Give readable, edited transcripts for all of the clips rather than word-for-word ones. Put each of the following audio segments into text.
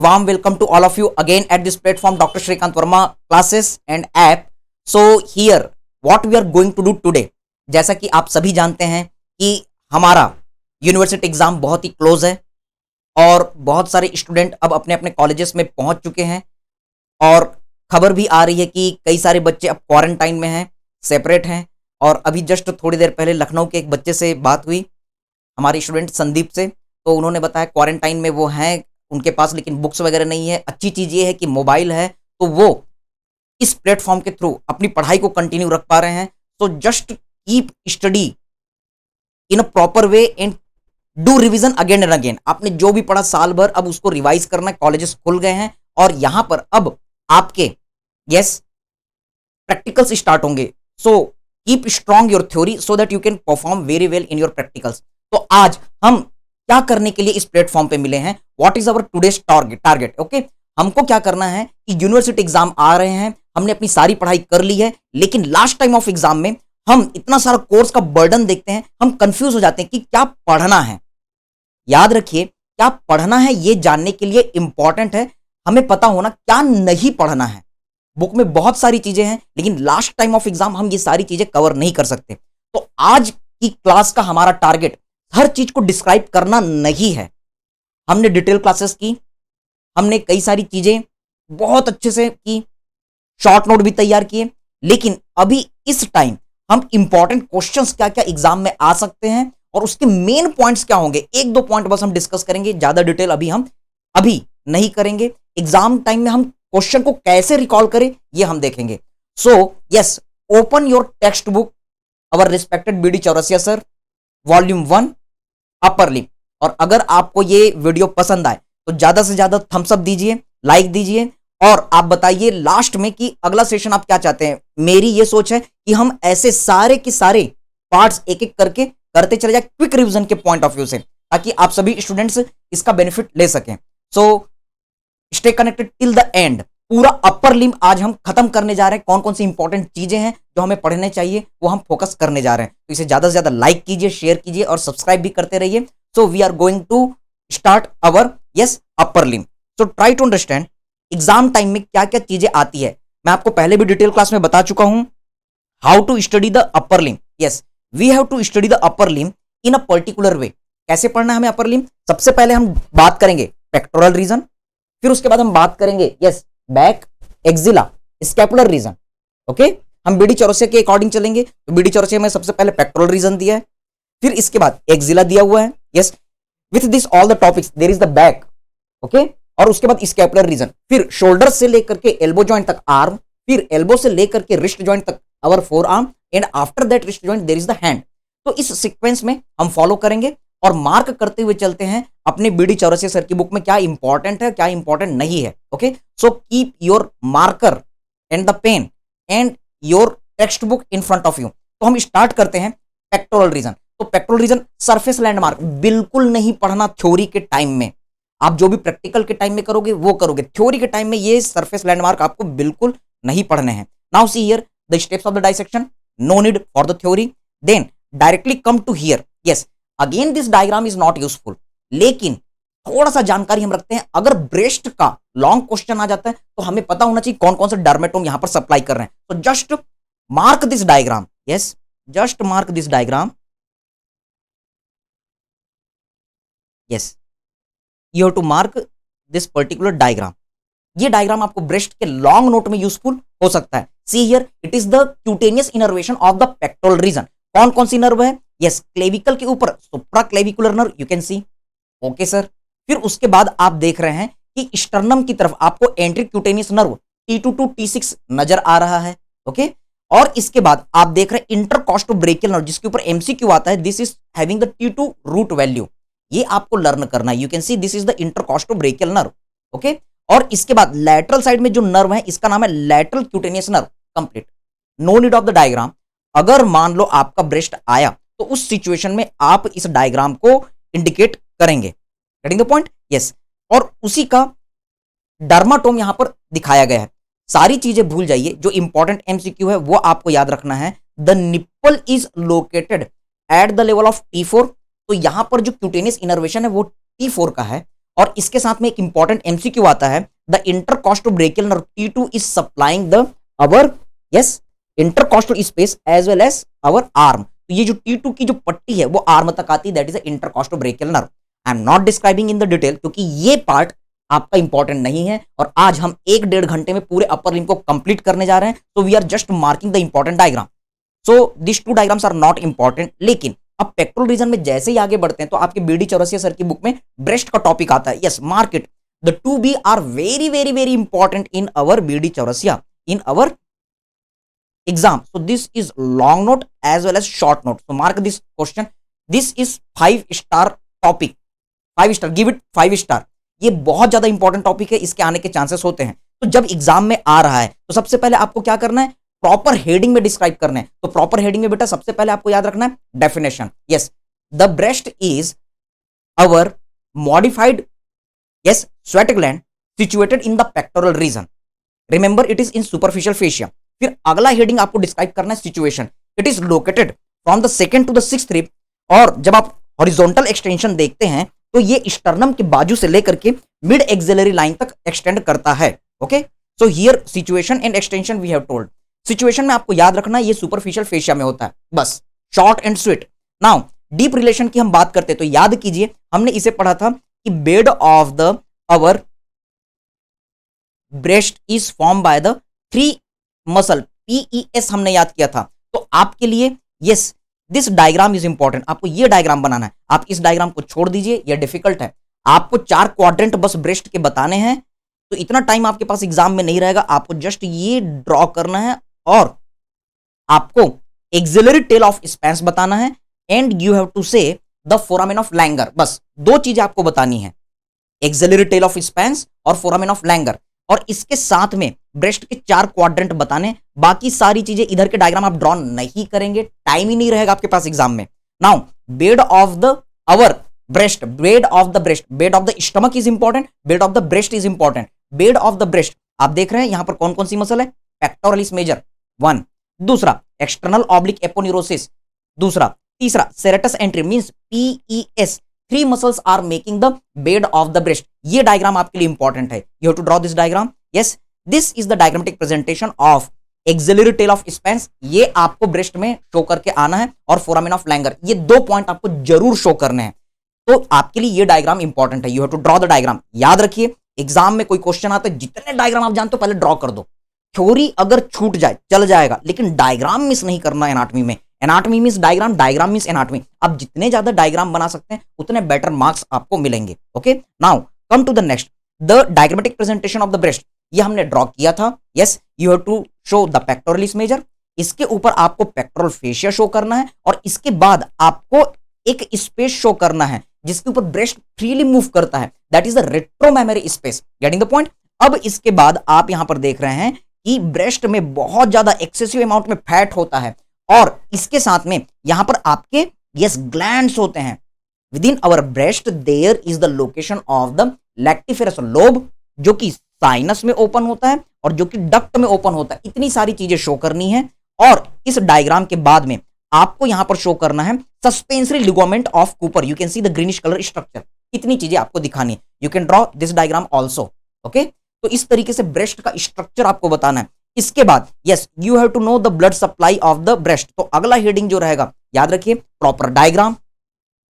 Warm welcome to all of you again at this platform, Dr. Shrikant Verma classes and app. So here what we are going to do today, जैसा कि आप सभी जानते हैं कि हमारा university exam बहुत ही क्लोज है और बहुत सारे स्टूडेंट अब अपने अपने कॉलेजेस में पहुंच चुके हैं और खबर भी आ रही है कि कई सारे बच्चे अब क्वारंटाइन में हैं, सेपरेट हैं। और अभी जस्ट थोड़ी देर पहले लखनऊ के एक बच्चे से बात हुई, हमारे स्टूडेंट संदीप से, तो उन्होंने बताया क्वारंटाइन में वो हैं, उनके पास लेकिन बुक्स वगैरह नहीं है। अच्छी चीज़ ये है कि मोबाइल है तो वो इस प्लेटफॉर्म के थ्रू अपनी पढ़ाई को कंटिन्यू रख पा रहे हैं। तो just keep study in a proper way and do revision again and again. आपने जो भी पढ़ा साल भर अब उसको रिवाइज करना है। कॉलेजेस खुल गए हैं और यहाँ पर अब आपके प्रैक्टिकल्स स्टार्ट होंगे। So keep strong your theory so that you can perform very well in your practicals. तो आज हम क्या करने के लिए इस प्लेटफॉर्म पे मिले हैं, what is our today's target. Okay, हमको क्या करना है कि यूनिवर्सिटी एग्जाम आ रहे हैं, हमने अपनी सारी पढ़ाई कर ली है, लेकिन लास्ट टाइम ऑफ एग्जाम में हम इतना सारा कोर्स का बर्डन देखते हैं, हम कंफ्यूज हो जाते हैं कि क्या पढ़ना है। याद रखिए, क्या पढ़ना है ये जानने के लिए इंपॉर्टेंट है हमें पता होना क्या नहीं पढ़ना है। बुक में बहुत सारी चीजें हैं लेकिन लास्ट टाइम ऑफ एग्जाम हम ये सारी चीजें कवर नहीं कर सकते। तो आज की क्लास का हमारा टारगेट हर चीज को डिस्क्राइब करना नहीं है। हमने डिटेल क्लासेस की, हमने कई सारी चीजें बहुत अच्छे से की, शॉर्ट नोट भी तैयार किए, लेकिन अभी इस टाइम हम इंपॉर्टेंट क्वेश्चंस क्या क्या एग्जाम में आ सकते हैं और उसके मेन पॉइंट्स क्या होंगे, एक दो पॉइंट बस हम डिस्कस करेंगे। ज्यादा डिटेल अभी हम नहीं करेंगे। एग्जाम टाइम में हम क्वेश्चन को कैसे रिकॉल करें ये हम देखेंगे। So yes, open your text book, our respected BD Chaurasia sir, volume 1 upper limb. और अगर आपको ये वीडियो पसंद आए तो ज्यादा से ज्यादा थम्स अप दीजिए, लाइक दीजिए और आप बताइए लास्ट में कि अगला सेशन आप क्या चाहते हैं। मेरी ये सोच है कि हम ऐसे सारे के सारे पार्ट्स एक एक करके करते चले जाए क्विक रिवीजन के पॉइंट ऑफ व्यू से, ताकि आप सभी स्टूडेंट्स इसका बेनिफिट ले सकें। सो stay connected till the end. पूरा अपर लिम्ब आज हम खत्म करने जा रहे हैं। कौन कौन सी इंपॉर्टेंट चीजें हैं जो हमें पढ़ने चाहिए वो हम फोकस करने जा रहे हैं। तो इसे ज्यादा से ज्यादा लाइक कीजिए, शेयर कीजिए और सब्सक्राइब भी करते रहिए। So we are going to start our upper limb. So try to understand exam time में क्या क्या चीजें आती है। मैं आपको पहले भी डिटेल क्लास में बता चुका हूं how to study the upper limb. Yes, we have to study the upper limb in a particular way. कैसे पढ़ना है हमें अपर लिम्ब? सबसे पहले हम बात करेंगे पेक्टोरल रीजन, फिर उसके बाद हम बात करेंगे back, axilla, scapular region. Okay, हम बीडी चौरसिया के अकॉर्डिंग चलेंगे। तो बीडी चौरसिया में सबसे पहले पेक्टोरल रीजन दिया है, फिर इसके बाद एक्सिला दिया हुआ है। Yes, with this all the topics there is the back. Okay, और उसके बाद स्कैपुलर रीजन, फिर शोल्डर से लेकर के एल्बो जॉइंट तक आर्म, फिर एल्बो से लेकर के रिस्ट जॉइंट तक our forearm and after that wrist joint there is the hand. तो इस सीक्वेंस में हम फॉलो करेंगे और मार्क करते हुए चलते हैं अपने बीडी चौरसिया सर की बुक में क्या इंपॉर्टेंट है क्या इंपॉर्टेंट नहीं है। Okay, so keep your marker and the pen and your text book in front of you. तो हम स्टार्ट करते हैं पेक्टोरल रीजन। तो पेक्टोरल रीजन सरफेस लैंडमार्क बिल्कुल नहीं पढ़ना थ्योरी के टाइम में। आप जो भी प्रैक्टिकल के टाइम में करोगे वो करोगे, थ्योरी के टाइम में ये सरफेस लैंडमार्क आपको बिल्कुल नहीं पढ़ने हैं। Now see here the steps of the dissection, no need for the theory. Then directly come to here. Yes, again this diagram is not useful, लेकिन थोड़ा सा जानकारी हम रखते हैं। अगर ब्रेस्ट का लॉन्ग क्वेश्चन आ जाता है तो हमें पता होना चाहिए कौन कौन से डर्मेटोम यहां पर सप्लाई कर रहे हैं। तो just mark this diagram. Yes, just mark this diagram. Yes, you have to mark this particular diagram. ये डायग्राम आपको ब्रेस्ट के लॉन्ग नोट में यूजफुल हो सकता है। See here it is the cutaneous innervation of the pectoral region. कौन कौन सी नर्व है? यस, क्लेविकल के ऊपर supraclavicular nerve you can see. Okay sir, फिर उसके बाद आप देख रहे हैं कि स्टर्नम की तरफ आपको एंट्रिक cutaneous nerve T2 to T6 नजर आ रहा है। ओके, और इसके बाद आप देख रहे हैं इंटरकॉस्टोब्रेकियल नर्व जिसके ऊपर एमसीक्यू आता है। This is having the T2 root value. ये आपको लर्न करना है। You can see this is the intercostobrachial nerve. Okay, और इसके बाद लैटरल साइड में जो नर्व है इसका नाम है lateral cutaneous nerve. Complete, no need of the diagram. अगर मान लो आपका ब्रेस्ट आया तो उस सिचुएशन में आप इस डायग्राम को इंडिकेट करेंगे। Getting the point? यस, और उसी का डर्माटोम यहां पर दिखाया गया है। सारी चीजें भूल जाइए, जो इंपॉर्टेंट एमसीक्यू है वो आपको याद रखना है। The nipple is located at the level of T4। तो यहां पर जो क्यूटेनियस इनर्वेशन है वो T4 का है और इसके साथ में एक इंपॉर्टेंट एमसीक्यू आता है, the intercostal brachial nerve T2 is supplying the our yes intercostal space as well as our arm. तो ये जो T2 की जो पट्टी है वो आर्म तक आती है, that is the intercostal brachial nerve. I am not describing in the detail क्योंकि ये पार्ट आपका इंपॉर्टेंट नहीं है और आज हम 1-1.5 घंटे में पूरे अपर लिम्ब को कंप्लीट करने जा रहे हैं। So we are just marking the important diagram. So this 2 diagrams are not important, लेकिन अब पेक्टोरल रीजन में जैसे ही आगे बढ़ते हैं तो आपके बीडी चौरसिया सर की बुक में ब्रेस्ट का टॉपिक आता है। Yes, mark it, the 2B are very very very important in our BD Chaurasia in our exam. So this is long note as well as short note. So mark this question. This is 5-star topic. 5 star, give it 5 star. ये बहुत ज्यादा important topic है, इसके आने के chances होते हैं। तो जब एग्जाम में आ रहा है तो सबसे पहले आपको क्या करना है, प्रॉपर हेडिंग में डिस्क्राइब करना है। तो प्रॉपर हेडिंग में बेटा सबसे पहले आपको याद रखना है definition. Yes, the breast is our modified yes sweat gland situated in the pectoral reason. Remember it is in superficial fascia. फिर अगला हेडिंग आपको डिस्क्राइब करना है situation. It is located from the 2nd to the 6th rib. और जब आप horizontal extension देखते हैं तो ये स्टर्नम के बाजू से लेकर के मिड एक्सिलरी लाइन तक एक्सटेंड करता है। Okay, so here situation and extension we have told. Situation में आपको याद रखना है ये सुपरफिशियल फेशिया में होता है, बस short and sweet. Now deep relation की हम बात करते हैं तो याद कीजिए हमने इसे पढ़ा था कि bed of the our breast is form by the 3 muscle, PES हमने याद किया था। तो आपके लिए yes this diagram is important, आपको ये डायग्राम बनाना है। आप इस डायग्राम को छोड़ दीजिए, ये डिफिकल्ट है। आपको 4 क्वाड्रेंट बस ब्रेस्ट के बताने हैं, तो इतना टाइम आपके पास एग्जाम में नहीं रहेगा। आपको जस्ट ये ड्रॉ करना है और आपको एक्सिलरी टेल ऑफ स्पैंस बताना है एंड यू हैव टू से द फोरामेन ऑफ लैंगर। बस 2 चीजें आपको बतानी है, एक्सिलरी टेल ऑफ स्पैंस और फोरामेन ऑफ लैंगर। और इसके साथ में ब्रेस्ट के 4 क्वाड्रेंट बताने, बाकी सारी चीजें इधर के डायग्राम आप ड्रॉ नहीं करेंगे, टाइम ही नहीं रहेगा आपके पास एग्जाम में। Now bed of the our breast, bed of the breast, bed of the stomach is important, bed of the breast is important. Bed of the breast आप देख रहे हैं यहां पर कौन कौन सी मसल है, पेक्टोरलिस मेजर 1, दूसरा एक्सटर्नल ऑब्लिक एपोन्यूरोसिस, दूसरा, तीसरा serratus anterior means PES। 3 muscles are making the bed of the breast. ये डायग्राम आपके लिए इंपॉर्टेंट है, you have to draw this diagram. Yes, this is the diagrammatic presentation of axillary tail of Spence. ये आपको breast में show करके आना है और फोरामेन ऑफ लैंगर, ये 2 पॉइंट आपको जरूर शो करने हैं। तो आपके लिए ये डायग्राम इंपॉर्टेंट है, you have to draw the diagram. याद रखिए एग्जाम में कोई क्वेश्चन आता है, जितने डायग्राम आप जानते हो पहले ड्रॉ कर दो। थ्योरी अगर छूट जाए चल जाएगा, लेकिन डायग्राम मिस नहीं करना है एनाटॉमी में। Anatomy means diagram, diagram means anatomy. आप जितने ज्यादा डायग्राम बना सकते हैं उतने बेटर मार्क्स आपको मिलेंगे। Okay, now come to the next, the diagrammatic presentation of the breast. ये हमने ड्रॉ किया था। Yes, you have to show the pectoralis major. इसके ऊपर आपको पेक्टोरल फेशिया शो करना है और इसके बाद आपको एक स्पेस शो करना है जिसके ऊपर ब्रेस्ट फ्रीली मूव करता है, that is the retromammary space. Getting the point. अब इसके बाद आप यहां पर देख रहे हैं कि ब्रेस्ट में बहुत ज्यादा एक्सेसिव अमाउंट में फैट होता है और इसके साथ में यहां पर आपके यस ग्लैंड्स होते हैं। Within our breast there is the location of the lactiferous lobe, जो कि साइनस में ओपन होता है और जो कि डक्ट में ओपन होता है। इतनी सारी चीजें शो करनी है और इस डायग्राम के बाद में आपको यहां पर शो करना है suspensory ligament of Cooper. You can see the greenish colour structure. इतनी चीजें आपको दिखानी है। You can draw this diagram also. Okay, तो इस तरीके से ब्रेस्ट का स्ट्रक्चर आपको बताना है। इसके बाद yes you have to know the blood supply of the breast. तो अगला हेडिंग जो रहेगा याद रखिए, proper diagram,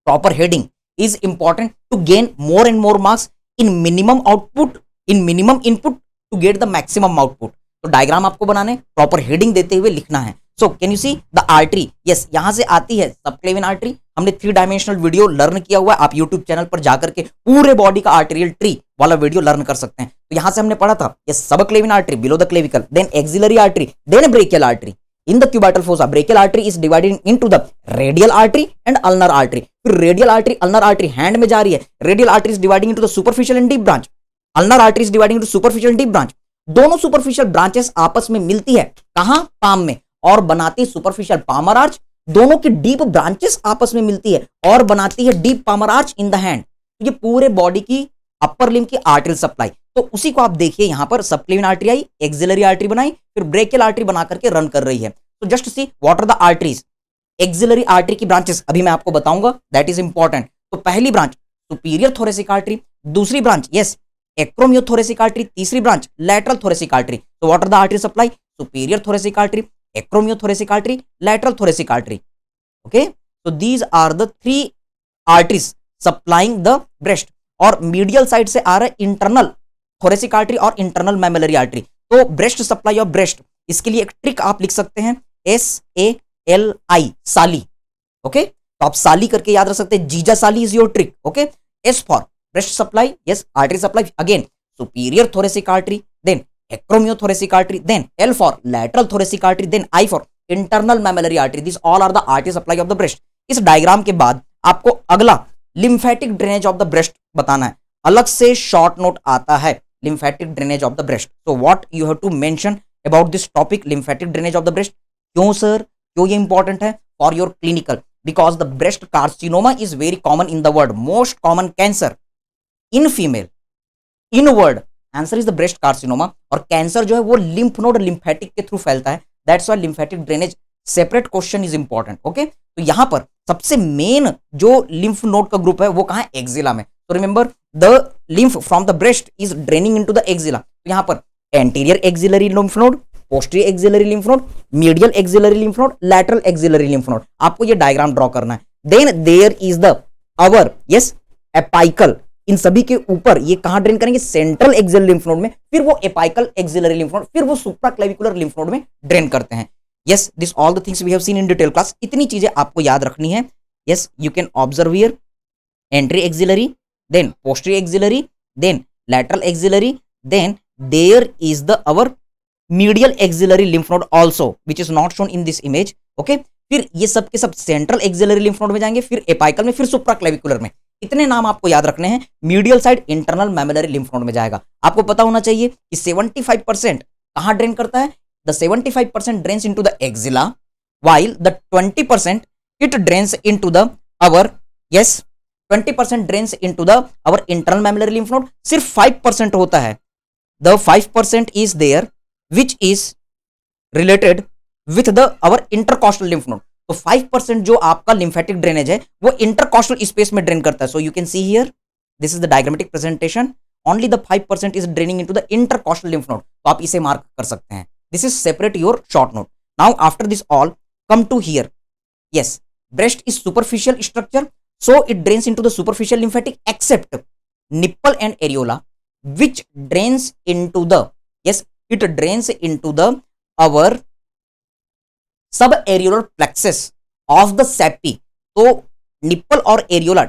proper heading is important to gain more and more marks in minimum output, in minimum input to get the maximum output. तो diagram आपको बनाने, proper heading देते हुए लिखना है। So can you see the artery, yes यहां से आती है सबक्लेविन आर्टरी। हमने 3 डायमेंशनल वीडियो लर्न किया हुआ है, आप यूट्यूब चैनल पर जाकर के पूरे बॉडी का आर्टेरियल ट्री वाला वीडियो लर्न कर सकते हैं। तो यहां से हमने पढ़ा था ये subclavian artery below the clavicle, then axillary artery, then brachial artery. In the cubital fossa brachial artery is divided into the radial artery and ulnar artery. फिर radial artery ulnar artery hand में जा रही है, radial artery is dividing into the superficial and deep branch, ulnar artery is dividing into superficial and deep branch. दोनों superficial branches आपस में मिलती है कहां, पाम में, और बनाती सुपरफिशियल पामर आर्च। दोनों की डीप ब्रांचेस आपस में मिलती है और बनाती है deep palmar arch in the hand. तो ये पूरे बॉडी की अपर लिम्ब की आर्टरियल सप्लाई। तो उसी को आप देखिए यहां पर सबक्लेविन आर्टरी आई, एक्सिलरी आर्टरी बनाई, फिर ब्रेकियल आर्टरी बना करके रन कर रही है। तो just see what are the arteries. Axillary artery की ब्रांचेस अभी मैं आपको बताऊंगा, दैट इज इंपॉर्टेंट। तो पहली ब्रांच सुपीरियर थोरेसिक आर्टरी, दूसरी ब्रांच यस एक्रोमियोथोरेसिक आर्टरी, तीसरी ब्रांच लैटरल थोरेसिक आर्टरी। तो what are the artery supply? Superior thoracic artery, acromiothoracic artery, lateral thoracic artery. Okay, so these are the three arteries supplying the breast। और medial side से आ रहा है internal thoracic artery और internal mammary artery. तो breast supply of breast, इसके लिए एक trick आप लिख सकते हैं SALI, साली। ओके, तो आप साली करके याद रख सकते हैं, जीजा साली is your trick. Okay, S for breast supply, yes artery supply, again superior thoracic artery, then acromiothoracic artery, then L for lateral thoracic artery, then I for internal mammary artery. This all are the artery supply of the breast. इस diagram के बाद आपको अगला lymphatic drainage of the breast बताना है। अलग से short note आता है lymphatic drainage of the breast. तो what you have to mention about this topic lymphatic drainage of the breast. क्यों सर, क्यों ये इंपॉर्टेंट है for your clinical? Because the breast carcinoma is very common in the world, most common cancer in female in world answer is the breast carcinoma. और cancer जो है वो lymph node lymphatic के through फैलता है, that's why lymphatic drainage separate question is important. Okay, तो यहां पर सबसे मेन जो लिम्फ नोड का ग्रुप है वो कहां है? एक्सिला में। तो remember the lymph from the breast is draining into the axilla. तो यहां पर anterior axillary lymph node, posterior axillary lymph node, medial axillary lymph node, lateral axillary lymph node. आपको ये डायग्राम ड्रॉ करना है। Then there is the our yes apical, इन सभी के ऊपर ये कहां ड्रेन करेंगे? सेंट्रल एक्सिलरी लिम्फ नोड में, फिर वो एपाइकल एक्सिलरी लिम्फ नोड, फिर वो सुप्राक्लेविकुलर लिम्फ नोड में ड्रेन करते हैं। Yes, this all the things we have seen in detail class. इतनी चीजें आपको याद रखनी है। Yes, you can observe here anterior axillary, then posterior axillary, then lateral axillary, then there is the our medial axillary lymph node also which is not shown in this image. Okay, फिर ये सब के सब central axillary lymph node में जाएंगे, फिर apical में, फिर सुप्राक्लेविकुलर में। इतने नाम आपको याद रखने हैं। Medial side internal mammary lymph node में जाएगा। आपको पता होना चाहिए कि 75% कहां ड्रेन करता है? The 75% drains into the axilla, while the 20% it drains into the our yes 20% drains into the our internal mammillary lymph node. सिर्फ 5% होता है। The 5% is there which is related with the our intercostal lymph node. तो 5% जो आपका lymphatic drainage है वो intercostal space में drain करता है। So you can see here this is the diagrammatic presentation. Only the 5% is draining into the intercostal lymph node. तो आप इसे मार्क कर सकते हैं। This is separate your short note. Now after this all come to here. Yes, breast is superficial structure, so it drains into the superficial lymphatic except nipple and areola, which drains into the yes it drains into the our subareolar plexus of the sappi. तो nipple और areola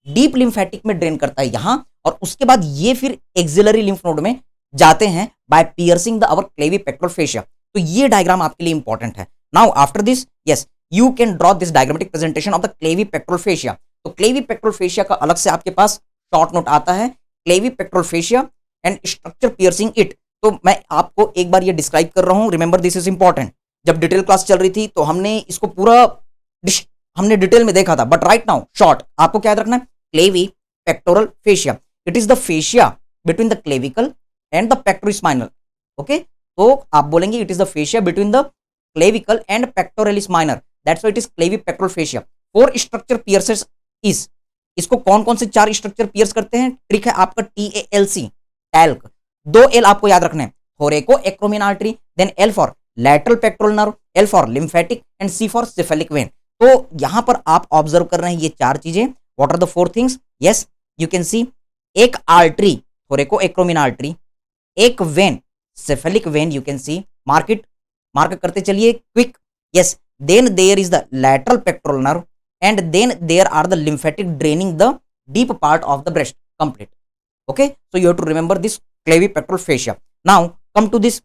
deep lymphatic में drain करता है यहां, और उसके बाद ये फिर एक्सिलरी लिम्फ नोड में जाते हैं by piercing the our clavipectoral fascia. तो ये डायग्राम आपके लिए इंपॉर्टेंट है। Now after this yes you can draw this diagrammatic presentation of the clavipectoral fascia. तो क्लेविपेक्टोरल फेशिया का अलग से आपके पास शॉर्ट नोट आता है, क्लेविपेक्टोरल fascia and structure piercing it. तो मैं आपको एक बार ये डिस्क्राइब कर रहा हूं, रिमेंबर दिस इज इंपॉर्टेंट। जब डिटेल क्लास चल रही थी तो हमने इसको पूरा हमने डिटेल में देखा था, बट राइट नाउ शॉर्ट आपको क्या याद रखना है? क्लेविपेक्टोरल fascia, it is the fascia between the clavicle and the pectoris minor। okay, तो आप बोलेंगे it is the fascia between the clavicle and pectoralis minor, that's why it is clavipectoral fascia। 4 structure pierces is, इसको कौन कौन से 4 structure piers करते हैं? Trick है आपका TALC, टैल्क। 2 L आपको याद रखने हैं, thoracoacromial artery, then L for lateral pectoral nerve, L for lymphatic and C for cephalic vein. तो यहां पर आप ऑब्जर्व कर रहे हैं ये 4 चीजें। What are the 4 things? Yes, you can see एक आर्टरी थोरेको एक्रोमिन आर्टरी, एक vein cephalic vein, you can see mark it, mark करते चलिए quick. Yes, then there is the lateral pectoral nerve and then there are the lymphatic draining the deep part of the breast complete. Okay, so you have to remember this clavipectoral fascia. Now come to this,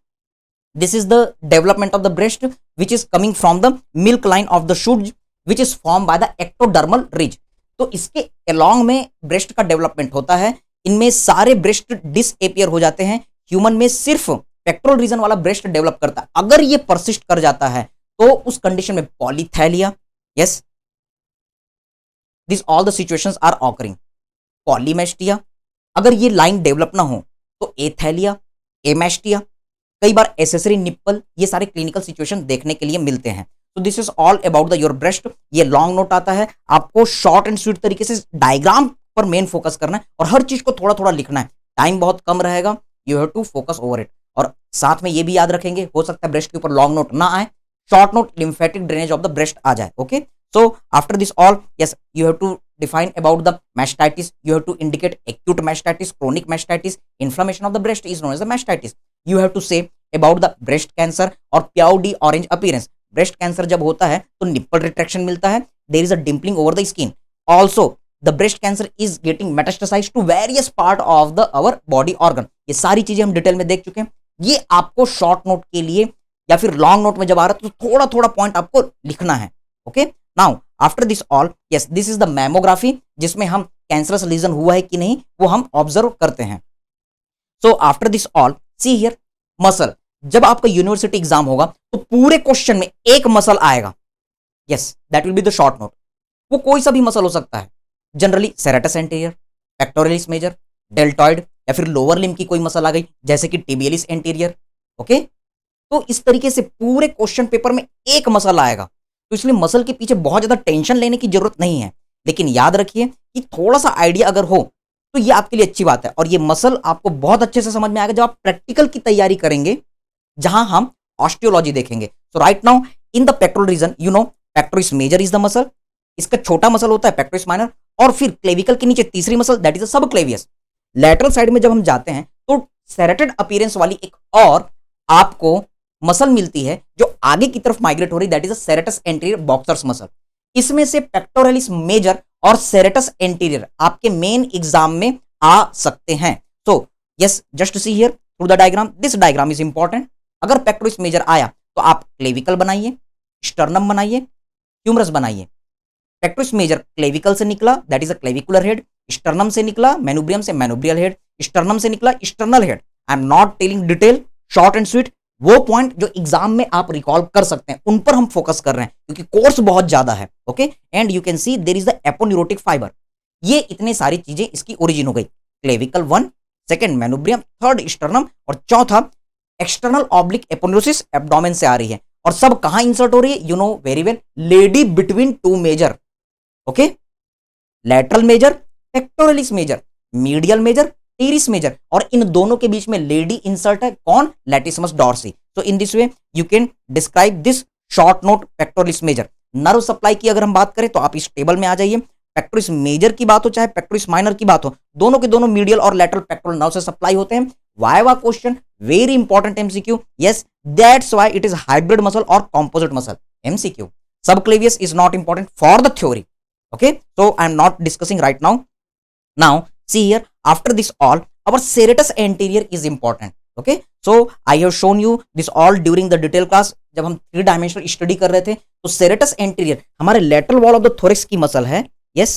this is the development of the breast which is coming from the milk line of the shoes which is form by the ectodermal ridge. तो इसके along में breast का development होता है। इनमें सारे breast disappear हो जाते हैं। ह्यूमन में सिर्फ पेक्टोरल रीजन वाला ब्रेस्ट डेवलप करता है। अगर ये परसिस्ट कर जाता है तो उस कंडीशन में polythelia, yes this all the situations are occurring. Polymastia, अगर ये लाइन डेवलप ना हो तो एथैलिया, एमेस्टिया, कई बार एसेसरी निप्पल, ये सारे क्लिनिकल सिचुएशन देखने के लिए मिलते हैं। तो this is all about the your breast. ये लॉन्ग नोट आता है, आपको शॉर्ट एंड स्वीट तरीके से डायग्राम पर मेन फोकस करना है और हर चीज को थोड़ा थोड़ा लिखना है, टाइम बहुत कम रहेगा, you have to focus over it. और साथ में ये भी याद रखेंगे, हो सकता है ब्रेस्ट के ऊपर लॉन्ग नोट ना आए, short note lymphatic drainage of the breast आ जाए। Okay, so after this all, yes, you have to define about the mastitis. You have to indicate acute mastitis, chronic mastitis, inflammation of the breast is known as the mastitis. You have to say about the breast cancer or cloudy orange appearance. breast cancer जब होता है तो nipple retraction मिलता है, there is a dimpling over the skin. Also the breast cancer is getting metastasized to various part of the our body organ. ये सारी चीजें हम डिटेल में देख चुके हैं। ये आपको शॉर्ट नोट के लिए या फिर लॉन्ग नोट में जब आ रहा है तो थोड़ा थोड़ा पॉइंट आपको लिखना है। Okay, now after this all, yes, this is the mammography, जिसमें हम कैंसरस लीजन हुआ है कि नहीं वो हम ऑब्जर्व करते हैं। सो after this all, see here, muscle. जब आपका यूनिवर्सिटी एग्जाम होगा तो पूरे क्वेश्चन में एक मसल आएगा, yes, that will be the short note. वो कोई सा भी मसल हो सकता है, generally serratus anterior, pectoralis major, deltoid, या फिर लोअर लिम्ब की कोई मसल आ गई जैसे कि टिबियलिस एंटीरियर। ओके, तो इस तरीके से पूरे क्वेश्चन पेपर में एक मसल आएगा, तो इसलिए मसल के पीछे बहुत ज्यादा टेंशन लेने की जरूरत नहीं है। लेकिन याद रखिए कि थोड़ा सा आइडिया अगर हो तो ये आपके लिए अच्छी बात है, और ये मसल आपको बहुत अच्छे से समझ में आएगा जब आप प्रैक्टिकल की तैयारी करेंगे, जहां हम ऑस्टियोलॉजी देखेंगे। So right now in the pectoral region, you know pectoris major is the muscle, इसका छोटा मसल होता है पेक्टोरिस माइनर, और फिर क्लेविकल के नीचे तीसरी muscle that is the subclavius. Lateral side में जब हम जाते हैं तो सेरेटेड अपीयरेंस वाली एक और आपको मसल मिलती है जो आगे की तरफ माइग्रेट हो रही, that is the serratus anterior boxers muscle. इसमें से पेक्टोरलिस मेजर और सेरेटस एंटीरियर आपके मेन एग्जाम में आ सकते हैं। So yes, just see here through the diagram, this diagram is important. अगर पेक्टोरलिस मेजर आया तो आप क्लेविकल बनाइए, स्टर्नम बनाइए, ह्यूमरस बनाइए। पेक्टोरलिस मेजर क्लेविकल से निकला, that is a clavicular head, sternum से निकला मैनुब्रियम से मैनुब्रियल हेड, स्टर्नम से निकला sternal head. I am not telling detail, short and sweet, वो पॉइंट जो एग्जाम में आप रिकॉल कर सकते हैं उन पर हम फोकस कर रहे हैं क्योंकि कोर्स बहुत ज्यादा है। Okay, and you can see there is the aponeurotic fibre. ये इतने सारी चीजें इसकी ओरिजिन हो गई, clavicle 1, second manubrium, third sternum, और चौथा एक्सटर्नल ऑब्लिक एपोन्यूरोसिस एब्डोमेन से आ रही है। और सब कहां इंसर्ट हो रही है, you know very well, lady between two major. Okay, lateral major, pectoralis major, medial major, teres major, और इन दोनों के बीच में लेडी इंसर्ट है, कौन, latissimus dorsi. So in this way you can describe this short note pectoralis major. Nerve supply की अगर हम बात करें तो आप इस टेबल में आ जाइए। पेक्टोरलिस मेजर की बात हो चाहे पेक्टोरलिस माइनर की बात हो, दोनों के दोनों मीडियल और लैटरल पेक्टोरल नर्व से सप्लाई होते हैं। Viva question, very important MCQ, yes, that's why it is hybrid muscle और composite muscle. MCQ, subclavius is not important for the theory. Okay, so I am not discussing right now. Now see here, after this all, our serratus anterior is important. Okay, so I have shown you this all during the detail class. जब हम 3 dimensional study कर रहे थे तो serratus anterior हमारे lateral wall of the thorax की muscle है, yes,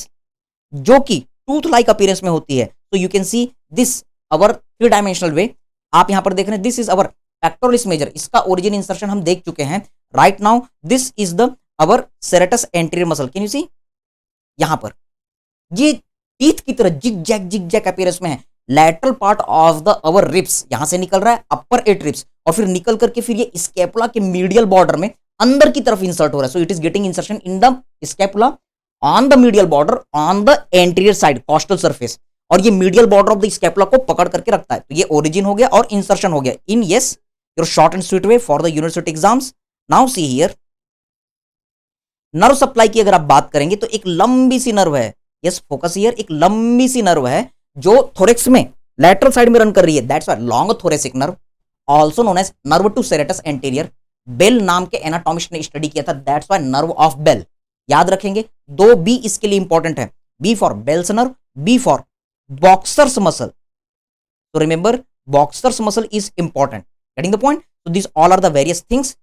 जो कि टूथ लाइक अपीयरेंस में होती है। So you can see this our 3 dimensional way. आप यहां पर देख रहे हैं, this is our pectoralis major, इसका origin insertion हम देख चुके हैं। Right now this is the our serratus anterior muscle. Can you see? यहां पर ये टीथ की तरह जिग जैक अपीयरेंस में है। Lateral part of the our ribs यहां से निकल रहा है, अपर 8 रिब्स, और फिर निकल करके फिर ये स्कैपुला के मीडियल बॉर्डर में अंदर की तरफ इंसर्ट हो रहा है। So it is getting insertion in the scapula on the medial border on the anterior side costal surface, और ये medial border of the scapula को पकड़ करके रखता है। तो ये ओरिजिन हो गया और इंसर्शन हो गया in, yes, your short and sweet way for the university exams. Now see here, nerve supply की अगर आप बात करेंगे तो एक लंबी सी नर्व है, यस, फोकस हियर, एक लंबी सी नर्व है जो थोरेक्स में लैटरल साइड में रन कर रही है, that's why long thoracic nerve, also known as nerve to serratus anterior. Bell नाम के एनाटॉमिस्ट ने स्टडी किया था, that's why nerve of Bell. याद रखेंगे, 2 बी इसके लिए इंपॉर्टेंट है, B for Bell's nerve, B for boxer's muscle. तो remember, boxer's muscle is important, getting the point. So this all are the various things.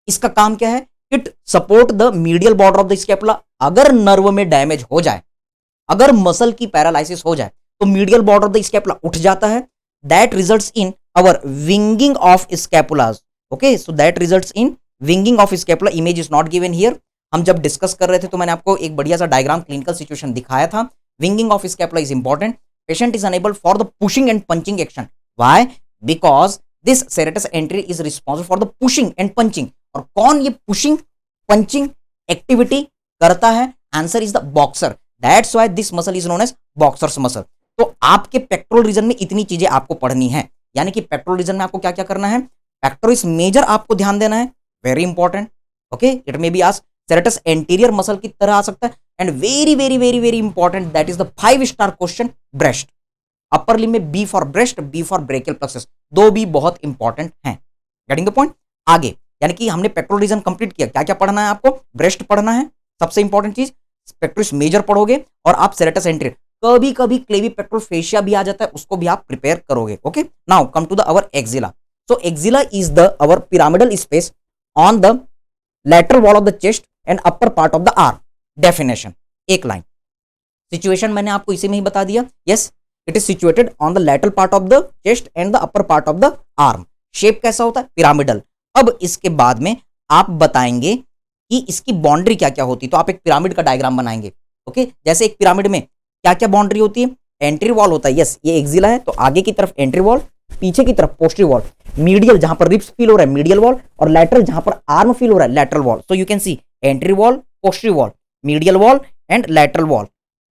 इसका काम क्या है, it support the medial border of the scapula. अगर nerve में damage हो जाए, अगर मसल की पैरालाइसिस हो जाए तो medial border of the scapula उठ जाता है, that results in our winging of scapulas. Okay, so that results in winging of scapula. Image is not given here. हम जब डिस्कस कर रहे थे तो मैंने आपको एक बढ़िया सा डायग्राम क्लिनिकल सिचुएशन दिखाया था। Winging of scapula is important. Patient is unable for the pushing and punching action. Why? Because this serratus anterior is responsible for the pushing and punching. और कौन ये पुशिंग पंचिंग एक्टिविटी करता है? Answer is the boxer. That's why this muscle is known as boxer's muscle. तो आपके pectoral region में इतनी चीजें आपको पढ़नी है, यानी कि पेक्टोरल रीजन में आपको क्या क्या करना है, पेक्टोरिस मेजर आपको ध्यान देना है, very important. Okay, it may be asked serratus anterior muscle की तरह आ सकता है, and very very very very important, that is the 5 star question, breast. Upper limb में B for breast, B for brachial plexus, दो भी बहुत important हैं। Getting the point? आगे यानी कि हमने पेक्टोरल रीजन कंप्लीट किया, क्या क्या पढ़ना है आपको, ब्रेस्ट पढ़ना है सबसे इंपॉर्टेंट चीज, पेक्टोरिस मेजर पढ़ोगे, और आप सेरेटस एंटीरियर, कभी कभी क्लेवी पेक्टोरल फेशिया भी आ जाता है, उसको भी आप प्रिपेयर करोगे। Okay, now come to the our axilla. So axilla is the our pyramidal space on the lateral wall of the chest and upper part of the arm. Definition, एक line. Situation मैंने आपको इसी में ही बता दिया, yes, it is situated on the lateral part of the chest and the upper part of the arm. Shape कैसा होता है, पिरामिडल। अब इसके बाद में आप बताएंगे कि इसकी बाउंड्री क्या क्या होती है, तो आप एक पिरामिड का डायग्राम बनाएंगे। ओके, जैसे एक पिरामिड में क्या क्या बाउंड्री होती है, एंट्री वॉल होता है, यस, ये एक्सिला है तो आगे की तरफ एंट्री वॉल, पीछे की तरफ पोस्टरी वॉल, मीडियल जहां पर रिब्स फील हो रहा है मीडियल वॉल, और लैटरल जहां पर आर्म फील हो रहा है lateral wall. So you can see anterior wall, posterior wall, medial wall and lateral wall.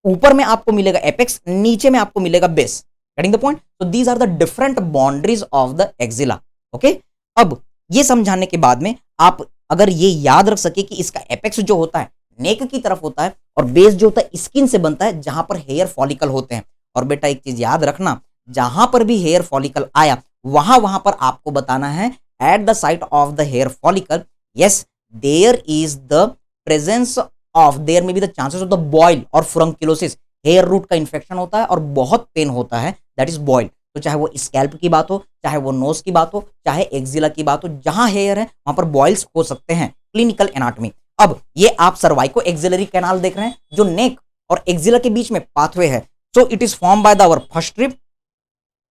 ऊपर में आपको मिलेगा एपेक्स, नीचे में आपको मिलेगा base. Getting the point? So these are the different boundaries of the axilla. Okay, अब ये समझाने के बाद में आप अगर ये याद रख सके कि इसका एपेक्स जो होता है नेक की तरफ होता है, और बेस जो होता है स्किन से बनता है जहां पर हेयर फॉलिकल होते हैं। और बेटा एक चीज याद रखना, जहां पर भी हेयर फॉलिकल आया वहां पर आपको बताना है at the site of the hair follicle, yes, there is the presence of, there may be the chances of the boil और फुरंकिलोसिस, हेयर रूट का इंफेक्शन होता है और बहुत पेन होता है, दैट इज बॉइल। तो चाहे वो स्कैल्प की बात हो, चाहे वो नोज की बात हो, चाहे एक्सिला की बात हो, जहां हेयर है वहां पर बॉइल्स हो सकते हैं। Clinical anatomy. अब ये आप सर्वाइको एक्सिलरी कैनाल देख रहे हैं जो नेक और एक्सिला के बीच में पाथवे है। So it is form by the our first rib,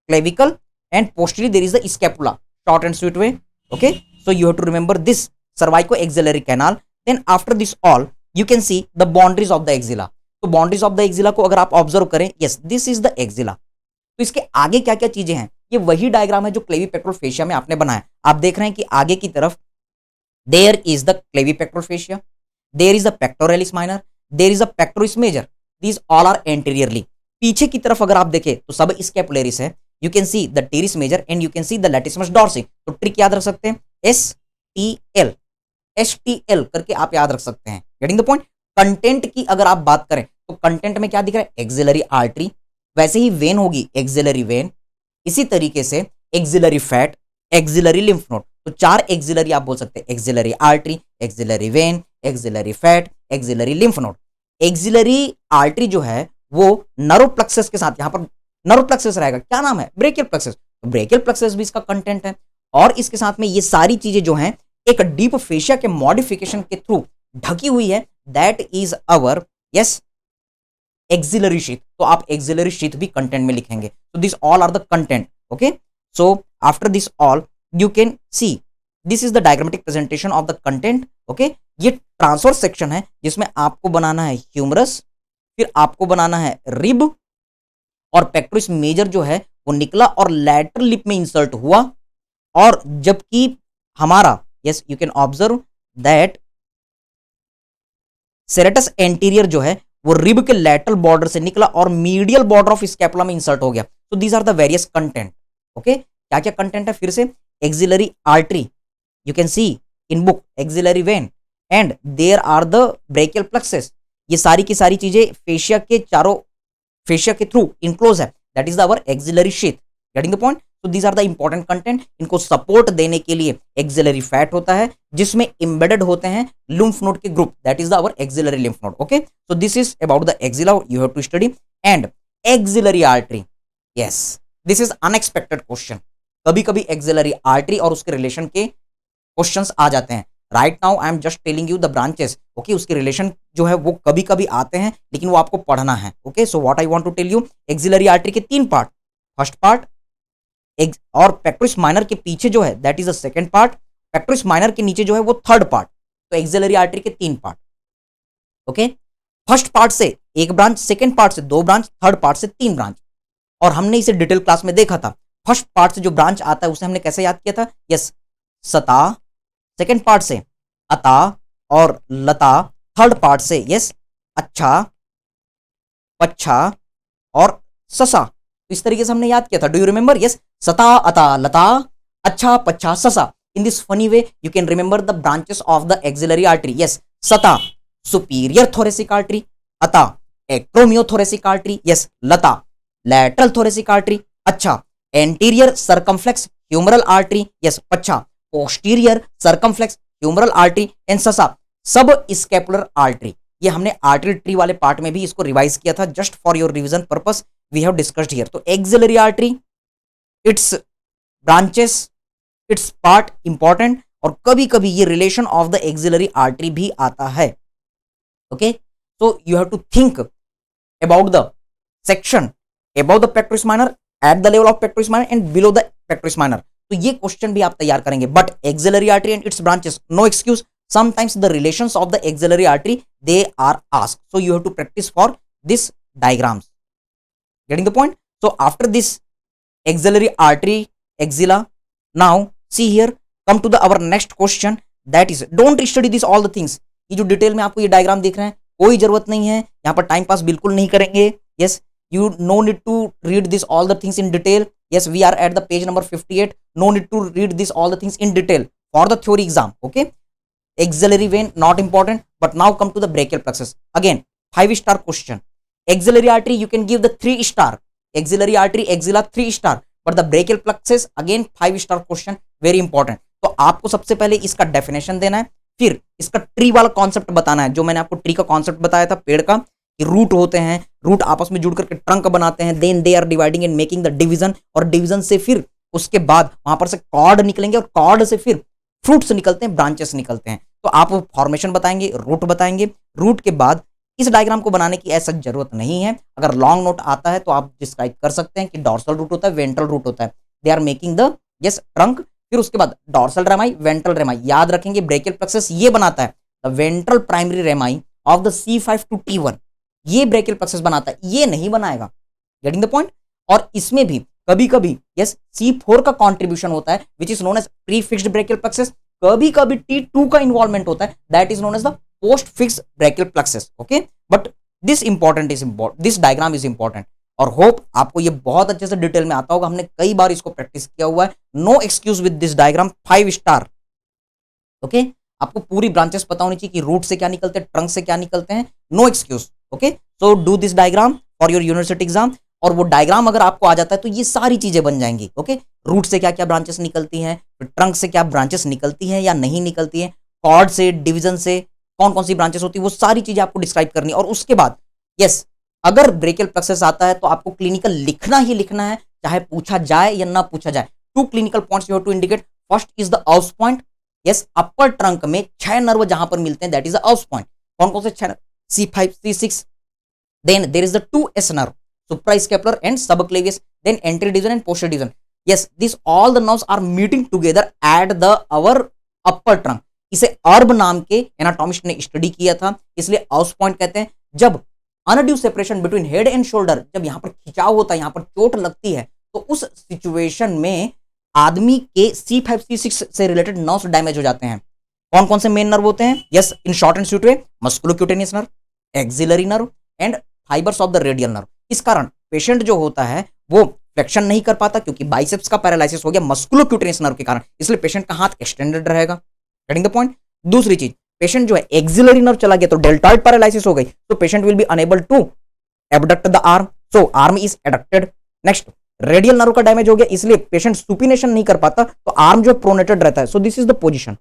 clavicle, and posteriorly there is the scapula, short and sweet way. Okay, so you have to remember this cervicoaxillary canal. Then after this all you can see the boundaries of the axilla. तो boundaries of the axilla को अगर आप observe करें, yes, this is the axilla. तो इसके आगे क्या क्या चीजें हैं, ये वही डायग्राम है जो क्लेवी पेक्टोरल फेशिया में आपने बनाया। आप देख रहे हैं कि आगे की तरफ there is the clavipectoral fascia, there is the pectoralis minor, there is the pectoris major, these all are anteriorly. पीछे की तरफ अगर आप देखें तो सब स्कैपुलरिस है, you can see the teres major and you can see the latissimus dorsi. तो trick याद रख सकते हैं, STL, STL करके आप याद रख सकते हैं। Getting the point? कंटेंट की अगर आप बात करें तो कंटेंट में क्या दिख रहा है, एक्सिलरी आर्टरी, वैसे ही वेन होगी एक्सिलरी वेन, इसी तरीके से axillary fat, axillary lymph node. तो 4 एक्सिलरी आप बोल सकते हैं, axillary artery, axillary vein, axillary fat, axillary lymph node. Axillary artery जो है वो नर्व प्लेक्सस के साथ, यहां पर नर्व प्लेक्सस रहेगा, क्या नाम है, ब्रेकियल प्लेक्सस। तो ब्रेकियल प्लेक्सस भी इसका कंटेंट है, और इसके साथ में ये सारी चीजें जो हैं एक डीप फेशिया के मॉडिफिकेशन के थ्रू ढकी हुई है, that is our, yes, axillary sheath. तो आप एक्सिलरी शीथ भी कंटेंट में लिखेंगे। तो this all are the content. Okay, so after this all you can see this is the diagrammatic presentation of the content. Okay, ये transverse section है जिसमें आपको बनाना है ह्यूमरस, फिर आपको बनाना है रिब, और पेक्टोरिस मेजर जो है वो निकला और लैटरल लिप में इंसर्ट हुआ, और जबकि हमारा, yes, you can observe that serratus anterior जो है वो रिब के लैटरल बॉर्डर से निकला और मीडियल बॉर्डर ऑफ स्कैपुला में इंसर्ट हो गया। तो these are the various content. Okay, क्या क्या कंटेंट है, फिर से axillary artery, you can see in book, axillary vein, and there are the brachial plexus. ये सारी की सारी चीजें फेशिया के चारों, फेशिया के थ्रू इनक्लोज है, that is our axillary sheath. Getting the point? तो these are the important content. इनको सपोर्ट देने के लिए एक्सिलरी फैट होता है जिसमें एम्बेडेड होते हैं लिम्फ नोड के group, that is our axillary lymph node. Okay, so this is about the axilla, you have to study. And axillary artery, yes, this is unexpected question. कभी कभी axillary artery और उसके relation के questions आ जाते हैं। Right now I am just telling you the branches. Okay, उसके relation जो है वो कभी कभी आते हैं, लेकिन वो आपको पढ़ना है। Okay, so what I want to tell you, axillary artery के 3 पार्ट, फर्स्ट पार्ट, और पेक्टोरिस माइनर के पीछे जो है that is the second part, pectoris minor के नीचे जो है वो थर्ड पार्ट। तो एक्सिलरी आर्टरी के 3 पार्ट। ओके, फर्स्ट पार्ट से 1 ब्रांच, सेकंड पार्ट से 2 ब्रांच, थर्ड पार्ट से 3 ब्रांच। और हमने इसे डिटेल क्लास में देखा था। फर्स्ट पार्ट से जो ब्रांच आता है उसे हमने कैसे याद किया था, यस, सता, सेकंड पार्ट से अता और लता, थर्ड पार्ट से, यस, अच्छा, पच्छा, और ससा। तो इस तरीके से हमने याद किया था। Do you remember? यस, सता, अता, लता, अच्छा, पच्छा, ससा। In this funny way, you can remember the branches of the axillary artery. Yes, sata, superior thoracic artery. Ata, acromiothoracic artery. Yes, lata, lateral thoracic artery. अच्छा, anterior circumflex humeral artery. Yes, पच्छा, posterior circumflex humeral artery. And sasa, subscapular artery. ये हमने artery tree वाले part में भी इसको revise किया था, just for your revision purpose we have discussed here. तो axillary artery, its branches, its part important, और कभी कभी ये relation of the axillary artery भी आता है। Okay, so you have to think about the section about the pectoralis minor, at the level of pectoralis minor and below the pectoralis minor. तो ये question भी आप तैयार करेंगे। But axillary artery and its branches, no excuse, sometimes the relations of the axillary artery they are asked, so you have to practice for this diagrams. Getting the point? So after this axillary artery, axilla, now see here, come to the our next question, that is don't study this all the things. ये जो detail में आपको ये diagram देख रहे हैं, कोई जरूरत नहीं है, यहाँ पर टाइम पास बिल्कुल नहीं करेंगे। yes, you no need to read this all the things in detail. yes, we are at the page number 58, no need to read this all the things in detail for the theory exam. okay, axillary vein not important, but now come to the brachial plexus. Again 5-star question. Axillary artery you can give the 3-star, axillary artery axilla 3-star, but the brachial plexus again 5-star question, very important. तो आपको सबसे पहले इसका definition देना है, फिर इसका tree वाला कॉन्सेप्ट बताना है, जो मैंने आपको ट्री का कॉन्सेप्ट बताया था पेड़ का, कि रूट होते हैं, रूट आपस में जुड़ करके ट्रंक बनाते हैं, then they are dividing and making the division, और डिवीजन से फिर उसके बाद वहां पर से कॉर्ड निकलेंगे, और कॉर्ड से फिर फ्रूट्स निकलते हैं, ब्रांचेस निकलते हैं। तो आप फॉर्मेशन बताएंगे, रूट बताएंगे, रूट के बाद इस डायग्राम को बनाने की ऐसा जरूरत नहीं है। अगर लॉन्ग नोट आता है तो आप डिस्क्राइब कर सकते हैं कि डॉर्सल रूट होता है, वेंट्रल रूट होता है, they are making the yes trunk, फिर उसके बाद डॉर्सल रेमाई, वेंट्रल रेमाई, याद रखेंगे ब्रेकियल प्लेक्सस ये बनाता है the ventral primary रेमाई of the C5 to T1, ये ब्रेकियल प्लेक्सस बनाता है, ये नहीं बनाएगा। Getting the point? और इसमें भी कभी कभी यस C4 का कॉन्ट्रीब्यूशन होता है, which is known as prefixed brachial plexus, कभी कभी T2 का इन्वॉल्वमेंट होता है, that is known as the postfixed brachial plexus. Okay, but this this diagram is important, और होप आपको ये बहुत अच्छे से डिटेल में आता होगा, हमने कई बार इसको प्रैक्टिस किया हुआ है। No excuse with this diagram, 5-star। Okay, आपको पूरी ब्रांचेस पता होनी चाहिए कि रूट से क्या निकलते हैं, ट्रंक से क्या निकलते हैं, no excuse. Okay, so do this diagram for your university exam, और वो डायग्राम अगर आपको आ जाता है तो ये सारी चीजें बन जाएंगी। ओके, रूट से क्या क्या ब्रांचेस निकलती हैं, ट्रंक से क्या ब्रांचेस निकलती हैं या नहीं निकलती हैं, कॉर्ड से, डिवीजन से कौन कौन सी ब्रांचेस होती है, वो सारी चीजें आपको डिस्क्राइब करनी। और उसके बाद यस, अगर ब्रेकियल प्लेक्सस आता है तो आपको क्लिनिकल लिखना ही लिखना है, चाहे पूछा जाए या ना पूछा जाए। 2 clinical points you have to indicate. First is the आउस पॉइंट। यस, अपर ट्रंक में 6 नर्व जहां पर मिलते हैं, दैट इज द आउस पॉइंट। कौन कौन से 6? C5, C6, then there is the 2S nerve, suprascapular and subclavius, then anterior division and posterior division. Yes, these all the nerves are meeting together at the our upper trunk. इसे अर्ब नाम के anatomist ने study किया था, इसलिए आउस point कहते हैं। जब undue separation between head and shoulder, जब यहां पर खिंचाव होता है, यहां पर चोट लगती है, तो उस सिचुएशन में आदमी के C5, C6 से रिलेटेड नर्व्स डैमेज हो जाते हैं। कौन कौन से मेन नर्व होते हैं? Yes, in short and sweet way, musculocutaneous nerve, axillary nerve and fibres of the radial nerve. इस कारण पेशेंट जो होता है वो फ्लेक्शन नहीं कर पाता, क्योंकि बाइसेप्स का पैरालिसिस हो गया मस्कुलोक्यूटेनियस नर्व के कारण, इसलिए पेशेंट का हाथ एक्सटेंडेड रहेगा। Getting the point? दूसरी चीज, पेशेंट जो है एक्सिलरी नर्व चला गया तो डेल्टॉइड पैरालिसिस हो गई, तो patient will be unable to abduct the arm, so arm is adducted. Next, radial nerve का डैमेज हो गया, इसलिए पेशेंट सुपिनेशन नहीं कर पाता, तो आर्म जो प्रोनेटेड रहता है। सो दिस इज द पोजीशन।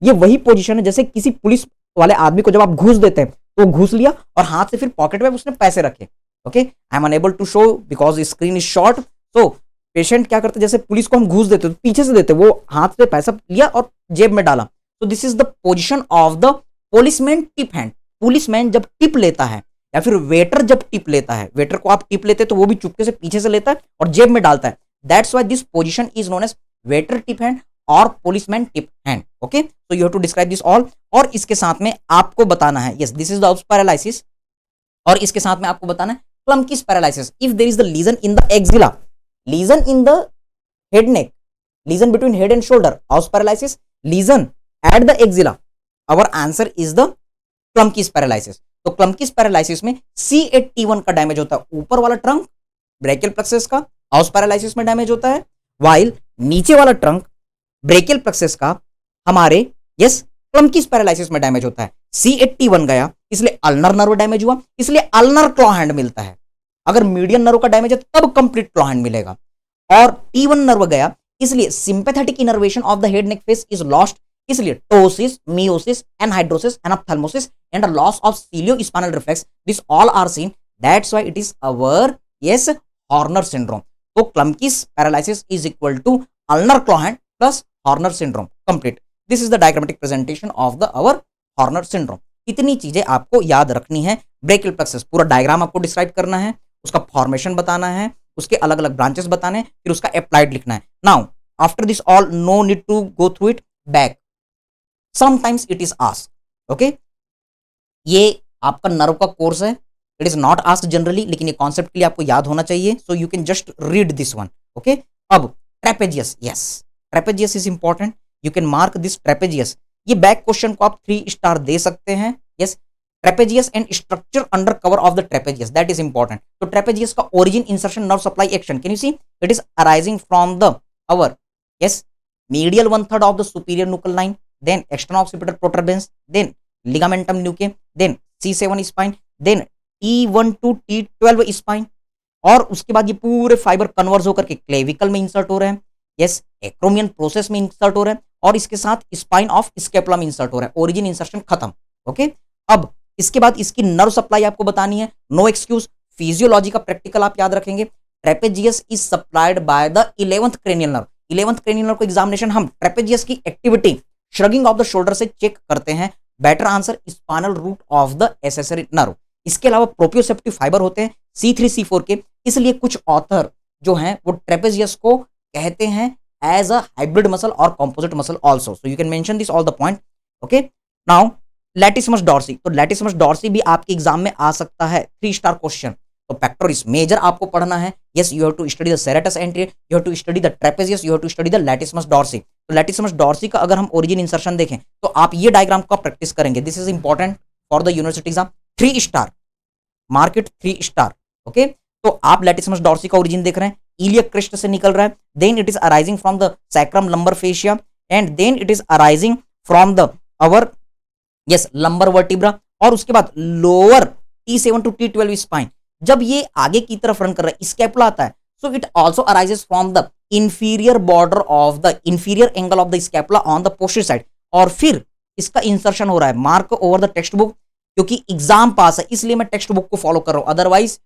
ये वही पोजीशन है जैसे किसी पुलिस वाले आदमी को जब आप घूस देते हैं तो घूस लिया और हाथ से फिर पॉकेट में उसने पैसे रखे। Okay, I am unable to show because screen is short. So patient क्या करते, जैसे पुलिस को हम घूस देते तो पीछे से देते, वो हाथ से पैसा लिया और जेब में डाला। तो this is the position of the policeman tip hand. Policeman जब टिप लेता है या फिर वेटर जब टिप लेता है, वेटर को आप टिप लेते तो वो भी चुपके से पीछे से लेता है और जेब में डालता है। That's why this position is known as waiter tip hand और policeman tip hand. Okay, so you have to describe this all. और इसके साथ में आपको बताना है, yes this is the paralysis, और इसके साथ में आपको बताना है Klumpke's paralysis. If there is the lesion in the axilla, lesion in the head neck, lesion between head and shoulder, os paralysis, lesion at the axilla, our answer is the Klumpke's paralysis. तो Klumpke's paralysis में C8T1 का damage होता है, ऊपर वाला trunk brachial plexus का house paralysis में damage होता है, वाइल नीचे वाला ट्रंक ब्रेकियल प्लेक्सस का हमारे यस क्लम्पकिस पैरालिसिस में डैमेज होता है। C8T1 गया इसलिए अल्नर नर्व डैमेज हुआ, इसलिए अल्नर क्लॉ हैंड मिलता है। अगर मीडियन नर्व का डैमेज है तब कंप्लीट क्लॉ हैंड मिलेगा। और T1 नर्व गया इसलिए sympathetic innervation of the head neck face is lost, इसलिए ptosis, miosis, anhidrosis, enophthalmos and loss of ciliospinal reflex, this all are seen, that's why it is our yes Horner syndrome. तो Klumpke's paralysis is equal to ulnar claw hand plus Horner syndrome complete. This is the diagrammatic presentation of the our Horner syndrome. इतनी चीजें आपको याद रखनी है। Brachial plexus पूरा diagram आपको describe करना है, उसका फॉर्मेशन बताना है, उसके अलग अलग ब्रांचेस बताने हैं, फिर उसका अप्लाइड लिखना है। Now after this all no need to go through it back, sometimes it is asked. Okay, ये आपका नर्व का कोर्स है, it is not asked generally, लेकिन ये कॉन्सेप्ट के लिए आपको याद होना चाहिए, so you can just read this one. Okay, अब trapezius, yes trapezius is important, you can mark this trapezius. ये बैक क्वेश्चन को आप 3 स्टार दे सकते हैं। Yes, trapezius and structure under cover of the trapezius, that is important. तो trapezius का origin, insertion, nerve supply, action, can you see it is arising from the our yes medial 1/3 of the superior nuchal line, then external occipital protuberance, then ligamentum nuchae, then C7 spine, then T1 to T12 spine, और उसके बाद ये पूरे fibre converge होकर के clavicle में insert हो रहे हैं। यस, एक्रोमियन प्रोसेस में इंसर्ट हो रहे हैं और इसके साथ स्पाइन ऑफ स्केपुला में इंसर्ट हो रहा है। ओरिजिन इंसर्शन खत्म। ओके, अब इसके बाद इसकी नर्व सप्लाई आपको बतानी है, नो एक्सक्यूज। फिजियोलॉजी का प्रैक्टिकल आप याद रखेंगे। Trapezius is supplied by the 11th cranial nerve. 11th cranial nerve को एग्जामिनेशन हम ट्रेपेजियस की activity shrugging of the shoulder से चेक करते हैं। Better answer spinal root of the accessory nerve. इसके अलावा प्रोप्रियोसेप्टिव फाइबर होते हैं C3 C4 के, इसलिए कुछ ऑथर जो हैं वो ट्रेपेजियस को कहते हैं एज अ हाइब्रिड मसल और composite muscle also, so you can mention this all the point. Okay, now latissimus dorsi, तो लैटिसिमस डॉर्सी भी आपके एग्जाम में आ सकता है, 3 स्टार क्वेश्चन। तो पेक्टोरिस मेजर आपको पढ़ना है। Yes, you have to study the serratus anterior, you have to study the trapezius, you have to study the latissimus dorsi. तो लैटिसिमस डॉर्सी का अगर हम ओरिजिन इंसर्शन देखें तो आप ये डायग्राम का प्रैक्टिस करेंगे। This is important for the university exam. 3 star, market 3 star. Okay, तो आप लैटिसिमस डॉर्सी का ओरिजिन देख रहे हैं, इलियक क्रेस्ट से निकल रहा है, then it is arising from the sacrum lumbar fascia and then it is arising from the our yes lumbar vertebra, और उसके बाद lower T7 to T12 spine. जब ये आगे की तरफ रन कर रहा है, स्कैपुला आता है, so it also arises from the inferior border of the inferior angle of the scapula on the posterior side, और फिर इसका इंसर्शन हो रहा है। Mark over the text book, क्योंकि एग्जाम पास है इसलिए मैं टेक्स्ट बुक को फॉलो कर रहा हूं। अदरवाइज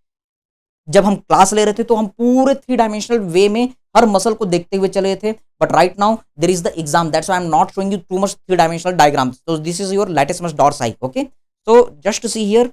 जब हम क्लास ले रहे थे तो हम पूरे 3 डायमेंशनल वे में हर मसल को देखते हुए चले थे, but right now there is the exam, that's why I am not showing you too much 3 dimensional diagrams. So this is your latissimus dorsi. Okay, so just see here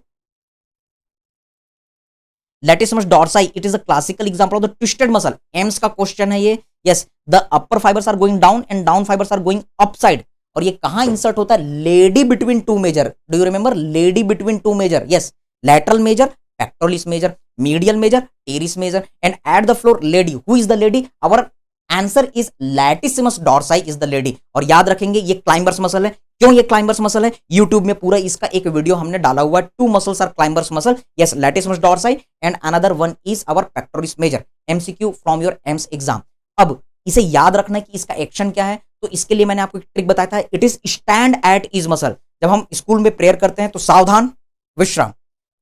latissimus dorsi, it is a classical example of the twisted muscle. AIIMS का question है ये। Yes, the upper fibres are going down and down fibres are going upside, और ये कहां insert होता है? Lady between 2 major. Do you remember? Lady between 2 major. Yes, lateral major, pectoralis major, medial major, teres major, and at the floor lady. Who is the lady? Our answer is latissimus dorsi is the lady. और याद रखेंगे ये climbers muscle है। क्यों ये climbers muscle है? YouTube में पूरा इसका एक वीडियो हमने डाला हुआ है। 2 muscles are climbers muscle. Yes, latissimus dorsi and another one is our pectoralis major. MCQ from your AIIMS exam. अब इसे याद रखना है कि इसका एक्शन क्या है, तो इसके लिए मैंने आपको एक ट्रिक बताया था, it is stand at ease muscle. जब हम स्कूल में प्रेयर करते हैं तो सावधान विश्राम,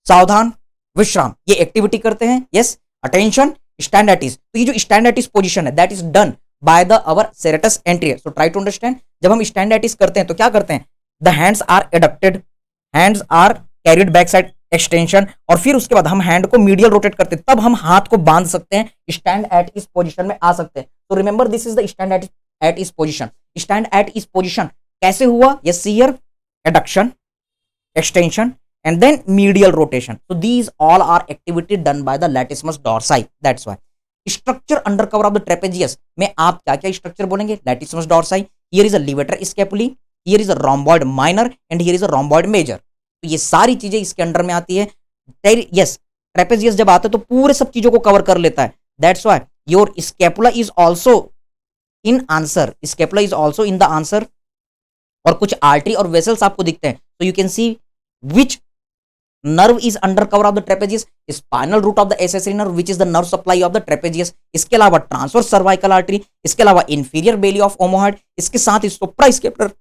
सावधान विश्राम, ये एक्टिविटी करते हैं। Yes, attention stand at ease. तो ये जो स्टैंड एट ईज पोजीशन है that is done by the our serratus anterior. So try to understand. जब हम स्टैंड एट ईज करते हैं तो क्या करते हैं? The hands are adducted, hands are carried back side extension, और फिर उसके बाद हम हैंड को मीडियल रोटेट करते हैं, तब हम हाथ को बांध सकते हैं, स्टैंड एट इस पोजीशन में आ सकते हैं। तो remember this is the stand at इस पोजीशन। स्टैंड एट इस पोजीशन कैसे हुआ? Yes, here adduction, extension and then medial rotation. So these all are activity done by the latissimus dorsi. That's why structure under cover of the trapezius में आप क्या क्या structure बोलेंगे? latissimus dorsi, here is a levator scapulae, here is a rhomboid minor and here is a rhomboid major. तो ये सारी चीजें इसके अंडर में आती है। यस, trapezius जब आता है तो पूरे सब चीजों को कवर कर लेता है। That's why your scapula is also in answer. Scapula is also in the answer. और कुछ आर्टरी और वेसल्स आपको दिखते हैं, so you can see which nerve is under cover of the trapezius, spinal root of the accessory nerve which is the nerve supply of the trapezius, इसके अलावा transverse cervical artery, इसके अलावा inferior belly of omohyoid, इसके साथ ही suprascapular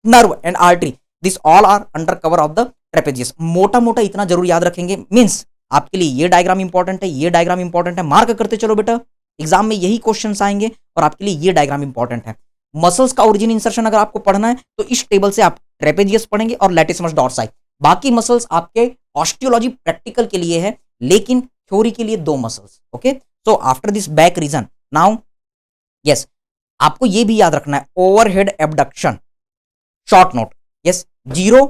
nerve and artery, this all are under cover of the trapezius. मोटा मोटा इतना जरूर याद रखेंगे, मींस आपके लिए ये डायग्राम इंपॉर्टेंट है, ये डायग्राम इंपॉर्टेंट है, मार्क करते चलो बेटा, एग्जाम में यही क्वेश्चंस आएंगे और आपके लिए ये डायग्राम इंपॉर्टेंट है। मसल्स का ओरिजिन इंसर्शन अगर आपको पढ़ना है तो इस टेबल से आप ट्रेपेजियस पढ़ेंगे और लैटिसिमस डॉर्साई। बाकी मसल्स आपके ऑस्टियोलॉजी प्रैक्टिकल के लिए है, लेकिन थ्योरी के लिए 2 muscles. Okay, so after this back region now yes, आपको ये भी याद रखना है overhead abduction, short note, yes, 0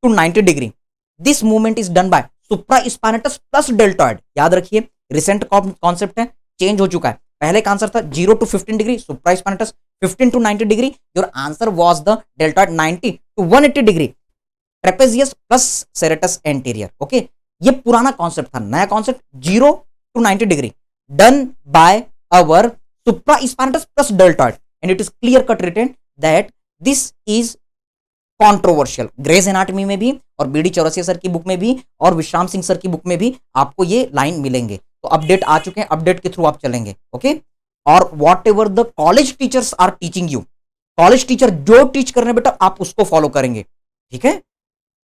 to 90 degree, this movement is done by supraspinatus plus deltoid. याद रखिए, रिसेंट कॉन्सेप्ट है, चेंज हो चुका है। पहले का आंसर था 0 to 15 degree supraspinatus, 15 to 90 degree your answer was the deltoid, 90 to 180 degree trapezius plus serratus anterior. Okay, ये पुराना कॉन्सेप्ट था, नया concept 0 to 90 degree done by our supraspinatus plus deltoid, and it is clear cut written that this is controversial. Gray's anatomy में भी और BD Chaurasia sir की book में भी और विश्राम सिंह सर की बुक में भी आपको ये लाइन मिलेंगे। तो अपडेट आ चुके हैं, अपडेट के थ्रू आप चलेंगे। ओके, और whatever the college teachers are teaching you, college teacher जो टीच कर रहे हैं बेटा आप उसको फॉलो करेंगे। ठीक है,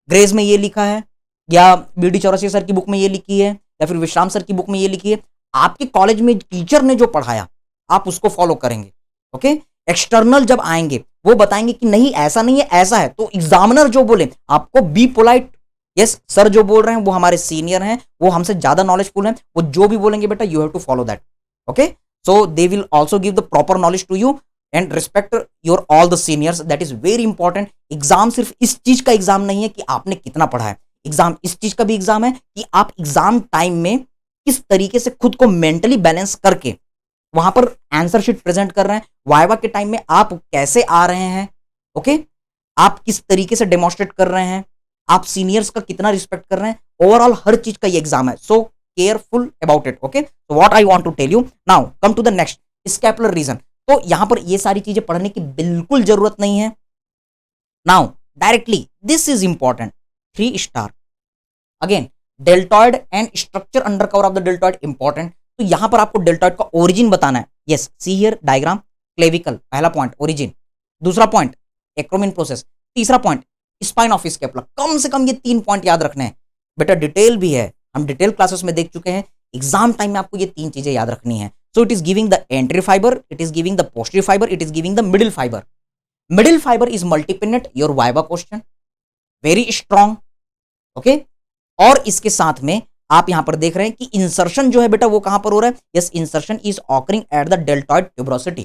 ग्रेज में ये लिखा है या बीडी चौरसिया सर की बुक में ये लिखी है या फिर विश्राम सर की बुक में ये लिखी है, आपके कॉलेज में टीचर ने जो पढ़ाया आप उसको फॉलो करेंगे। ओके, एक्सटर्नल जब आएंगे वो बताएंगे कि नहीं ऐसा नहीं है ऐसा है, तो एग्जामिनर जो बोले आपको बी पोलाइट, यस सर जो बोल रहे हैं वो हमारे सीनियर हैं, वो हमसे ज्यादा नॉलेजफुल हैं, वो जो भी बोलेंगे बेटा you have to follow that. Okay, so they will also give the proper knowledge to you and respect your all the seniors, that is very important. Exam सिर्फ इस चीज का एग्जाम नहीं है कि आपने कितना पढ़ा है, एग्जाम इस चीज का भी एग्जाम है कि आप एग्जाम टाइम में किस तरीके से खुद को मेंटली बैलेंस करके वहां पर आंसर शीट प्रेजेंट कर रहे हैं, वाइवा के टाइम में आप कैसे आ रहे हैं। ओके, आप किस तरीके से डेमोन्स्ट्रेट कर रहे हैं, आप सीनियर्स का कितना रिस्पेक्ट कर रहे हैं, ओवरऑल हर चीज का ये एग्जाम है। So careful about it. Okay, so what I want to tell you now, come to the next, scapular region. तो यहां पर ये सारी चीजें पढ़ने की बिल्कुल जरूरत नहीं है। Now directly this is important, 3 star again, deltoid and structure under cover of the deltoid important. तो यहां पर आपको डेल्टॉइड का ओरिजिन बताना है। Yes, see here diagram, clavicle पहला पॉइंट ओरिजिन, दूसरा पॉइंट एक्रोमिन प्रोसेस, तीसरा पॉइंट स्पाइन ऑफ स्कैपुला। कम से कम ये 3 पॉइंट याद रखने हैं बेटा, डिटेल भी है, हम डिटेल क्लासेस में देख चुके हैं। एग्जाम टाइम में आपको ये 3 चीजें याद रखनी है। So it is giving the anterior fibre, it is giving the posterior fibre, it is giving the middle fibre. Middle fibre is multipennate, your viva question, very strong. Okay, और इसके साथ में आप यहां पर देख रहे हैं कि इंसर्शन जो है बेटा वो कहां पर हो रहा है। Yes, insertion is occurring at the deltoid tuberosity.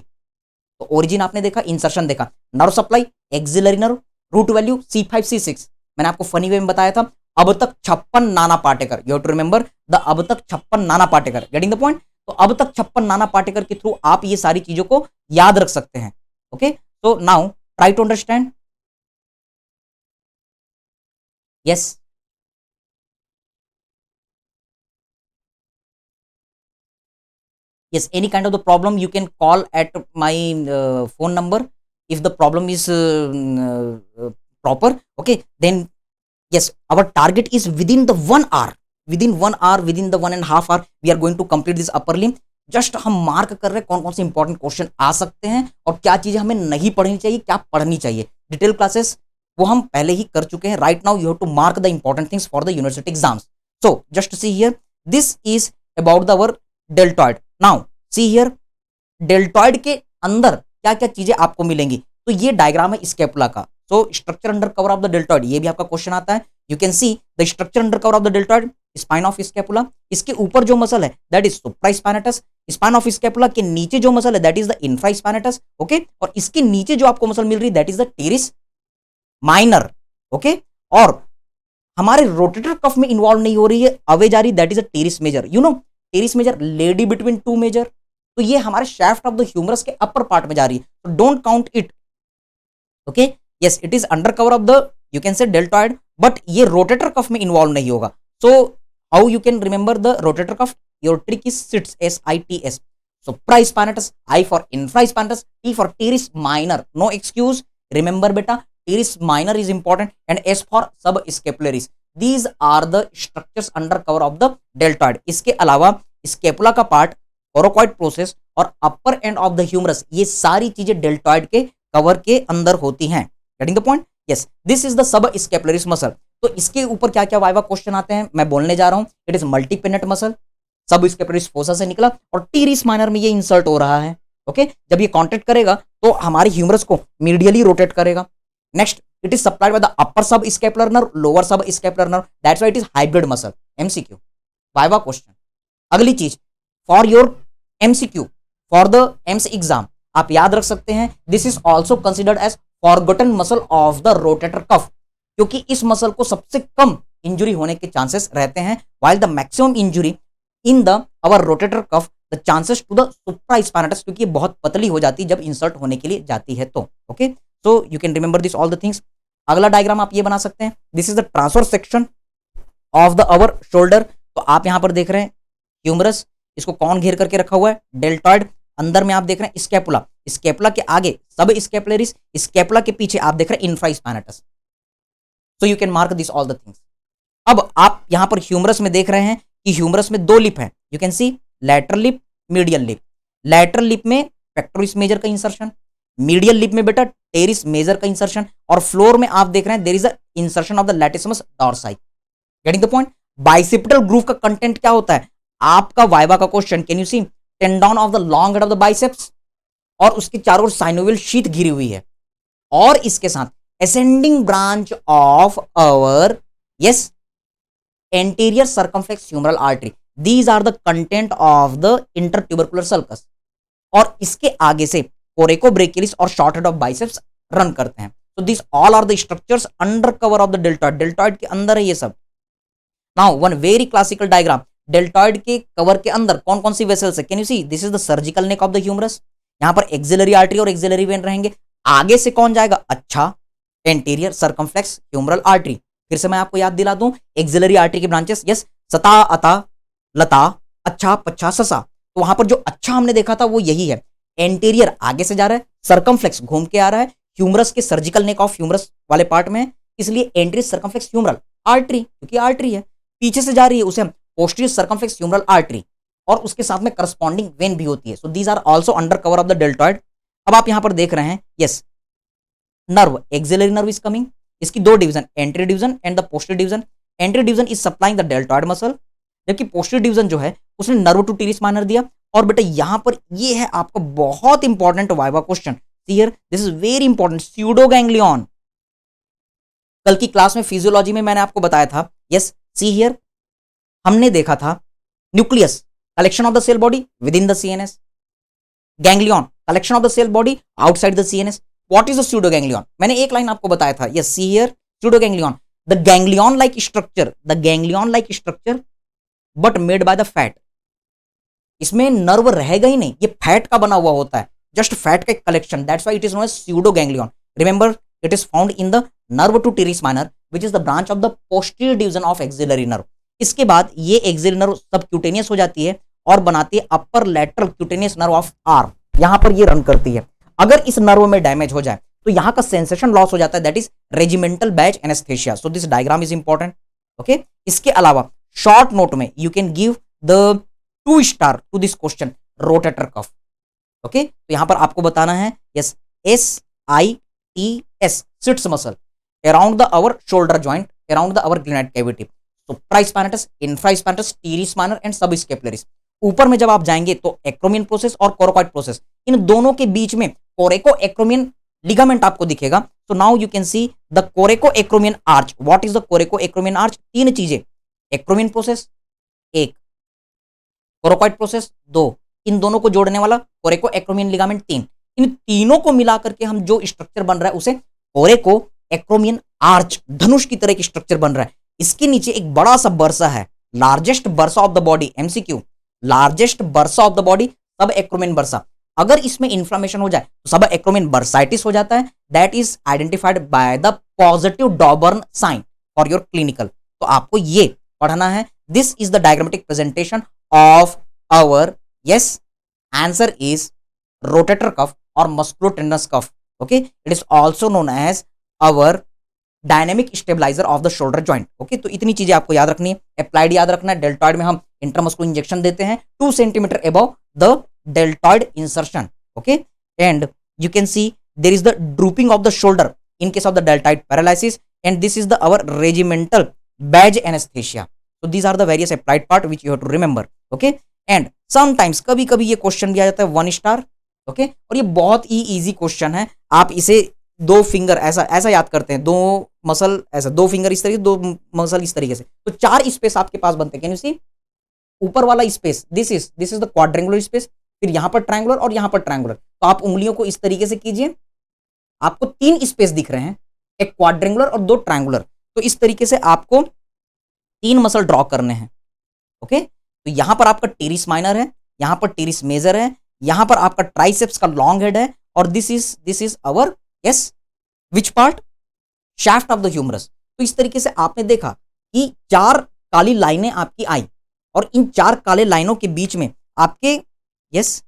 तो ओरिजिन आपने देखा, इंसर्शन देखा, nerve supply axillary nerve, root value C5 C6, मैंने आपको फनी वे में बताया था। अब तक 56 नाना particle, you have to remember the अब तक 56 नाना पार्टिकल, गेटिंग द पॉइंट। तो अब तक 56 नाना पार्टिकल के थ्रू आप ये सारी चीजों को याद रख सकते हैं। Okay, so now try to understand. Yes, yes, any kind of the problem you can call at my phone number if the problem is proper. Okay, then yes, our target is within the 1 hour, within 1 hour, within the 1.5 hour we are going to complete this upper limb। Just हम mark कर रहे हैं कौन कौन से important question आ सकते हैं और क्या चीजें हमें नहीं पढ़नी चाहिए, क्या पढ़नी चाहिए। डिटेल क्लासेस वो हम पहले ही कर चुके हैं। Right now you have to mark the important things for the university exams. So just see here, this is about the our deltoid. Now see here, deltoid के अंदर क्या क्या चीजें आपको मिलेंगी। तो ये डायग्राम है स्कैपुला का। So structure under cover of the deltoid, ये भी आपका क्वेश्चन आता है। You can see the structure under cover of the deltoid, spine of scapula. इसके ऊपर जो मसल है that is supraspinatus. Spine of scapula के नीचे जो मसल है that is the infraspinatus. Okay, और इसके नीचे जो आपको मसल मिल रही है that is the teres minor. Okay, और हमारे रोटेटर कफ में इन्वॉल्व नहीं हो रही है, अवे जा रही, that is the teres major. You know teres major lady between 2 major, तो ये हमारे शाफ्ट ऑफ द ह्यूमरस के अपर पार्ट में जा रही है, तो don't count it. Okay, yes, it is under cover of the you can say deltoid, but ये रोटेटर कफ में इन्वॉल्व नहीं होगा। So how you can remember the rotator cuff, your trick is sits, SITS। Supraspinatus, I for infraspinatus, T for teres minor, no excuse, remember beta teres minor is important, and S for subscapularis। These are the structures under cover of the deltoid. इसके अलावा scapula का part, coracoid process और upper end of the humerus, ये सारी चीजें deltoid के cover के अंदर होती हैं। Getting the point? Yes, this is the subscapularis muscle. तो इसके ऊपर क्या क्या वाइवा क्वेश्चन आते हैं मैं बोलने जा रहा हूं। इट इज मल्टीपिनेट मसल, सब स्केपुलरिस फोसा से निकला और टीरिस माइनर में ये इंसर्ट हो रहा है। ओके, जब ये कॉन्टेक्ट करेगा तो हमारे ह्यूमरस को मीडियली रोटेट करेगा। Next, it is supplied by the upper subscapular nerve, lower subscapular nerve, that's why it is hybrid muscle. MCQ viva question. अगली चीज for your MCQ for the AIIMS exam आप याद रख सकते हैं, this is also considered as forgotten muscle of the rotator cuff, क्योंकि इस muscle को सबसे कम इंजुरी होने के चांसेस रहते हैं, while the maximum injury in the our rotator cuff the chances to the supraspinatus, क्योंकि ये बहुत पतली हो जाती है जब इंसर्ट होने के लिए जाती है। तो okay, so you can remember this all the things. अगला डायग्राम आप ये बना सकते हैं, this is the transfer section of the our shoulder. तो आप यहां पर देख रहे हैं ह्यूमरस, इसको कौन घेर करके रखा हुआ है? डेल्टॉइड। अंदर में आप देख रहे हैं स्केपुला, स्केपुला के आगे सब स्केपुलरिस, स्केपुला के पीछे आप देख रहे हैं infraspinatus. So you can mark this all the things. अब आप यहां पर ह्यूमरस में देख रहे हैं कि ह्यूमरस में दो लिप है, you can see lateral lip, medial lip. Lateral lip में पेक्टोरिस मेजर का इंसर्शन, मीडियल लिप में बेटा टेरिस मेजर का इंसर्शन, और फ्लोर में आप देख रहे हैं there is a insertion of the latissimus dorsi. Getting the point? Bicipital groove का कंटेंट क्या होता है? आपका वाइवा का question, can you see tendon of the long head of the biceps, और उसके चारों ओर साइनोवियल शीथ घिरी हुई है, और इसके साथ ascending branch of our yes anterior circumflex humeral artery, these are the content of the intertubercular sulcus, और इसके आगे से कोरेकोब्रेकियलिस और short head of biceps run करते हैं। तो this all are the structures under cover of the deltoid, deltoid के अंदर है ये सब। Now one very classical diagram, deltoid के कवर के अंदर कौन कौन सी वेसल्स है? Can you see this is the surgical neck of the humerus, यहां पर एक्सिलरी आर्टरी और एक्सिलरी वेन रहेंगे। आगे से कौन जाएगा? अच्छा, एंटीरियर सर्कमफ्लेक्स ह्यूमरल आर्टरी। फिर से मैं आपको याद दिला दूं, एक्सिलरी आर्टरी के ब्रांचेस यस, सता, अता, लता, अच्छा, पच्छा, ससा। तो वहां पर जो अच्छा हमने देखा था वो यही है, एंटीरियर आगे से जा रहा है, सर्कमफ्लेक्स घूम के आ रहा है, ह्यूमरस के सर्जिकल नेक ऑफ ह्यूमरस वाले पार्ट में है, इसलिए एंटीरियर सर्कमफ्लेक्स ह्यूमरल आर्टरी, क्योंकि आर्टरी है पीछे से जा रही है, उसे हम पोस्टीरियर सर्कमफ्लेक्स ह्यूमरल आर्टरी, और उसके साथ में करस्पॉन्डिंग वेन भी होती है। So these are also under cover of the deltoid. अब आप यहां पर देख रहे हैं yes, nerve axillary nerve is coming, इसकी दो division, anterior division and the posterior division. Anterior division is supplying the deltoid muscle, जबकि पोस्टीरियर डिवीजन जो है उसने नर्व टू टीरिस माइनर दिया। और बेटा यहां पर ये है आपका बहुत important viva question, here this is very important, pseudo ganglion. कल की क्लास में फिजियोलॉजी में मैंने आपको बताया था, यस सी हियर, हमने देखा था nucleus collection of the cell body within the CNS, ganglion collection of the cell body outside the CNS. What is the pseudo ganglion? मैंने एक लाइन आपको बताया था, yes see here pseudo ganglion, the ganglion like structure, the ganglion like structure but made by the fat. इसमें nerve रहेगा ही नहीं, ये फैट का बना हुआ होता है, जस्ट फैट का collection, that's why it is known as pseudo ganglion. Remember it is found in the nerve to teres minor which is the branch of the posterior division of axillary nerve. इसके बाद ये axillary nerve subcutaneous हो जाती है और बनाती है upper lateral cutaneous nerve of arm, यहां पर ये रन करती है। अगर इस नर्व में डैमेज हो जाए तो यहां का सेंसेशन लॉस हो जाता है, that is regimental batch anaesthesia. So this diagram is important. Okay, इसके अलावा शॉर्ट नोट में you can give the 2 star to this question, rotator cuff. Okay, तो यहां पर आपको बताना है yes, SITS SITS muscle around the our shoulder joint, around the our glenoid cavity, supraspinatus, infraspinatus, teres minor and subscapularis. ऊपर में जब आप जाएंगे तो एक्रोमियन प्रोसेस और कोरोकॉइड प्रोसेस, इन दोनों के बीच में कोरेको एक्रोमियन लिगामेंट आपको दिखेगा। So now you can see the कोरेको acromion arch. What is the कोरेको acromion arch? 3 चीजें, एक्रोमियन प्रोसेस 1, कोरोकॉइड प्रोसेस 2, इन दोनों को जोड़ने वाला कोरेको एक्रोमियन लिगामेंट 3। इन तीनों को मिला करके हम जो स्ट्रक्चर बन रहा है उसे कोरेको एक्रोमियन आर्च, धनुष की तरह की स्ट्रक्चर बन रहा है। इसके नीचे एक बड़ा सा बर्सा है, largest bursa of the body, MCQ, largest bursa of the body सब एक्रोमियन बर्सा। अगर इसमें इंफ्लेमेशन हो जाए तो सब एक्रोमियन बर्साइटिस हो जाता है, that is identified by the positive Dawbarn sign for your clinical. तो आपको ये पढ़ना है, this is the diagrammatic presentation of our yes answer is rotator cuff और musculotendinous cuff. Okay, it is also known as our dynamic stabiliser of the shoulder joint. Okay, तो इतनी चीजें आपको याद रखनी है। अप्लाइड याद रखना है, डेल्टॉइड में हम इंट्रामस्कुलर इंजेक्शन देते हैं 2 centimetre above the deltoid insertion. Okay, and you can see there is the drooping of the shoulder in case of the deltoid paralysis, and this is the our regimental badge anesthesia. So these are the various applied part which you have to remember. Okay, and sometimes कभी कभी ये question भी आ जाता है 1 star. Okay, और ये बहुत ही easy question है। आप इसे 2 फिंगर ऐसा ऐसा याद करते हैं, 2 मसल ऐसा, 2 फिंगर इस तरीके, 2 मसल इस तरीके से, तो 4 स्पेस आपके पास बनते हैं। कैन यू सी, ऊपर वाला space this is the quadrangular space, फिर यहां पर ट्रायंगुलर और यहां पर ट्रायंगुलर। तो आप उंगलियों को इस तरीके से कीजिए, आपको 3 स्पेस दिख रहे हैं, एक क्वाड्रेंगुलर और 2 ट्रायंगुलर। तो इस तरीके से आपको 3 मसल ड्रॉ करने हैं। ओके, तो यहां पर आपका टीरिस माइनर है, यहां पर टीरिस मेजर है, यहां पर आपका ट्राइसेप्स का लॉन्ग हेड है, और this is our yes which part, shaft of the humerus. तो इस तरीके से आपने देखा कि 4 काली लाइनें आपकी आई, और इन 4 काले लाइनों के बीच में आपके yes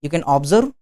you can observe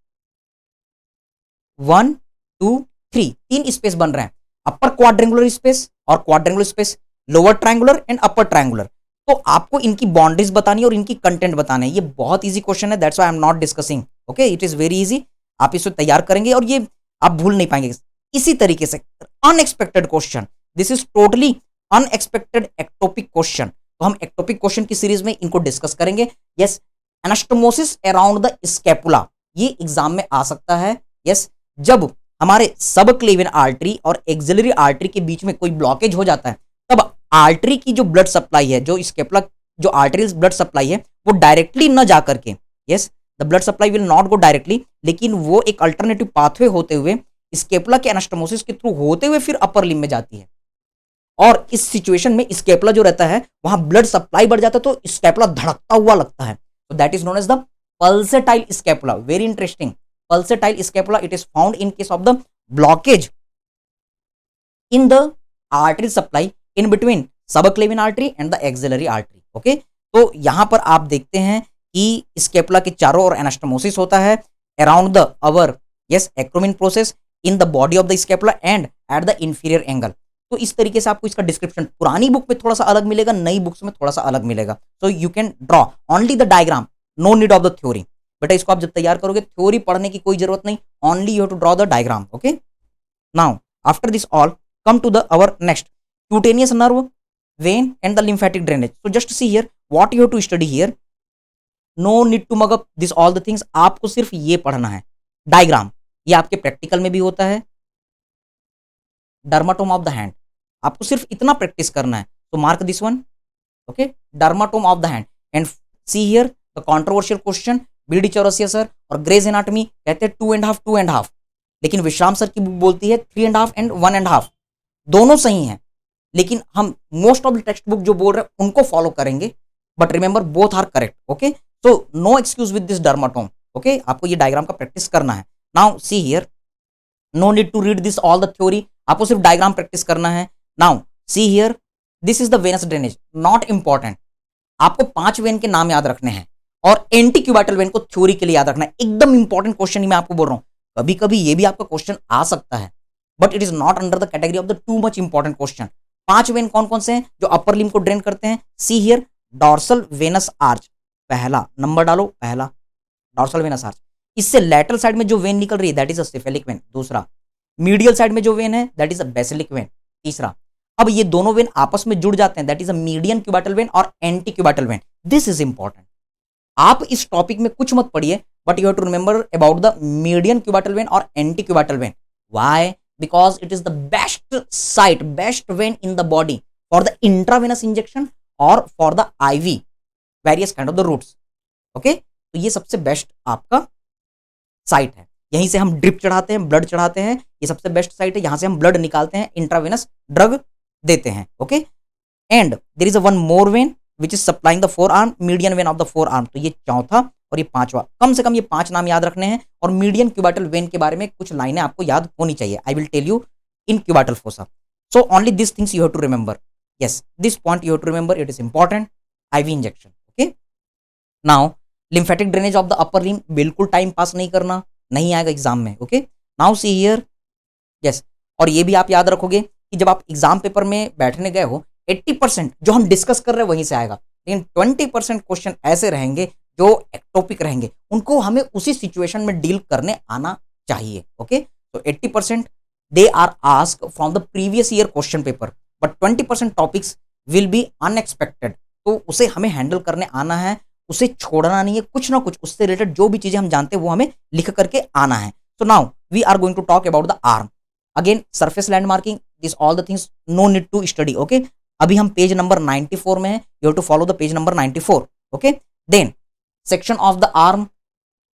1 2 3 space बन रहे हैं, अपर क्वाड्रेंगुलर स्पेस और quadrangular space, lower triangular and upper triangular. तो आपको इनकी बाउंड्रीज बतानी है और इनकी कंटेंट बताना है। ये बहुत इजी क्वेश्चन है, that's why I am not discussing. Okay, it is very easy, आप इसे तैयार करेंगे और ये आप भूल नहीं पाएंगे। इसी तरीके से unexpected question, this is totally unexpected ectopic question. तो हम एक्टोपिक क्वेश्चन की सीरीज में इनको डिस्कस करेंगे। Yes, anastomosis around the scapula, ये एग्जाम में आ सकता है। यस, जब हमारे सब क्लेवियन आर्टरी और एक्सिलरी आर्टरी के बीच में कोई ब्लॉकेज हो जाता है, तब आर्टरी की जो ब्लड सप्लाई है, जो स्कैपुला जो आर्टरियल ब्लड सप्लाई है, वो डायरेक्टली न जा करके, yes the blood supply will not go directly, लेकिन वो एक अल्टरनेटिव पाथवे होते हुए स्कैपुला के एनास्टोमोसिस के थ्रू होते हुए फिर अपर लिम्ब में जाती है। और इस सिचुएशन में स्कैपुला जो रहता है, वहां ब्लड सप्लाई बढ़ जाता है, तो स्कैपुला धड़कता हुआ लगता है। So that is known as the pulsatile scapula. Very interesting. Pulsatile scapula, it is found in case of the blockage in the artery supply in between subclavian artery and the axillary artery. Okay? तो यहां पर आप देखते हैं कि scapula के चारों ओर anastomosis होता है around the our yes acromion process in the body of the scapula and at the inferior angle. तो इस तरीके से आपको इसका डिस्क्रिप्शन पुरानी बुक में थोड़ा सा अलग मिलेगा, नई बुक्स में थोड़ा सा अलग मिलेगा। So you can draw only the diagram, no need of the theory. बेटा इसको आप जब तैयार करोगे थ्योरी पढ़ने की कोई जरूरत नहीं, only you have to draw the diagram. Okay, now after this all come to the our next cutaneous nerve, vein and the lymphatic drainage. So just see here what you have to study here, no need to mug up this all the things. आपको सिर्फ ये पढ़ना है diagram, ये आपके practical में भी होता है, डर्माटोम ऑफ द हैंड, आपको सिर्फ इतना प्रैक्टिस करना है। तो mark this one, okay, dermatome of the hand. And see here the controversial question, BD Chaurasia sir और ग्रेज एनाटॉमी कहते हैं 2.5, लेकिन विश्राम सर की बुक बोलती है 3.5 एंड 1.5, दोनों सही हैं, लेकिन हम most of the textbook जो बोल रहे हैं उनको फॉलो करेंगे, but remember both are correct. Okay, so no excuse with this dermatome. Okay, आपको ये डायग्राम का प्रैक्टिस करना है। Now see here, no need to read this all the theory, आपको सिर्फ डायग्राम प्रैक्टिस करना है। Now see here, this is the venous drainage, not important, आपको 5 वेन के नाम याद रखने हैं और एंटी क्यूबाइटल वेन को थ्योरी के लिए याद रखना है। एकदम इंपॉर्टेंट क्वेश्चन ही मैं आपको बोल रहा हूं, कभी कभी ये भी आपका क्वेश्चन आ सकता है, but it is not under the category of the two much important question. 5 when कौन कौन से हैं जो अपर लिम्ब को ड्रेन करते हैं? See here, dorsal venous arch, पहला नंबर डालो, पहला डॉर्सल वेनस आर्च। इससे लैटरल साइड में जो वेन निकल रही है that is a cephalic vein. दूसरा, मीडियल साइड में जो वेन है that is a basilic vein. तीसरा, अब ये दोनों वेन आपस में जुड़ जाते हैं that is a median cubital vein और antecubital vein. This is important. आप इस टॉपिक में कुछ मत पढ़िए, but you have to remember about the median cubital vein और antecubital vein. Why? Because it is the best site, best vein in the body for the intravenous injection और for the IV various kind of the routes. Okay, तो ये सबसे best आपका site है, यहीं से हम ड्रिप चढ़ाते हैं, ब्लड चढ़ाते हैं, ये सबसे बेस्ट साइट है, यहां से हम ब्लड निकालते हैं, इंट्रावेनस ड्रग देते हैं। Okay, and there is a one more vein which is supplying the forearm, median vein of the forearm. तो ये चौथा और ये पांचवा, कम से कम ये 5 नाम याद रखने हैं। और मीडियन क्यूबाइटल वेन के बारे में कुछ लाइनें आपको याद होनी चाहिए। I will tell you in cubital fossa, so only this things you have to remember. Yes, this point you have to remember, it is important. IV injection. Okay, now lymphatic drainage of the upper limb, बिल्कुल time pass नहीं करना, नहीं आएगा exam में। Okay, now see here, yes, और ये भी आप याद रखोगे कि जब आप एग्जाम पेपर में बैठने गए हो 80% जो हम डिस्कस कर रहे हैं वहीं से आएगा, लेकिन 20% क्वेश्चन ऐसे रहेंगे जो टॉपिक रहेंगे, उनको हमें उसी सिचुएशन में डील करने आना चाहिए। ओके, तो 80% they are ask from the previous year question paper, but 20% topics will be unexpected, तो उसे हमें हैंडल करने आना है, उसे छोड़ना नहीं है, कुछ ना कुछ उससे रिलेटेड जो भी चीजें हम जानते हैं वो हमें लिख करके आना है। So now we are going to talk about the arm. Again, surface landmarking, this all the things no need to study. Okay. अभी हम पेज नंबर 94 में हैं. You have to follow the page number 94. Okay. Then section of the arm.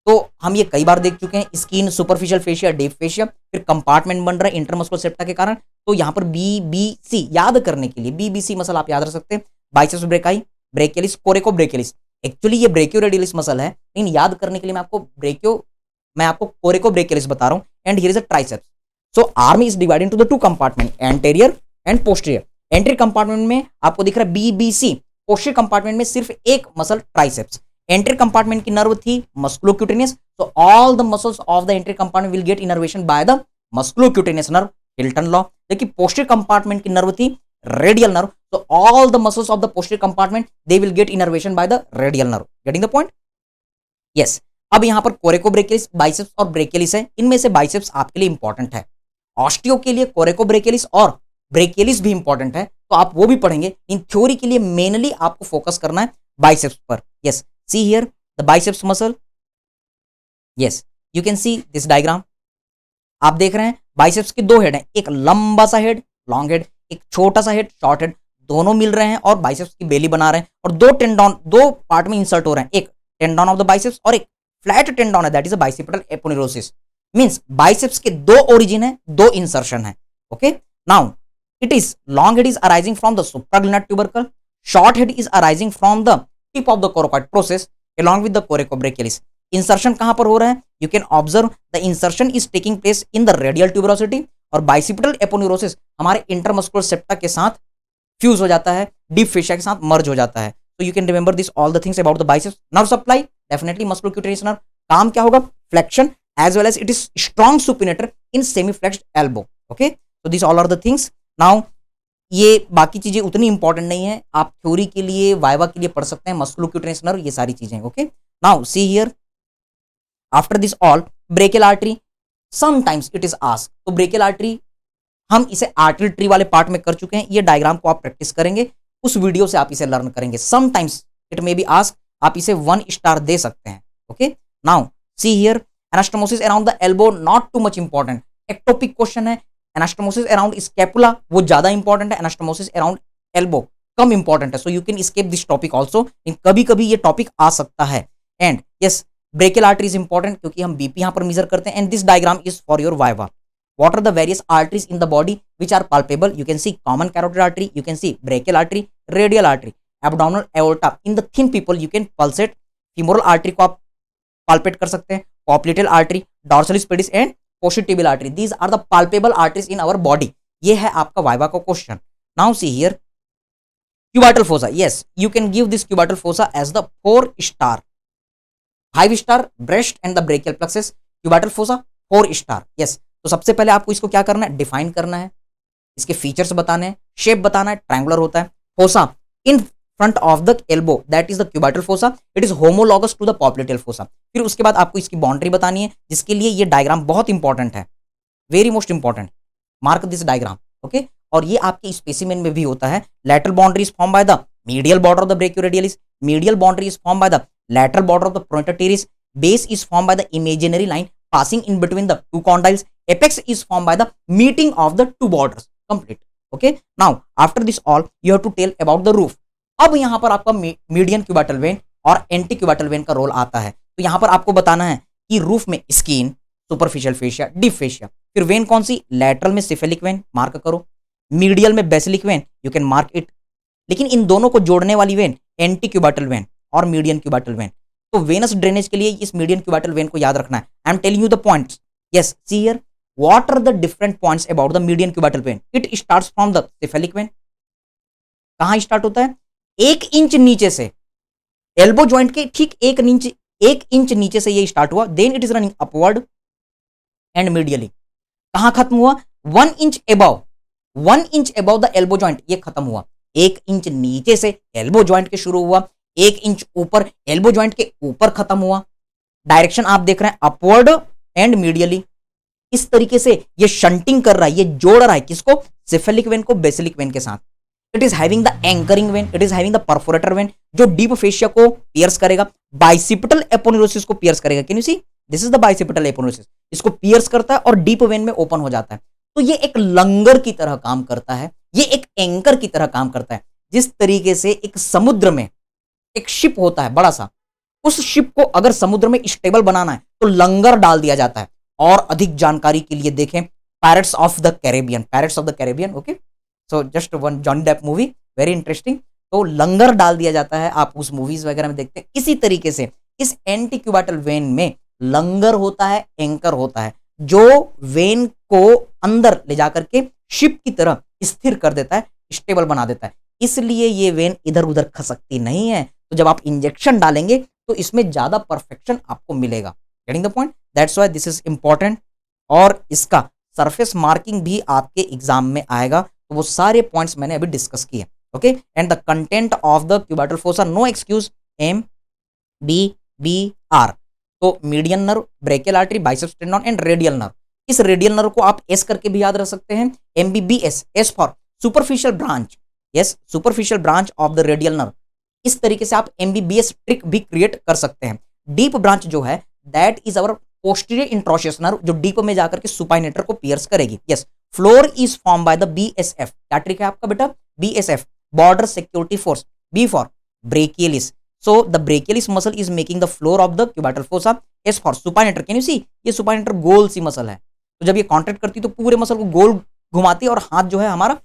तो हम ये कई बार देख चुके हैं, skin, superficial fascia, deep fascia, फिर कंपार्टमेंट बन रहा है इंटरमस्कुलर सेप्टा के कारण, तो यहाँ पर बीबीसी याद करने के लिए बीबीसी मसल आप याद रख सकते हैं, biceps brachii, brachialis, कोरेको brachialis. Actually ये ब्रेकियोरेडियलिस मसल है, लेकिन याद करने के लिए मैं आपको कोरेको ब्रेकियलिस बता रहा हूं। And here is a triceps. So arm is divided into the two compartment, anterior and posterior. Anterior compartment में आपको दिख रहा है बीबीसी, पोस्टीरियर कंपार्टमेंट में सिर्फ एक मसल ट्राइसेप्स। एंटेरियर कंपार्टमेंट की नर्व थी musculocutaneous, so all the muscles of the anterior compartment will get innervation by the musculocutaneous nerve, Hilton law. देखिए पोस्टीरियर कंपार्टमेंट की नर्व थी radial nerve, so all the muscles of the posterior compartment they will get innervation by the radial nerve. Getting the point? Yes. अब यहां पर कोरेकोब्रेकियलिस, biceps और brachialis है, इनमें से बाइसेप्स आपके लिए इंपॉर्टेंट है, ऑस्टियो के लिए कोरेकोब्रेकियलिस और ब्रेकियलिस भी इंपॉर्टेंट है, तो आप वो भी पढ़ेंगे। इन थ्योरी के लिए मेनली आपको फोकस करना है बाइसेप्स पर। Yes, see here the biceps muscle. Yes, you can see this diagram. आप देख रहे हैं बाइसेप्स के दो हेड हैं, एक लंबा सा हेड लॉन्ग हेड, एक छोटा सा हेड शॉर्ट हेड, दोनों मिल रहे हैं और बाइसेप्स की बेली बना रहे हैं, और दो टेंडन दो पार्ट में इंसर्ट हो रहे हैं, एक टेंडन ऑफ द बाइसेप्स और एक फ्लैट टेंडन है, that is a bicipital aponeurosis. Means biceps के दो ओरिजिन है, दो इंसर्शन है। Okay, now it is long head is arising from the supraglenoid tubercle, short head is arising from the tip of the coracoid process along with the coracobrachialis. Insertion कहां पर हो रहा है? You can observe the insertion is taking place in the radial tuberosity, और bicipital aponeurosis हमारे intermuscular septa के साथ fuse हो जाता है, डीप फेशिया के साथ मर्ज हो जाता है। तो you can remember this all the things about the biceps. Nerve supply definitely musculocutaneous nerve, काम क्या होगा? Flexion as well as it is strong supinator in semi flexed elbow. Okay, तो this all are the things. Now ये बाकी चीजें उतनी important नहीं है, आप थ्योरी के लिए वाइवा के लिए पढ़ सकते हैं, मस्कुलोक्यूटेनियस नर्व ये सारी चीजें। Okay, now see here after this all brachial artery, sometimes it is asked, तो ब्रेकियल आर्टरी हम इसे आर्टरी ट्री वाले पार्ट में कर चुके हैं, ये डायग्राम को आप प्रैक्टिस करेंगे, उस वीडियो से आप इसे लर्न करेंगे। Sometimes it may be asked, आप इसे 1 स्टार दे सकते हैं। Okay, now see here anastomosis around the elbow, not too much important, ectopic question है। एनास्टोमोसिस अराउंड स्कैपुला वो ज्यादा इंपॉर्टेंट है, एनास्टोमोसिस अराउंड एल्बो कम इंपॉर्टेंट है, so you can skip this topic also, कभी कभी ये टॉपिक आ सकता है। And yes, brachial artery is important क्योंकि हम बीपी यहां पर मेजर करते हैं। And this diagram is for your viva. What are the various arteries in the body which are palpable? You can see common carotid artery, you can see brachial artery, radial artery, abdominal aorta. In the thin people, you can pulsate femoral artery को आप palpate कर सकते हैं, popliteal artery, dorsalis pedis and positibial artery. These are the palpable arteries in our body. ये है आपका viva का question. Now see here, cubital fossa. Yes, you can give this cubital fossa as the 4 star. 5 star breast and the brachial plexus. Cubital fossa 4 star. Yes. तो सबसे पहले आपको इसको क्या करना है? डिफाइन करना है, इसके फीचर्स बताने हैं, शेप बताना है, ट्रायंगुलर होता है। Fossa in front of the elbow, that is the cubital fossa, it is homologous to the popliteal fossa. फिर उसके बाद आपको इसकी बाउंड्री बतानी है, जिसके लिए ये डायग्राम बहुत इंपॉर्टेंट है, very most important, mark this diagram. Okay, और ये आपके स्पेसिमेन में भी होता है। Lateral boundary is form by the medial border of the ब्रेकियोरेडियलिस, medial boundary is form by the lateral border of the pronator teres, base is form by the imaginary line passing in between the two condyles, apex is formed by the meeting of the two borders. Complete. Okay, now after this all you have to tell about the roof. अब यहां पर आपका median cubital vein और antecubital when का role आता है। तो यहां पर आपको बताना है कि रूफ में skin, superficial fascia, deep fascia, फिर वेन कौन सी? लैटरल में सिफेलिक वेन, मार्क करो। मीडियल में basilic vein, you can mark it. लेकिन इन दोनों को जोड़ने वाली वेन एंटी क्यूबाइटल वेन और मीडियन क्यूबाइटल वेन। तो वेनस ड्रेनेज के लिए इस मीडियन क्यूबाइटल वेन को याद रखना है। I am telling you the points. Yes, see here, what are the different points about the median cubital vein? It starts from the cephalic vein. कहां start होता है? 1 इंच नीचे से, एल्बो जॉइंट के ठीक 1 इंच नीचे से ये स्टार्ट हुआ, then it is running upward and medially. कहां खत्म हुआ? 1 inch above, 1 inch above the elbow joint, ये खत्म हुआ। 1 इंच नीचे से एल्बो जॉइंट के शुरू हुआ, 1 इंच ऊपर एल्बो जॉइंट के ऊपर खत्म हुआ। डायरेक्शन आप देख रहे हैं अपवर्ड एंड मीडियली। इस तरीके से ये शंटिंग कर रहा है, ये जोड़ रहा है किसको, सिफेलिक वेन को बेसिलिक वेन के साथ। It is having the anchoring vein, it is having the perforator vein जो डीप फेशिया को पियर्स करेगा, बाइसिपिटल एपोन्यूरोसिस को पियर्स करेगा। Can you see, this is the bicipital aponeurosis, इसको पियर्स करता है और डीप वेन में ओपन हो जाता है। तो ये एक लंगर की तरह काम करता है, ये एक एंकर की तरह काम करता है। जिस तरीके से एक समुद्र में एक शिप होता है बड़ा सा, उस शिप को अगर समुद्र में स्टेबल बनाना है तो लंगर डाल दिया जाता है। और अधिक जानकारी के लिए देखें pirates of the Caribbean, pirates of the Caribbean, okay, so just one Johnny Depp movie, very interesting. तो लंगर डाल दिया जाता है, आप उस मूवीज वगैरह में देखते हैं। इसी तरीके से इस एंटी क्यूबाटल वेन में लंगर होता है, एंकर होता है, जो वेन को अंदर ले जाकर के शिप की तरह स्थिर कर देता है, स्टेबल बना देता है। इसलिए ये वेन इधर उधर खसकती नहीं है। तो जब आप इंजेक्शन डालेंगे तो इसमें ज्यादा परफेक्शन आपको मिलेगा। Getting the point, that's why this is important. और इसका सरफेस मार्किंग भी आपके एग्जाम में आएगा, तो वो सारे पॉइंट्स मैंने अभी डिस्कस किए। Okay, and the content of the cubital fossa, no excuse, M B B R. तो median nerve, brachial artery, biceps tendon and radial nerve. इस रेडियल नर्व को आप एस करके भी याद रख सकते हैं, MBBS, S for superficial branch, yes, superficial branch of the radial nerve. इस तरीके से आप एमबीबीएस ट्रिक भी क्रिएट कर सकते हैं। डीप ब्रांच जो है that is our posterior interosseous nerve, जो डीप में जाकर के सुपाइनेटर को पियर्स करेगी। Yes, floor is form by the BSF, क्या ट्रिक है आपका बेटा, BSF, border security force, B for brachialis. So the brachialis muscle is making the floor of the cubital fossa, S for supinator. Can you see, ये supinator गोल सी muscle है, तो जब ये contract करती है तो पूरे मसल को गोल घुमाती है और हाथ जो है हमारा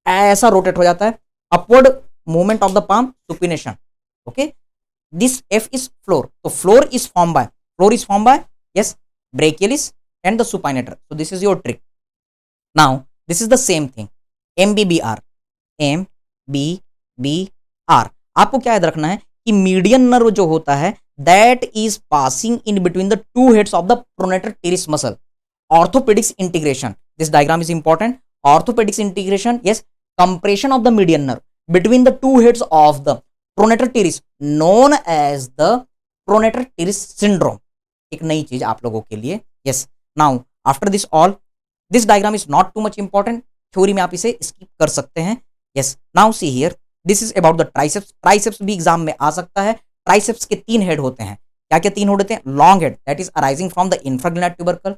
ऐसा रोटेट हो जाता है, upward movement of the palm, supination. Okay, this F is floor, तो floor is form by yes, brachialis and the supinator. So this is your trick. Now this is the same thing, MBBR, MBBR। आपको क्या याद रखना है कि median nerve जो होता है that is passing in between the two heads of the pronator teres muscle. Orthopedics integration, this diagram is important. Orthopedics integration, yes, compression of the median nerve between the two heads of the pronator teres known as the pronator teres syndrome। एक नई चीज आप लोगों के लिए। Yes, now after this all, this diagram is not too much important, theory में आप इसे स्किप कर सकते हैं। Yes, now see here, this is about the triceps. Triceps भी एग्जाम में आ सकता है। ट्राइसेप्स के 3 हेड होते हैं। क्या क्या 3 हेड होते हैं, long head that is arising from the infraglenoid tubercle,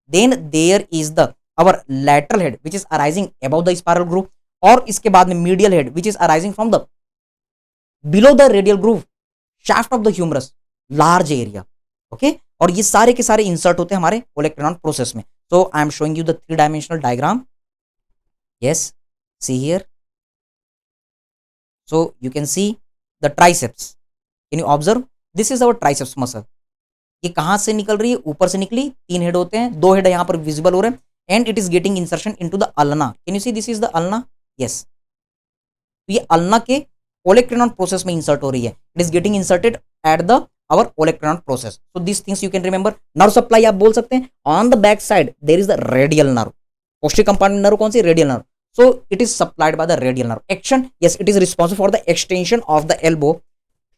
then there is the our lateral head which is arising above the spiral groove, और इसके बाद में medial head which is arising from the below the radial groove, shaft of the humerus, large area. Okay, और ये सारे के सारे insert होते हैं हमारे ओलेक्ट्रॉन प्रोसेस में। So I am showing you the 3 dimensional diagram. Yes, see here, so you can see the triceps, can you observe, this is our triceps muscle. ये कहां से निकल रही है, ऊपर से निकली, 3 हेड होते हैं, 2 हेड यहां पर विजिबल हो रहे हैं, and it is getting insertion into the ulna. Can you see, this is the ulna. Yes, तो ये अल्ना के ओलेक्ट्रॉन प्रोसेस में इंसर्ट हो रही है, it is getting inserted at the our olecranon process. So these things you can remember. Nerve supply आप बोल सकते हैं, on the back side there is the radial nerve. posterior compartment nerve कौन सी, radial nerve. So it is supplied by the radial nerve. Action, yes, it is responsible for the extension of the elbow.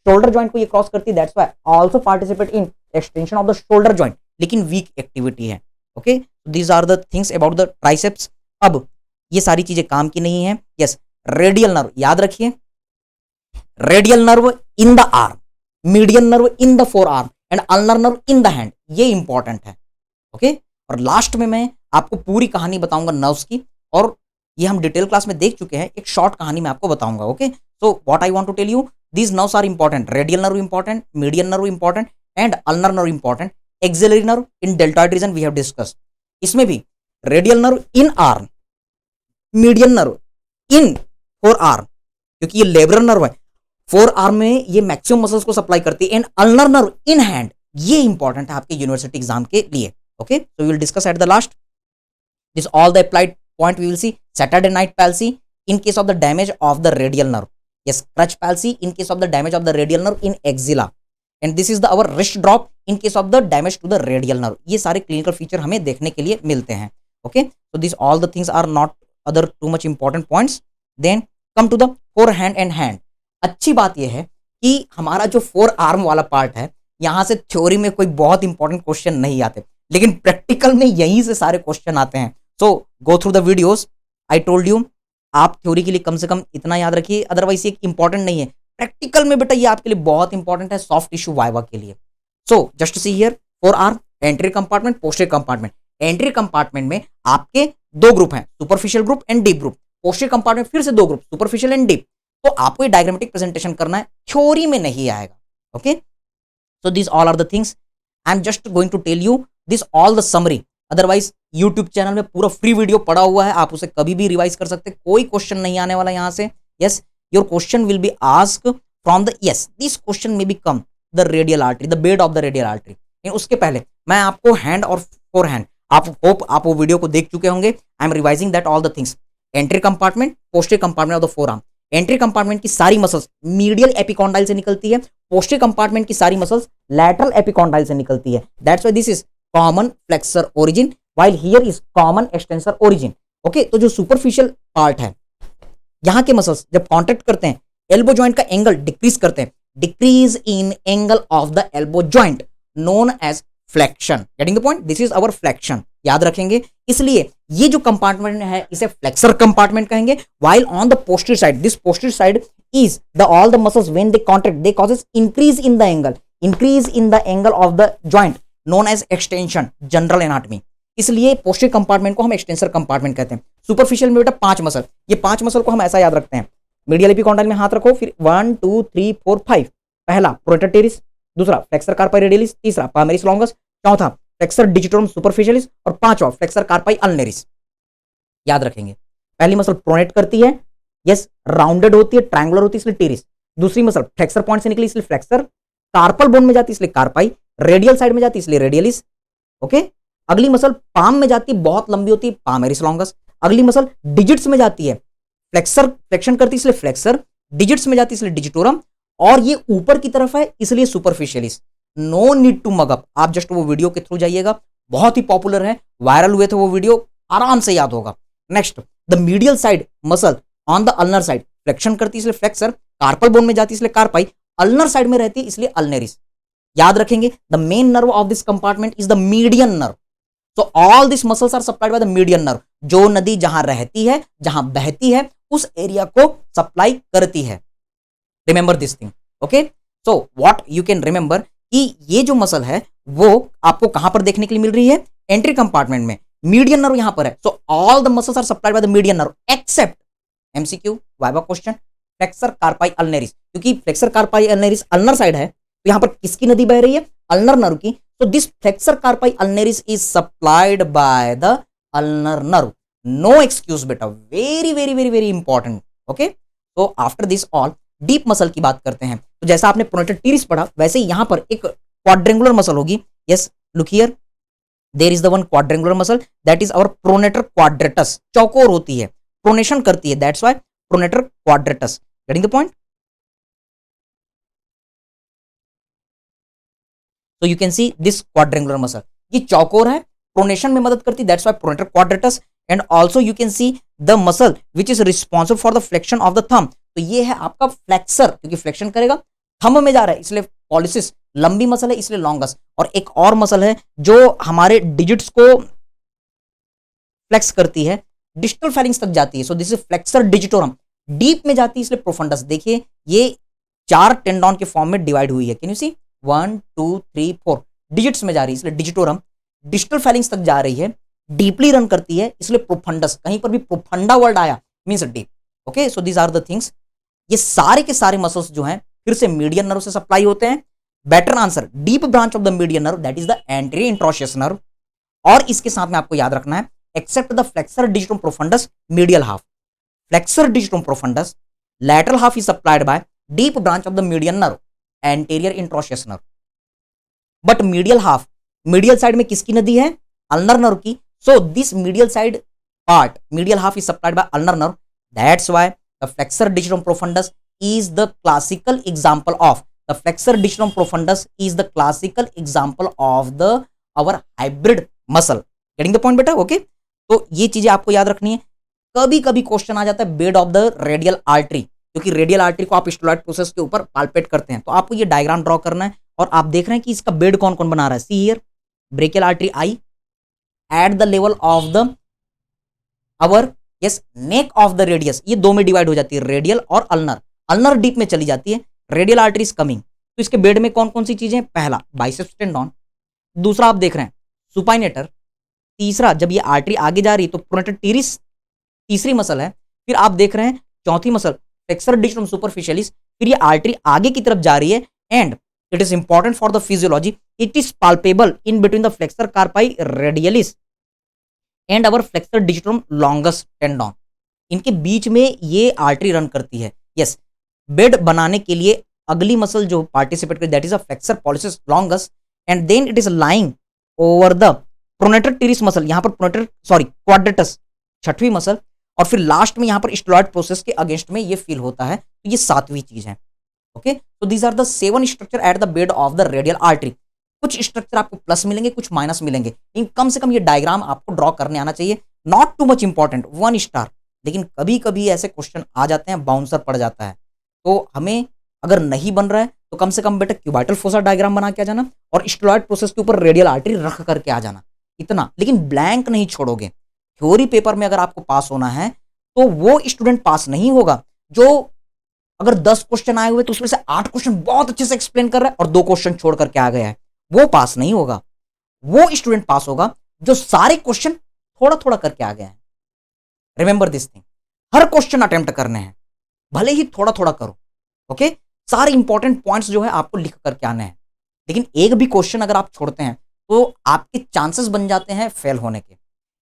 shoulder joint को ये cross करती है, that's why also participate in extension of the shoulder joint, लेकिन weak activity है। Okay, these are the things about the triceps. अब ये सारी चीजें काम की नहीं है। yes, radial nerve याद रखिए, radial nerve in the arm, median nerve in the forearm and ulnar nerve in the hand, ये इंपॉर्टेंट है। ओके, और लास्ट में मैं आपको पूरी कहानी बताऊंगा नर्व्स की, और ये हम डिटेल क्लास में देख चुके हैं, एक शॉर्ट कहानी में आपको बताऊंगा। Okay, so what I want to tell you, these nerves are important, radial nerve important, median nerve important and ulnar nerve important, axillary nerve in deltoid region we have discussed. इसमें भी radial nerve in arm, median nerve in forearm, क्योंकि ये labourer nerve है, forearm में ये maximum muscles को supply करती है, and ulnar nerve in hand, ये इंपॉर्टेंट है आपके यूनिवर्सिटी एग्जाम के लिए। Okay, so we will discuss at the last this all the applied point. We will see Saturday night palsy in case of the damage of the radial nerve, yes, crutch palsy in case of the damage of the radial nerve in axilla, and this is the our wrist drop in case of the damage to the radial nerve. ये सारे clinical feature हमें देखने के लिए मिलते हैं। Okay, so this all the things are not other too much important points. Then come to the forehand and hand. अच्छी बात यह है कि हमारा जो फोर आर्म वाला पार्ट है, यहां से थ्योरी में कोई बहुत इंपॉर्टेंट क्वेश्चन नहीं आते, लेकिन प्रैक्टिकल में यहीं से सारे क्वेश्चन आते हैं. So go through the videos. I told you, आप थ्योरी के लिए कम से कम इतना याद रखिए, अदरवाइज ये इंपॉर्टेंट नहीं है. प्रैक्टिकल में बेटा ये आपके लिए बहुत इंपॉर्टेंट है, सॉफ्ट टिश्यू वाइवा के लिए. सो just see here, four arm, anterior compartment, posterior compartment. Entry compartment में आपके दो ग्रुप हैं, superficial group and deep group. Posterior compartment फिर से दो ग्रुप, सुपरफिशियल एंड डीप. तो आपको ये डायग्रामेटिक प्रेजेंटेशन करना है, थ्योरी में नहीं आएगा. Okay, so this all are the things. I am just going to tell you this all the summary. Otherwise YouTube channel में पूरा फ्री वीडियो पड़ा हुआ है, आप उसे कभी भी रिवाइज कर सकते, कोई क्वेश्चन नहीं आने वाला यहां से. Yes, your question will be ask from the, yes this question may be come the radial artery, the bed of the radial artery. उसके पहले मैं आपको हैंड और फोर हैंड, आप होप आप वो वीडियो को देख चुके होंगे. I am revising that all the things. Anterior compartment, posterior compartment of the four arm. Anterior compartment की सारी मसल्स मीडियल एपिकॉन्डाइल से निकलती है, पोस्टीरियर कंपार्टमेंट की सारी मसल्स लैटरल एपिकॉन्डाइल से निकलती है. That's why this is common flexor origin while here is common extensor origin. Okay, तो जो सुपरफिशियल पार्ट है, यहां के मसल्स जब कॉन्ट्रैक्ट करते हैं, एल्बो जॉइंट का एंगल डिक्रीज करते हैं, decrease in angle of the elbow joint known as flexion. Getting the point, this is our flexion. याद रखेंगे, इसलिए ये जो कंपार्टमेंट है इसे फ्लेक्सर कंपार्टमेंट कहेंगे. While on the posterior side, this posterior side is the all the muscles when they contract they causes increase in the angle of the joint known as extension, general anatomy. इसलिए posterior compartment को हम extensor compartment कहते हैं. Superficial में बेटा 5 muscle, ये 5 muscle को हम ऐसा याद रखते हैं. मीडियल एपिकॉन्डाइल में हाथ रखो, फिर 1 2 3 4 5. पहला प्रोट्रैक्टर टेरिस, दूसरा फ्लेक्सर कार्पाई रेडियलिस, तीसरा पाल्मरिस लॉन्गस, चौथा फ्लेक्सर डिजिटोरम सुपरफिशियलिस और पांचवा फ्लेक्सर कार्पाई अल्नेरिस. याद रखेंगे, पहली मसल प्रोनेट करती है, यस राउंडेड होती है, ट्रायंगुलर होती है, इसलिए टेरिस. दूसरी मसल फ्लेक्सर पॉइंट से निकली इसलिए फ्लेक्सर, कार्पल बोन में जाती है इसलिए कार्पाई, रेडियल साइड में जाती है इसलिए रेडियलिस. ओके, अगली मसल पाम में जाती है, बहुत लंबी होती है, पामेरिस लॉन्गस. अगली मसल डिजिट्स में जाती है, फ्लेक्सर फ्लेक्शन करती है इसलिए फ्लेक्सर, डिजिट्स में जाती है इसलिए डिजिटोरम, और ये ऊपर की तरफ है इसलिए superficialis. No need to mug up, आप जस्ट वो वीडियो के थ्रू जाइएगा, बहुत ही पॉपुलर है, वायरल हुए थे वो वीडियो, आराम से याद होगा. Next, the medial side muscle on the ulnar side flexion करती है इसलिए फ्लेक्सर, कार्पल बोन में जाती है इसलिए कार्पाई, अल्नर साइड में रहती है इसलिए अल्नेरिस. याद रखेंगे, the main nerve of this compartment is the median nerve. So all this muscles are supplied by the median nerve. जो नदी जहां रहती है, जहां बहती है, उस एरिया को सप्लाई करती है. Remember this thing. Okay, so what you can remember कि ये जो मसल है वो आपको कहां पर देखने के लिए मिल रही है, एंट्री कंपार्टमेंट में. मीडियन नर्व यहां पर है. So all the muscles are supplied by the median nerve except MCQ viva question flexor carpi ulnaris. क्योंकि flexor carpi ulnaris ulnar side है, तो यहां पर किसकी नदी बह रही है, अल्नर नर्व की. तो this flexor carpi ulnaris is supplied by the ulnar nerve. No excuse बेटा, very very very very important. Okay, तो after this all deep muscle की बात करते हैं. तो जैसा आपने प्रोनेटर टीरिस पढ़ा, वैसे ही यहां पर एक क्वाड्रेंगुलर मसल होगी. Yes, look here, there is the one quadrangular muscle, that is our pronator quadratus. चौकोर होती है, प्रोनेशन करती है, that's why pronator quadratus. Getting the point? So you can see this quadrangular muscle, ये चौकोर है, pronation में मदद करती है, that's why pronator quadratus. And also you can see the muscle which is responsible for the flexion of the thumb. तो ये है आपका फ्लेक्सर, क्योंकि फ्लेक्शन करेगा, थंब में जा रहा है इसलिए पॉलिसिस. लंबी मसल है इसलिए लॉन्गस. और एक और मसल है जो हमारे डिजिट्स को फ्लेक्स करती है, डिस्टल फेरिंग्स तक जाती है. सो this is flexor digitorum. Deep में जाती है इसलिए प्रोफंडस. देखिए ये 4 टेंडॉन के फॉर्म में डिवाइड हुई है. कैन यू सी, 1 2 3 4 डिजिट्स में जा रही है इसलिए डिजिटोरम. डिस्टल फेरिंग्स तक जा रही है, डीपली रन करती है इसलिए प्रोफंडस. कहीं पर भी प्रोफंडा वर्ड आया means deep. Okay, so these are the things. ये सारे के सारे मसल्स जो हैं फिर से मीडियन नर्व से सप्लाई होते हैं. Better answer, deep branch of the median nerve, that is the anterior interosseous nerve. और इसके साथ में आपको याद रखना है, except the flexor digitorum profundus medial half, flexor digitorum profundus lateral half is supplied by deep branch of the median nerve, anterior introitious nerve. But medial half, medial side में किसकी नदी है, ulnar nerve की. So this medial side part, medial half is supplied by ulnar nerve. That's why the flexor digitum profundus is the classical example of the flexor digitum profundus is the classical example of the our hybrid muscle. Getting the point बेटा? Okay, तो ये चीजें आपको याद रखनी है. कभी कभी क्वेश्चन आ जाता है bed of the radial artery, क्योंकि रेडियल आर्टरी को आप स्टेरॉइड प्रोसेस के ऊपर पाल्पेट करते हैं। तो आपको ये डायग्राम ड्रॉ करना है और आप देख रहे हैं कि इसका बेड कौन कौन बना रहा है। See here brachial artery I eight the level of the our yes neck of the radius, ये दो में डिवाइड हो जाती है, रेडियल और अल्नर। अल्नर डीप में चली जाती है, रेडियल आर्टरी इज कमिंग। तो इसके बेड में कौन कौन सी चीजें, पहला बाइसेप्स टेंडन, दूसरा आप देख रहे हैं सुपाइनेटर, तीसरा जब ये आर्टरी आगे जा रही है तो प्रोनेटर टीरिस तीसरी मसल है, फिर आप देख रहे हैं चौथी मसल फ्लेक्सर डिजिटम सुपरफिशियलिस, फिर ये आर्टरी आगे की तरफ जा रही है and it is important for the physiology, it is palpable in between the flexor carpi radialis and our flexor digitorum longus tendon. इनके बीच में ये आर्टरी रन करती है। यस, बेड बनाने के लिए अगली मसल जो पार्टिसिपेट करती है that is a flexor pollicis longus and then it is lying over the pronator teres muscle, यहां पर प्रोनेटर क्वाड्रेटस छठवीं मसल, और फिर लास्ट में यहां पर स्टेरॉइड प्रोसेस के अगेंस्ट में ये फील होता है, तो ये सातवीं चीज है। ओके, तो these are the 7 structure at the bed of the radial artery. कुछ स्ट्रक्चर आपको प्लस मिलेंगे, कुछ माइनस मिलेंगे, लेकिन कम से कम ये डायग्राम आपको ड्रॉ करने आना चाहिए। Not too much important, 1 star, लेकिन कभी कभी ऐसे क्वेश्चन आ जाते हैं, बाउंसर पड़ जाता है, तो हमें अगर नहीं बन रहा है तो कम से कम बेटा क्यूबाइटल फोसा डायग्राम बना के आ जाना और स्टेरॉइड प्रोसेस के ऊपर रेडियल आर्टरी रख करके आ जाना, इतना। लेकिन ब्लैंक नहीं छोड़ोगे। थ्योरी पेपर में अगर आपको पास होना है तो वो स्टूडेंट पास नहीं होगा जो अगर 10 क्वेश्चन आए हुए तो उसमें से 8 क्वेश्चन बहुत अच्छे से एक्सप्लेन कर रहा है और 2 क्वेश्चन छोड़ करके आ गया है, वो पास नहीं होगा। वो स्टूडेंट पास होगा जो सारे क्वेश्चन थोड़ा थोड़ा करके आ गया है। Remember this thing, her question attempt करने हैं, भले ही थोड़ा थोड़ा करो। ओके, सारे इंपॉर्टेंट पॉइंट्स जो है आपको लिख करके आने हैं, लेकिन एक भी क्वेश्चन अगर आप छोड़ते हैं तो आपके चांसेस बन जाते हैं फेल होने के।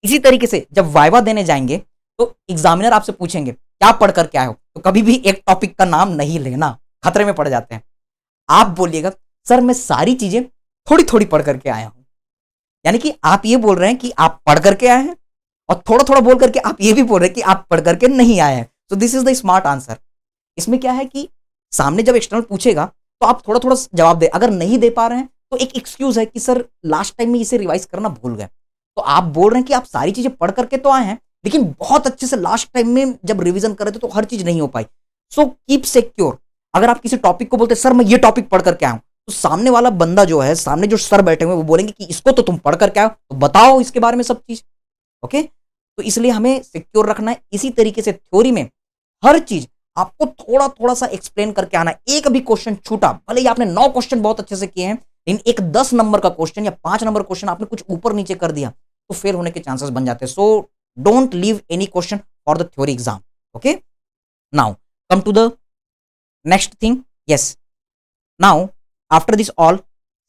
इसी तरीके से जब वाइवा देने जाएंगे तो एग्जामिनर आपसे पूछेंगे क्या पढ़ करके आए हो, तो कभी भी एक टॉपिक का नाम नहीं लेना, खतरे में पड़ जाते हैं। आप बोलिएगा सर मैं सारी चीजें थोड़ी थोड़ी पढ़ करके आया हूं, यानी कि आप ये बोल रहे हैं कि आप पढ़ करके आए हैं और थोड़ा थोड़ा बोल करके आप ये भी बोल रहे हैं कि आप पढ़ करके नहीं आए हैं। सो this is the smart answer. इसमें क्या है कि सामने जब एक्सटर्नल पूछेगा तो आप थोड़ा थोड़ा जवाब दे, अगर नहीं दे पा रहे हैं तो एक एक्सक्यूज है कि सर लास्ट टाइम में इसे रिवाइज करना भूल गए। तो आप बोल रहे हैं कि आप सारी चीजें पढ़ करके तो आए हैं, लेकिन बहुत अच्छे से लास्ट टाइम में जब रिवीजन कर रहे थे तो हर चीज नहीं हो पाई। So keep secure. अगर आप किसी टॉपिक को बोलते सर मैं ये टॉपिक पढ़ करके आया हूं, तो सामने वाला बंदा जो है, सामने जो सर बैठे हुए वो बोलेंगे कि इसको तो तुम पढ़ करके आओ, तो बताओ इसके बारे में सब चीज। ओके, तो इसलिए हमें सिक्योर रखना है। इसी तरीके से थ्योरी में हर चीज आपको थोड़ा थोड़ा सा एक्सप्लेन करके आना है। एक भी क्वेश्चन छूटा, भले ही आपने 9 क्वेश्चन बहुत अच्छे से किए हैं, लेकिन एक 10 नंबर का क्वेश्चन या 5 नंबर क्वेश्चन आपने कुछ ऊपर नीचे कर दिया तो फेल होने के चांसेस बन जाते हैं। So don't leave any question for the theory exam. Okay, now come to the next thing. Yes, now after this all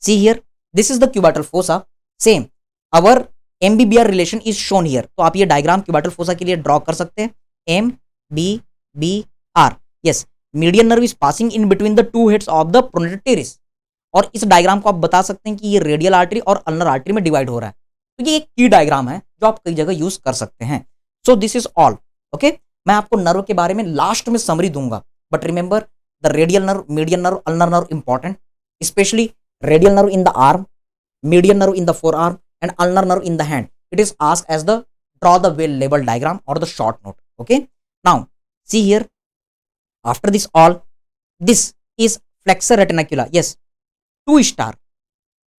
see here, this is the cubital fossa, same our MBBR relation is shown here. तो आप ये diagram cubital fossa के लिए draw कर सकते हैं। MBBR, yes, median nerve is passing in between the 2 heads of the pronator teres. और इस डायग्राम को आप बता सकते हैं कि ये रेडियल आर्टरी और अल्नर आर्टरी में डिवाइड हो रहा है। तो ये एक की डायग्राम है जो आप कई जगह यूज कर सकते हैं। सो दिस इज ऑल। ओके, मैं आपको नर्व के बारे में लास्ट में समरी दूंगा, but remember the radial nerve, median nerve, ulnar nerve important, specially radial nerve in the arm, median nerve in the forearm and ulnar nerve in the hand. It is asked as the draw the well labeled diagram or the short note. Okay, now see here, after this all, this is flexor reticula. Yes, 2 star.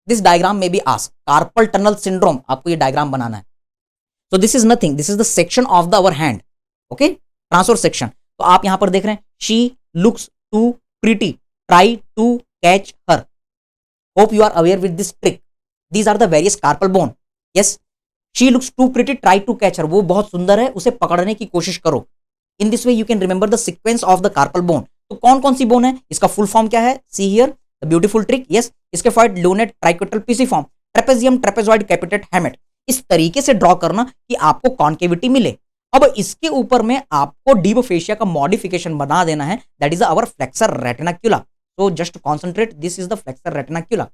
This diagram may be asked carpal tunnel syndrome, आपको ये diagram बनाना है। So this is nothing, this is the section of the our hand. Okay, transverse section। तो आप यहां पर देख रहे हैं she looks too pretty, try to catch her. Hope you are aware with this trick. These are the various carpal bone. Yes, she looks too pretty, try to catch her. वो बहुत सुंदर है, उसे पकड़ने की कोशिश करो। In this way you can remember the sequence of the carpal bone. तो कौन कौन सी बोन है, इसका फुल फॉर्म क्या है? See here the beautiful trick. Yes, scaphoid, lunate, triquetral, pisiform, trapezium, trapezoid, capitate, hamate. इस तरीके से ड्रॉ करना कि आपको कॉन्केविटी मिले। अब इसके ऊपर में आपको डीप फेशिया का मॉडिफिकेशन बना देना है, that is our flexor retinacula. So just concentrate, this is the flexor reticula.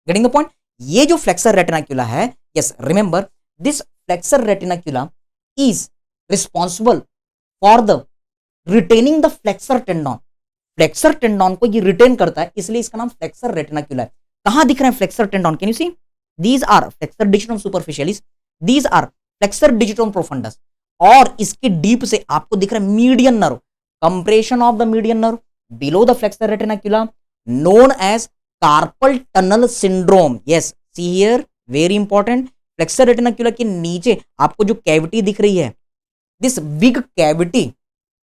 Getting the point? ये जो flexor reticula है, yes, remember this flexor reticula is responsible for the retaining the flexor tendon. Flexor tendon को ये retain करता है, इसलिए इसका नाम flexor reticula है। कहाँ दिख रहे हैं flexor tendon? Can you see? These are flexor digitum superficialis. These are flexor digitum profundus. और इसके डीप से आपको दिख रहा है median nerve, compression of the median nerve below the flexor retinacula known as carpal tunnel syndrome. Yes, see here, very important. Flexor retinacula के नीचे आपको जो कैविटी दिख रही है, this big cavity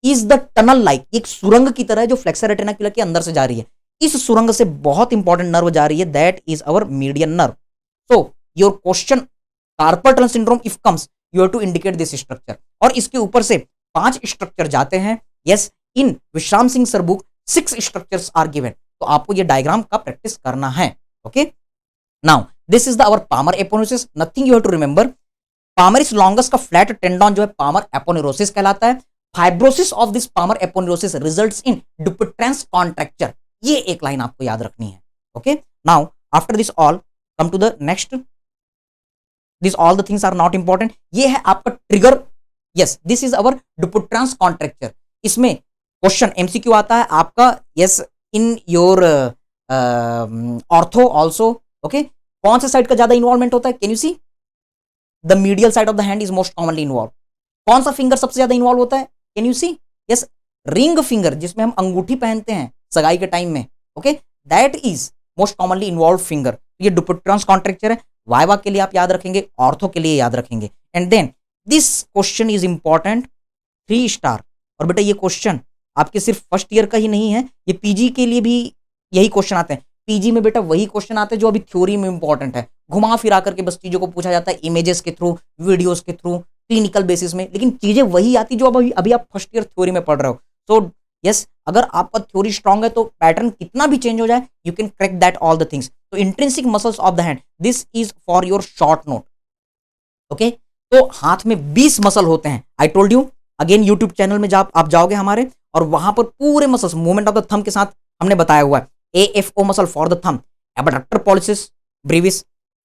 is the tunnel like, एक सुरंग की तरह जो फ्लेक्सर रेटिनाक्युला के अंदर से जा रही है। इस सुरंग से बहुत इंपॉर्टेंट नर्व जा रही है, that is our median nerve. So your question carpal tunnel syndrome if comes, you have to indicate this structure. और इसके ऊपर से 5 स्ट्रक्चर जाते हैं। Yes, in Vishram Singh sir book 6 structures are given. तो आपको ये डायग्राम का प्रैक्टिस करना है। Okay, now this is the our palmar aponeurosis, nothing you have to remember. Palmaris longus का फ्लैट टेंडन जो है पामर एपोनेरोसिस कहलाता है। Fibrosis of this palmar aponeurosis results in Dupuytren's contracture, ये एक लाइन आपको याद रखनी है। Okay, now after this all come to the next, this all the things are not important. ये है आपका trigger. Yes, this is our Dupuytren's contracture. इसमें क्वेश्चन एमसीक्यू आता है आपका, yes, in your ortho also. Okay, कौन सा side का ज्यादा इन्वॉल्वमेंट होता है? Can you see? The medial side of the hand is most commonly involve. कौन सा फिंगर सबसे ज्यादा इन्वॉल्व होता है? Can you see? Yes, ring finger, जिसमें हम अंगूठी पहनते हैं सगाई के टाइम में। Okay, that is most commonly involve finger. ये डुपिट्रेंस कॉन्ट्रैक्चर है। वाइवा के लिए आप याद रखेंगे, ऑर्थो के लिए याद रखेंगे। And then this question is important, 3 star. और बेटा ये क्वेश्चन आपके सिर्फ फर्स्ट ईयर का ही नहीं है, ये पीजी के लिए भी यही क्वेश्चन आते हैं। पीजी में बेटा वही क्वेश्चन आते हैं जो अभी थ्योरी में इंपॉर्टेंट है। घुमा फिरा करके बस चीजों को पूछा जाता है इमेजेस के थ्रू, वीडियोस के थ्रू, क्लिनिकल बेसिस में, लेकिन चीजें वही आती जो अभी आप फर्स्ट ईयर थ्योरी में पढ़ रहे हो। सो यस, अगर आपका थ्योरी स्ट्रांग है तो पैटर्न कितना भी चेंज हो जाए, you can crack that all the things. तो intrinsic muscles of the hand, this is for your short note. Okay, तो हाथ में 20 मसल होते हैं। I told you, again YouTube channel में आप जाओगे हमारे, और वहां पर पूरे muscles movement of the thumb के साथ हमने बताया हुआ है। AFO muscle for the thumb, abductor pollicis brevis,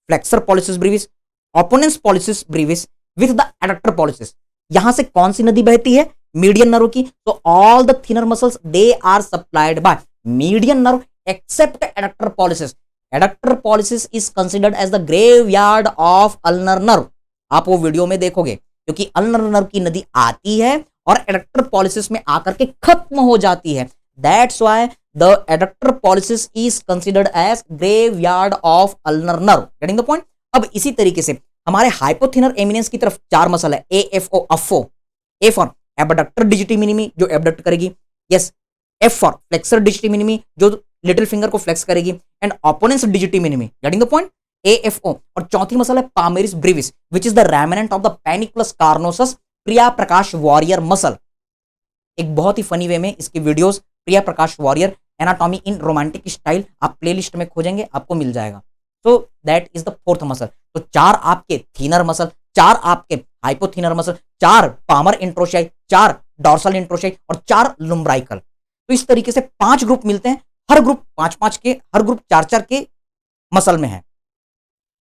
flexor pollicis brevis, opponens pollicis ब्रीविस with the adductor pollicis. यहां से कौन सी नदी बहती है? मीडियन नर्व की। तो all the thenar muscles they are supplied by median nerve except adductor pollicis. Adductor pollicis is considered as the graveyard of ulnar nerve. आप वो वीडियो में देखोगे, क्योंकि अल्नर नर्व की नदी आती है और एडक्टर पॉलिसिस में आकर के खत्म हो जाती है। That's why the adductor pollicis is considered as graveyard of ulnar nerve. Getting the point? अब इसी तरीके से हमारे हाइपोथिनर एमिनेंस की तरफ 4 मसल है, AFO, AFO. A for abductor digiti minimi, जो एबडक्ट करेगी। Yes, F for flexor digiti minimi, जो लिटिल फिंगर को फ्लेक्स करेगी। And opponens digiti minimi. Getting the point? AFO। और चौथी मसल है palmaris brevis, which is the remnant of the panniculus carnosus Priya Prakash Warrier muscle. एक बहुत ही फनी वे में इसकी videos, Priya Prakash Warrier anatomy in romantic style, आप प्लेलिस्ट में खोजेंगे आपको मिल जाएगा। So that is the 4th muscle. तो 4 आपके थीनर मसल, 4 आपके हाइपोथीनर मसल, 4 पामर इंट्रोशाई, 4 डॉर्सल इंट्रोशाई और 4 लुम्ब्राइकल। तो इस तरीके से 5 ग्रुप मिलते हैं, हर ग्रुप 5-5 के, हर ग्रुप 4-4 के मसल में है।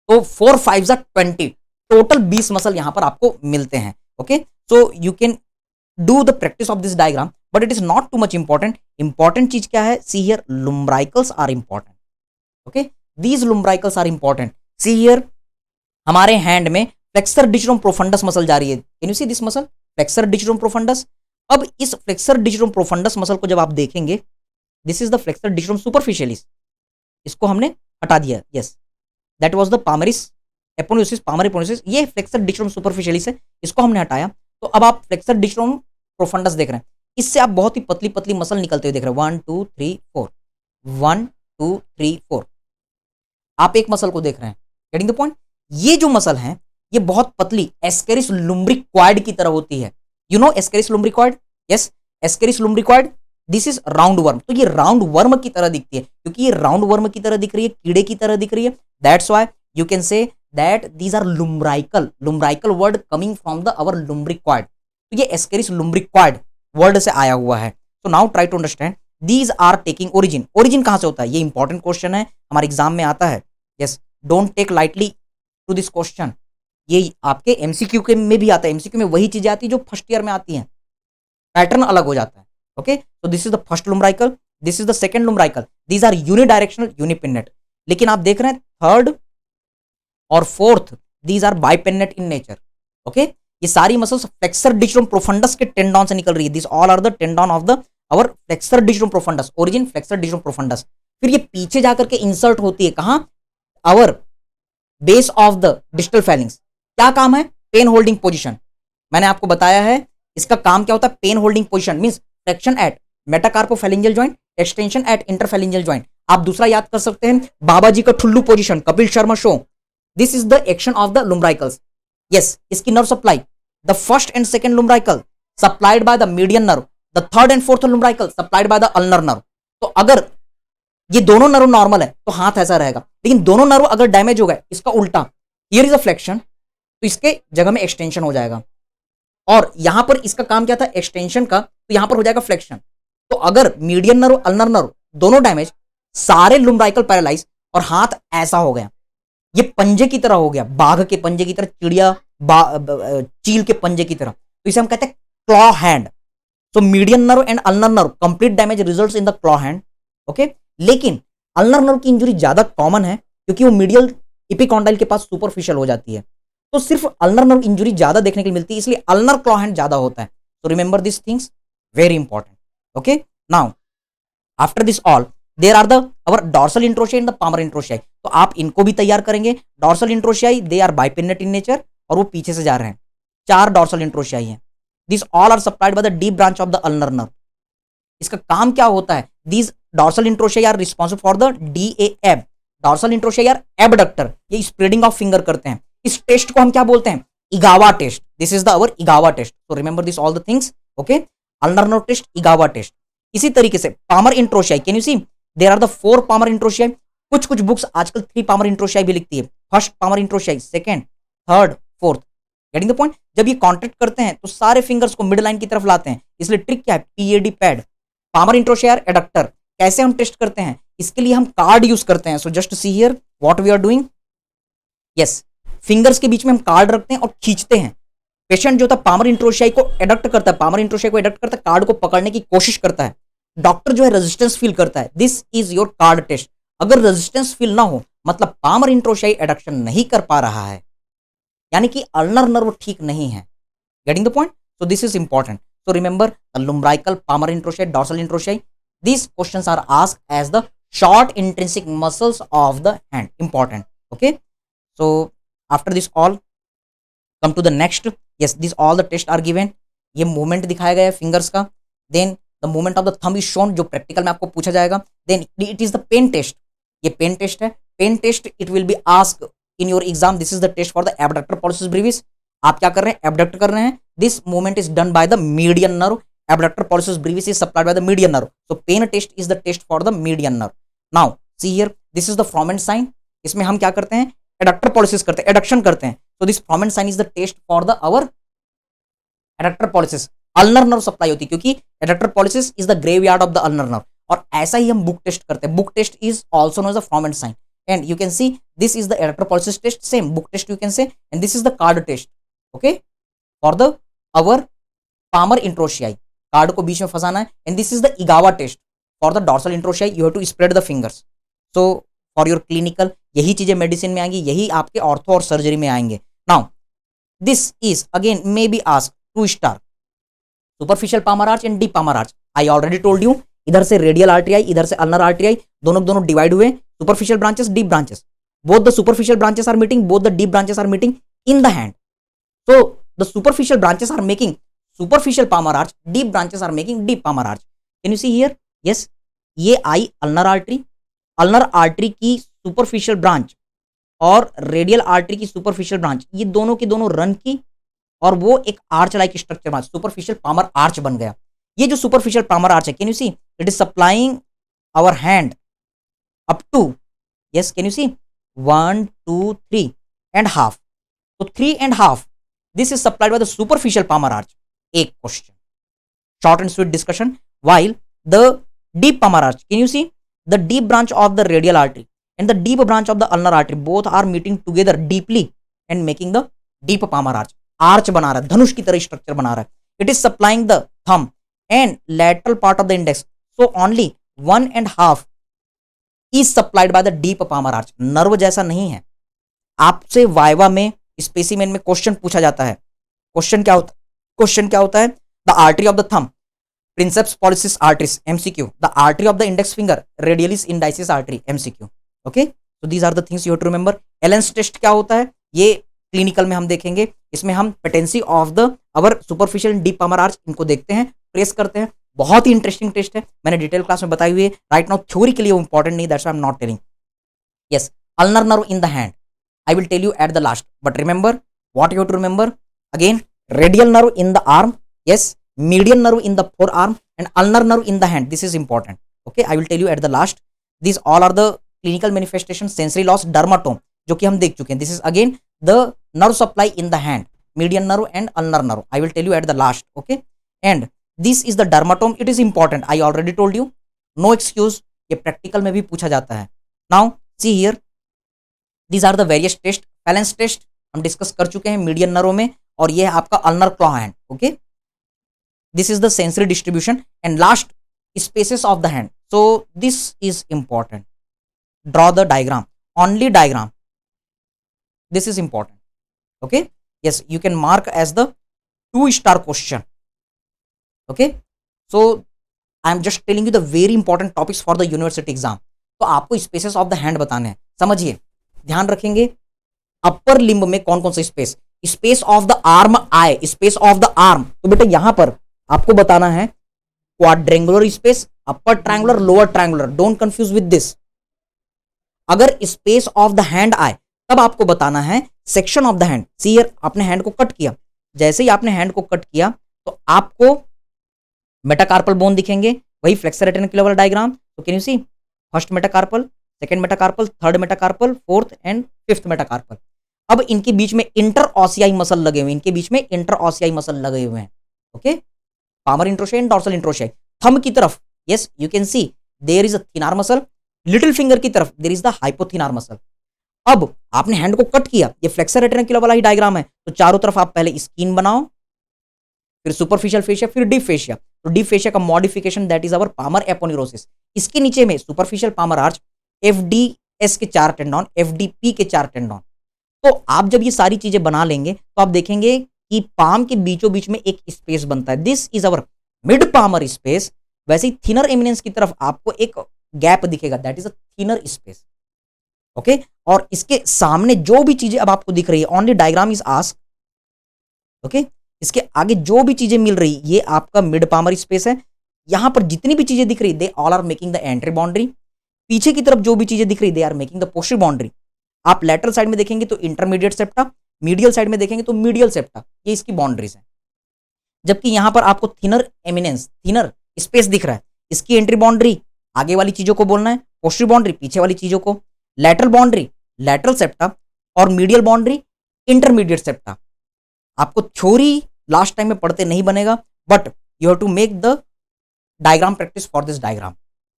तो 4 5 20, टोटल 20 मसल यहां पर आपको मिलते हैं। Okay, so you can do the practice of this diagram, but it is not too much important. Important चीज क्या है? See here, lumbricals are important. Okay, these lumbricals are important. See here, हमारे hand में flexor digitorum profundus muscle जा रही है। Can you see this muscle? Flexor digitorum profundus. अब इस फ्लेक्सर डिजिटम प्रोफंडस मसल को जब आप देखेंगे, this is the flexor digitorum superficialis, इसको हमने हटा दिया। Yes, that was the palmaris aponeurosis, palmar aponeurosis. ये फ्लेक्सर डिजिटम सुपरफिशियलिस है, इसको हमने हटाया। तो अब आप फ्लेक्सर डिजिटम प्रोफंडस देख रहे हैं, इससे आप बहुत ही पतली पतली मसल निकलते हुए देख रहे हैं। 1 2 3 4, 1 2 3 4। आप एक मसल को देख रहे हैं। Getting the point? ये जो मसल है, ये बहुत पतली एस्केरिस लुम्ब्रिक्वाइड की तरह होती है। You know Ascaris lumbricoides? Yes, Ascaris lumbricoides, this is round worm. तो ये राउंड वर्म की तरह दिखती है, क्योंकि ये राउंड वर्म की तरह दिख रही है, कीड़े की तरह दिख रही है। That's why you can say that these are lumbrical. Lumbrical word coming from the our lumbricoides. तो ये एस्केरिस लुम्ब्रिक्वाइड वर्ड से आया हुआ है। तो now try to understand, these are taking origin. Origin कहां से होता है? ये इंपॉर्टेंट क्वेश्चन है, हमारे एग्जाम में आता है। Yes, don't take lightly to this question. ये आपके एमसीक्यू के में भी आता है। एमसीक्यू में वही चीजें आती है जो फर्स्ट ईयर में आती हैं, पैटर्न अलग हो जाता है। ओके, तो this is the first lumbrical, this is the second lumbrical. These are unidirectional, unipennate. लेकिन आप देख रहे हैं थर्ड और fourth, these are bipennate in nature. Okay, ये सारी मसल्स फ्लेक्सर डिजिटम प्रोफंडस के टेंडन से निकल रही है। This all are the tendon of the our flexor digitorum profundus, origin flexor digitorum profundus. फिर ये पीछे जाकर के इंसर्ट होती है कहां, our base of the distal feelings. क्या काम है, पेन होल्डिंग पोजीशन। मैंने आपको बताया है इसका काम क्या होता है, pen holding position means flexion at metacarpophalangeal joint, extension at interphalangeal joint. आप दूसरा याद कर सकते हैं बाबा जी का ठुल्लू position, Kapil Sharma show. This is the action of the lumbricals. Yes, इसकी nerve supply, the first and second lumbrical supplied by the median nerve, the third and fourth lumbrical supplied by the ulnar nerve. तो अगर ये दोनों nerve normal है तो हाथ ऐसा रहेगा, लेकिन दोनों नर्व अगर डैमेज हो गए, इसका उल्टा, हियर इज अ फ्लेक्शन, तो इसके जगह में एक्सटेंशन हो जाएगा। और यहां पर इसका काम क्या था, एक्सटेंशन का, तो यहां पर हो जाएगा फ्लेक्शन। तो अगर मीडियन नर्व अल्नर नर्व दोनों डैमेज, सारे लुम्ब्राइकल पैरालाइज और हाथ ऐसा हो गया, ये पंजे की तरह हो गया, बाघ के पंजे की तरह, चिड़िया चील के पंजे की तरह, तो इसे हम कहते हैं claw hand. So median nerve and ulnar nerve complete damage results in the claw hand. Okay, लेकिन अल्नर नर्व की इंजरी ज्यादा कॉमन है क्योंकि वो मीडियल इपिकॉन्डाइल के पास सुपरफिशियल हो जाती है, तो सिर्फ अल्नर नर्व इंजरी ज्यादा देखने के लिए मिलती है, इसलिए अल्नर क्लॉ हैंड ज्यादा होता है। So remember this things, very important. Okay, now after this all there are the our dorsal interossei and the palmar interossei. तो आप इनको भी तैयार करेंगे। Dorsal interossei they are bipennate in nature और वो पीछे से जा रहे हैं, 4 डॉर्सल इंट्रोशियाई हैं। This all are supplied by the deep branch of the ulnar nerve. इसका काम क्या होता है, these dorsal interossei are responsible for the DAB, dorsal interossei are abductor, ये स्प्रेडिंग ऑफ फिंगर करते हैं। इस टेस्ट को हम क्या बोलते हैं, Egawa test. This is the our Egawa test. So remember this all the things. Okay, ulnar nerve test, Egawa test. इसी तरीके से Palmer इंट्रोशियाई, can you see there are the 4 palmar interossei. कुछ कुछ बुक्स आजकल 3 पामर इंट्रोशियाई भी लिखती है, first palmar interossei, second, third, fourth. Getting the point. जब ये कॉन्ट्रैक्ट करते हैं तो सारे फिंगर्स को मिड लाइन की तरफ लाते हैं, इसलिए ट्रिक क्या है, PAD पैड। पामर इंट्रोशियाई एडक्टर, कैसे हम टेस्ट करते हैं, इसके लिए हम कार्ड यूज करते हैं। So just see here what we are doing. Yes, fingers के बीच में हम कार्ड रखते हैं और खींचते हैं। पेशेंट जो था पामर इंट्रोशियाई को एडक्ट करता है, पामर इंट्रोशियाई को एडक्ट करता है, कार्ड को पकड़ने की कोशिश करता है। डॉक्टर जो है रेजिस्टेंस फील करता है। This is your card test. अगर रेजिस्टेंस फील ना हो मतलब पामर इंट्रोशियाई एडक्शन नहीं कर पा रहा है, यानी कि अल्नर नर्व ठीक नहीं है। Getting the point. So this is important. So remember the lumbrical, palmar interossei, dorsal interossei, these questions are asked as the short intrinsic muscles of the hand. Important. Okay, so after this all come to the next. Yes, these all the tests are given. ये movement दिखाया गया है fingers का, then the movement of the thumb is shown जो practical में आपको पूछा जाएगा, then it is the pen test. ये pen test है, pen test it will be asked in your exam. This is the test for the abductor pollicis brevis. आप क्या कर रहे हैं, abduct कर रहे हैं। This movement is done by the median nerve. Abductor pollicis brevis is supplied by the median nerve. So pen test is the test for the median nerve. Now see here, this is the Froment sign. इसमें हम क्या करते हैं, adductor pollicis करते हैं, adduction करते हैं। So this Froment sign is the test for the our adductor pollicis. Ulnar nerve supply होती है क्योंकि adductor pollicis is the graveyard of the ulnar nerve. और ऐसा ही हम book test करते हैं। Book test is also known as the Froment sign. And you can see this is the adductor pollicis test. Same book test you can say. And this is the card test. Okay, for the our palmar introशियाई, card को बीच में फंसाना है। And this is the Egawa test for the dorsal interossei, you have to spread the fingers. So for your clinical यही चीजें medicine में आएंगी, यही आपके ऑर्थो और सर्जरी में आएंगे। Now this is again may be asked 2 star, superficial palmar arch and deep palmar arch. I already told you, इधर से रेडियल आर्टरी आई, इधर से अल्नर आर्टरी आई, दोनों डिवाइड हुए, superficial branches, deep branches. Both the superficial branches are meeting, both the deep branches are meeting in the hand. So the superficial branches are making superficial palmar arch, deep branches are making deep palmar arch. Can you see here? Yes, ये आई ulnar artery, ulnar artery की superficial branch और radial artery की superficial branch, ये दोनों की दोनों run की और वो एक आर्च लाइक स्ट्रक्चर बना, सुपरफिशियल पामर आर्च बन गया। ये जो सुपरफिशियल पामर आर्च है, can you see it is supplying our hand up to, yes can you see 1 2 3 and half. तो 3 and half, this is supplied by the superficial palmar arch. एक question, short and sweet discussion. While the deep palmar arch, can you see the deep branch of the radial artery and the deep branch of the ulnar artery both are meeting together deeply and making the deep palmar arch. Arch बना रहा है, धनुष की तरह structure बना रहा है। It is supplying the thumb and lateral part of the index. So only 1 and half is supplied by the deep palmar arch. Nerve जैसा नहीं है। आपसे वाइवा में स्पेसिमेन में क्वेश्चन पूछा जाता है, क्वेश्चन क्या होता है? The artery of the thumb, princeps pollicis arteries, MCQ. The artery of the index finger, radialis indicis artery, MCQ. Okay, so these are the things you have to remember. Allen's test क्या होता है? ये clinical में हम देखेंगे. इसमें हम patency of the our superficial deep palmar arch इनको देखते हैं, ट्रेस करते हैं. बहुत ही इंटरेस्टिंग टेस्ट है, मैंने डिटेल क्लास में बताई हुई है. राइट नाउ थ्योरी के लिए वो इंपॉर्टेंट नहीं, that's why I am not telling. Yes, ulnar nerve in the hand, I will tell you at the last. But remember, what you have to remember? Again, radial nerve in the arm, yes, median nerve in the forearm, and ulnar nerve in the hand. This is important. Okay, I will tell you at the last. These all are the clinical manifestations. Sensory loss, dermatome, जो कि हम देख चुके हैं. This is again the nerve supply in the hand, median nerve and ulnar nerve. I will tell you at the last. Okay, and this is the dermatome. It is important. I already told you. No excuse. ये practical में भी पूछा जाता है. Now see here. These are the various test. Balance test हम discuss कर चुके हैं मीडियन नर्व में, और ये है आपका ulnar claw hand. Okay, this is the sensory distribution. And last, spaces of the hand. So this is important. Draw the diagram, only diagram. This is important. Okay, yes, you can mark as the 2-star question. Okay, so I am just telling you the very important topics for the university exam. तो आपको spaces of the hand बताने हैं. समझिए, ध्यान रखेंगे. अपर limb में कौन कौन सा space? Space of the arm I, space of the arm. तो बेटा यहां पर आपको बताना है quadrangular space, upper triangular, lower triangular. Don't confuse with this. अगर स्पेस ऑफ द हैंड आए तब आपको बताना है section of the hand. See here, आपने हैंड को कट किया. जैसे ही आपने हैंड को कट किया तो आपको मेटाकार्पल बोन दिखेंगे, वही फ्लेक्सर रेटिकुलर वाला डायग्राम. तो can you see first metacarpal, second metacarpal, third metacarpal, fourth and fifth metacarpal. अब इनके बीच में इंटर ऑसियाई मसल लगे हुए हैं, इनके बीच में इंटर ऑसियाई मसल लगे हुए हैं. Okay, palmar interossei, dorsal interossei. Thumb की तरफ, yes, you can see there is a thenar muscle. Little finger की तरफ there is the hypothenar muscle. अब आपने हैंड को कट किया, ये फ्लेक्सर रेटिकुलर वाला ही डायग्राम है. तो चारों तरफ आप पहले स्किन बनाओ, फिर सुपरफिशियल फेशिया, फिर डीप फेशिया. तो डीप फेशिया का modification that is our palmar aponeurosis. इसके नीचे में सुपरफिशियल पामर आर्च, एफडीएस के 4 टेंडॉन, एफडीपी के 4 टेंडॉन. तो आप जब ये सारी चीजें बना लेंगे तो आप देखेंगे कि पाम के बीचों बीच में एक स्पेस बनता है. This is our mid palmar space. वैसे ही थिनर एमिनेंस की तरफ आपको एक गैप दिखेगा, that is a thinner space. Okay, और इसके सामने जो भी चीजें अब आपको दिख रही है, only diagram is ask. Okay, इसके आगे जो भी चीजें मिल रही, ये आपका मिड पामर स्पेस है. यहां पर जितनी भी चीजें दिख रही, they all are making the entry boundary. पीछे की तरफ जो भी चीजें दिख रही, they are making the posterior boundary. आप लेटरल साइड में देखेंगे तो इंटरमीडिएट सेप्टा, मीडियल साइड में देखेंगे तो मीडियल सेप्टा. ये इसकी बाउंड्रीज है. जबकि यहां पर आपको थिनर एमिनेंस, थिनर स्पेस दिख रहा है, इसकी एंट्री बाउंड्री आगे वाली चीजों को बोलना है, पोस्टीरियर बाउंड्री पीछे वाली चीजों को, लेटरल बाउंड्री लेटरल सेप्टा, और मीडियल बाउंड्री इंटरमीडिएट सेप्टा. आपको थ्योरी लास्ट टाइम में पढ़ते नहीं बनेगा, but you have to make the diagram practice for this diagram.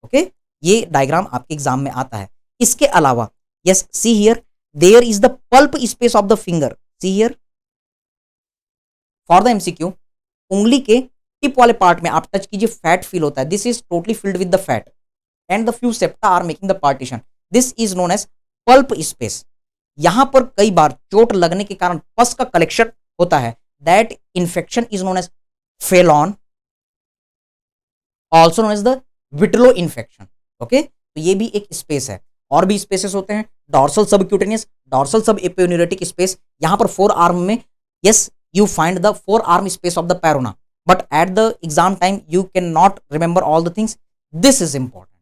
Okay, ये डायग्राम आपके एग्जाम में आता है. इसके अलावा, yes, see here, there is the pulp space of the finger. See here, for the MCQ, उंगली के टिप वाले पार्ट में आप टच कीजिए, फैट फील होता है. This is totally filled with the fat and the few septa are making the partition. This is known as pulp space. यहां पर कई बार चोट लगने के कारण पस का कलेक्शन होता है. That infection is known as felon, also known as the whitlow infection. Okay, तो ये भी एक स्पेस है. और भी स्पेसेस होते हैं, डॉर्सल सबक्यूटेनियस, डॉर्सल सब एपियोन्यूरेटिक स्पेस. यहां पर फोर आर्म में, yes, you find the forearm space of the Parona, but at the exam time you can not remember all the things. This is important,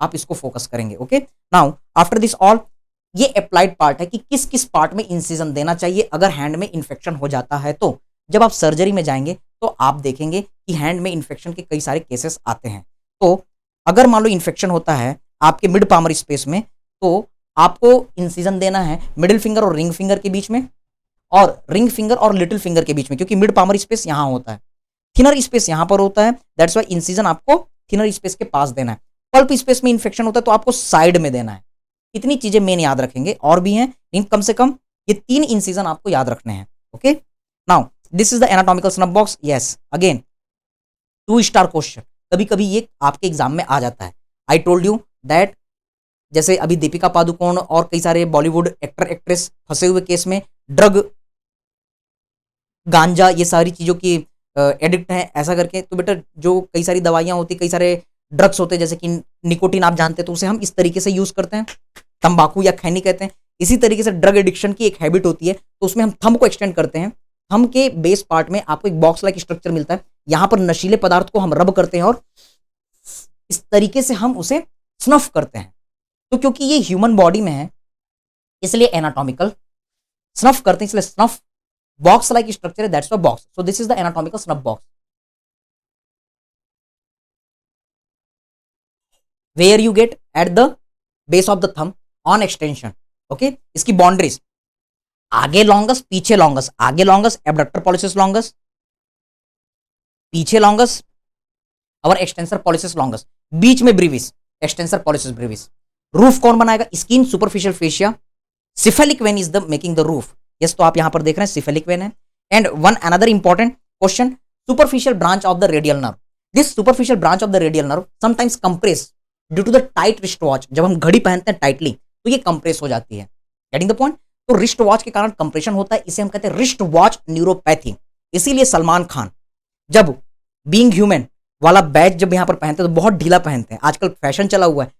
आप इसको focus करेंगे. Okay, now after this all, ये applied part है कि किस किस part में incision देना चाहिए अगर हैंड में इंफेक्शन हो जाता है. तो जब आप सर्जरी में जाएंगे तो आप देखेंगे कि हैंड में इंफेक्शन के कई सारे केसेस आते हैं. तो अगर मान लो इंफेक्शन होता है आपके मिड पामर स्पेस में, तो आपको इंसिजन देना है मिडिल फिंगर और रिंग फिंगर के बीच में, और रिंग फिंगर और लिटिल फिंगर के बीच में, क्योंकि मिड पामर स्पेस यहां होता है, थिनर स्पेस यहां पर होता है. दैट्स व्हाई इंसिजन आपको थिनर स्पेस के पास देना है. पल्प स्पेस में इंफेक्शन होता है तो आपको साइड में देना है. इतनी चीजें मेन याद रखेंगे, और भी हैं, लेकिन कम से कम ये 3 इंसिजन आपको याद रखने हैं. Okay, now this is the anatomical snub box. Yes, again 2 star question. कभी कभी ये आपके एग्जाम में आ जाता है. आई टोल्ड यू दैट, जैसे अभी दीपिका पादुकोण और कई सारे बॉलीवुड एक्टर एक्ट्रेस फंसे हुए केस में ड्रग गांजा, ये सारी चीज़ों की एडिक्ट हैं ऐसा करके, तो बेटा जो कई सारी दवाइयाँ होती, कई सारे ड्रग्स होते हैं, जैसे कि निकोटीन आप जानते हैं, तो उसे हम इस तरीके से यूज़ करते हैं, तंबाकू या खैनी कहते हैं। इसी तरीके से ड्रग एडिक्शन की एक हैबिट होती है, तो उसमें हम थंब को एक्सटेंड करते हैं। थंब के बेस पार्ट में आपको एक बॉक्स लाइक स्ट्रक्चर मिलता है, यहाँ पर नशीले पदार्थ को हम रब करते हैं और इस तरीके से हम उसे स्नफ करते हैं। तो क्योंकि ये ह्यूमन बॉडी में है, इसलिए एनाटॉमिकल स्नफ करते हैं, इसलिए स्नफ बॉक्स लाइक स्ट्रक्चर है, that's why box. So this is the anatomical snuff box where you get at the base of the thumb on extension. Okay, इसकी बाउंड्रीज आगे longus, पीछे लॉन्गस, आगे longus abductor pollicis longus, पीछे longus और extensor pollicis longus, बीच में brevis, extensor pollicis brevis. Roof कौन बनाएगा? Skin, superficial fascia, cephalic vein is the making the roof. Yes, तो आप यहां पर देख रहे हैं सिफेलिक वेन है। And one another important question, superficial branch of the radial nerve. This superficial branch of the radial nerve sometimes compress due to the tight wrist watch. जब हम घड़ी पहनते हैं टाइटली तो ये कंप्रेस हो जाती है। Getting the point? तो रिस्ट वॉच के कारण कंप्रेशन होता है, इसे हम कहते हैं रिस्ट वॉच न्यूरोपैथी। इसीलिए सलमान खान जब बीइंग ह्यूमन वाला बैच जब यहां पर पहनते हैं तो बहुत ढीला पहनते हैं। आजकल फैशन चला हुआ है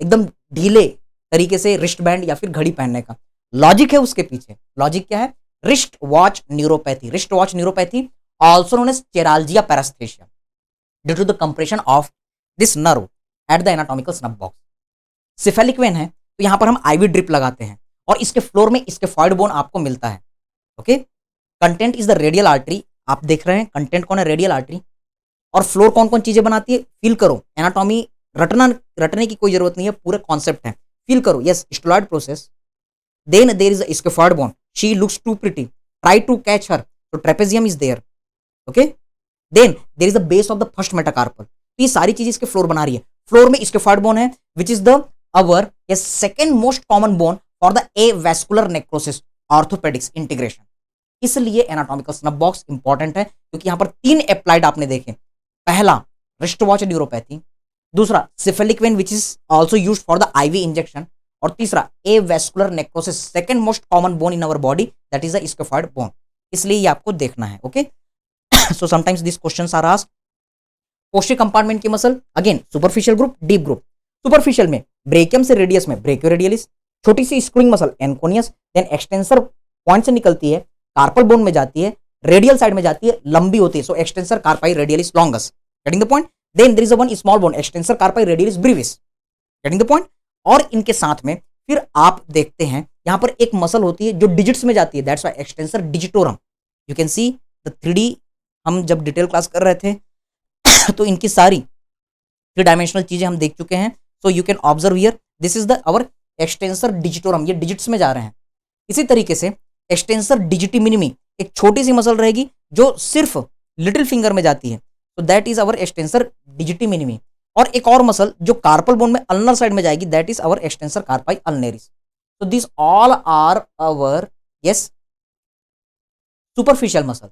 एकदम ढीले तरीके से रिस्ट बैंड या फिर घड़ी पहनने का। लॉजिक है उसके पीछे। लॉजिक क्या है? Wrist watch neuropathy. Wrist watch neuropathy also known as cheiralgia paresthesia due to the compression of this nerve at the anatomical snuff box. Cephalic vein है तो यहां पर हम आईवी ड्रिप लगाते हैं और इसके फ्लोर में स्केफॉइड बोन आपको मिलता है। Okay, content is the radial artery. आप देख रहे हैं कंटेंट कौन है? Radial artery. और फ्लोर कौन कौन चीजें बनाती है? फील करो, एनाटॉमी रटने की कोई जरूरत नहीं है, पूरे कॉन्सेप्ट है, फील करो। Yes, styloid process, then there is a scaphoid bone, she looks too pretty, try to catch her, तो trapezium is there. Okay, then there is the base of the first metacarpal. तो ये सारी चीजें इसके floor बना रही है। Floor में स्केफॉइड बोन है which is the our second most common bone for the avascular necrosis orthopedics integration. इसलिए एनाटॉमिकल स्नफ बॉक्स इंपॉर्टेंट है क्योंकि यहां पर 3 एप्लाइड आपने देखे। पहला रिस्ट वॉच न्यूरोपैथी, दूसरा cephalic vein which is also used for the IV injection, और तीसरा avascular necrosis, second most common bone in our body, that is the scaphoid bone. इसलिए ये आपको देखना है। Okay, so sometimes this questions are asked. Posterior compartment की muscle, again superficial group, deep group. Superficial में brachium से radius में brachioradialis, छोटी सी screwing muscle anconeus, then extensor point से निकलती है, कार्पल बोन में जाती है, रेडियल साइड में जाती है, लंबी होती है, so extensor carpi radialis longus. Getting the point? Then there is one small bone, extensor carpi radialis brevis. Getting the point? और इनके साथ में फिर आप देखते हैं यहां पर एक मसल होती है जो डिजिट्स में जाती है, that's why extensor digitorum. You can see the 3D, हम जब डिटेल क्लास कर रहे थे तो इनकी सारी 3 डायमेंशनल चीजें हम देख चुके हैं। सो you can observe here, this is the our extensor digitorum, ये डिजिट्स में जा रहे हैं। इसी तरीके से एक्सटेंसर डिजिटी मिनिमी, एक छोटी सी मसल रहेगी जो सिर्फ लिटिल फिंगर में जाती है, तो that is our extensor digiti minimi. और एक और मसल जो कार्पल बोन में अल्नर साइड में जाएगी, that is our extensor carpi ulnaris. तो this all are our yes superficial muscle.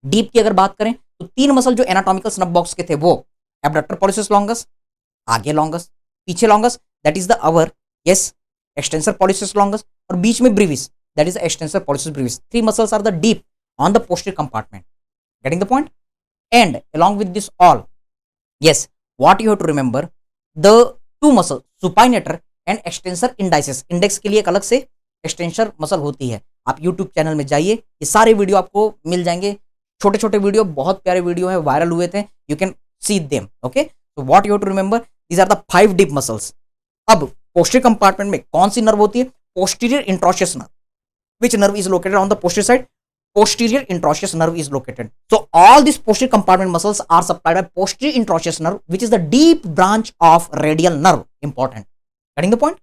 Deep की अगर बात करें तो 3 मसल जो एनाटॉमिकल स्नफ बॉक्स के थे वो एब्डक्टर पॉलिसिस लॉन्गस, आगे लॉन्गस, पीछे longus, that is the our yes extensor pollicis longus, और बीच में brevis, that is the extensor pollicis brevis. 3 muscles are the deep on the posterior compartment. Getting the point? And along with this all, yes, what you have to remember, the 2 muscle supinator and extensor indicis, index के लिए एक अलग से extensor muscle होती है। आप YouTube channel में जाइए, ये सारे वीडियो आपको मिल जाएंगे, छोटे छोटे वीडियो, बहुत प्यारे वीडियो है, वायरल हुए थे, you can see them. Okay, so what you have to remember, these are the 5 deep muscles. अब पोस्टीरियर कंपार्टमेंट में कौन सी नर्व होती है? Posterior interosseous nerve. Which nerve is located on the posterior side? Posterior introitious nerve is located. So all these posterior compartment muscles are supplied by posterior introitious nerve, which is the deep branch of radial nerve. Important. Getting the point?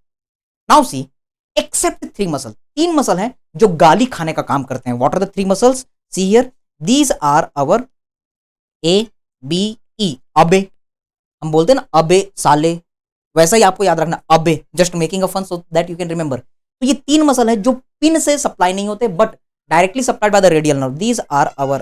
Now see, except 3 muscle, 3 muscle हैं जो गाली खाने का काम करते हैं. What are the 3 muscles? See here, these are our A, B, E. अबे, हम बोलते हैं ना अबे साले, वैसा ही आपको याद रखना अबे. Just making a fun so that you can remember. तो ये 3 मसल है जो पिन से सप्लाई नहीं होते but directly supplied by the radial nerve. These are our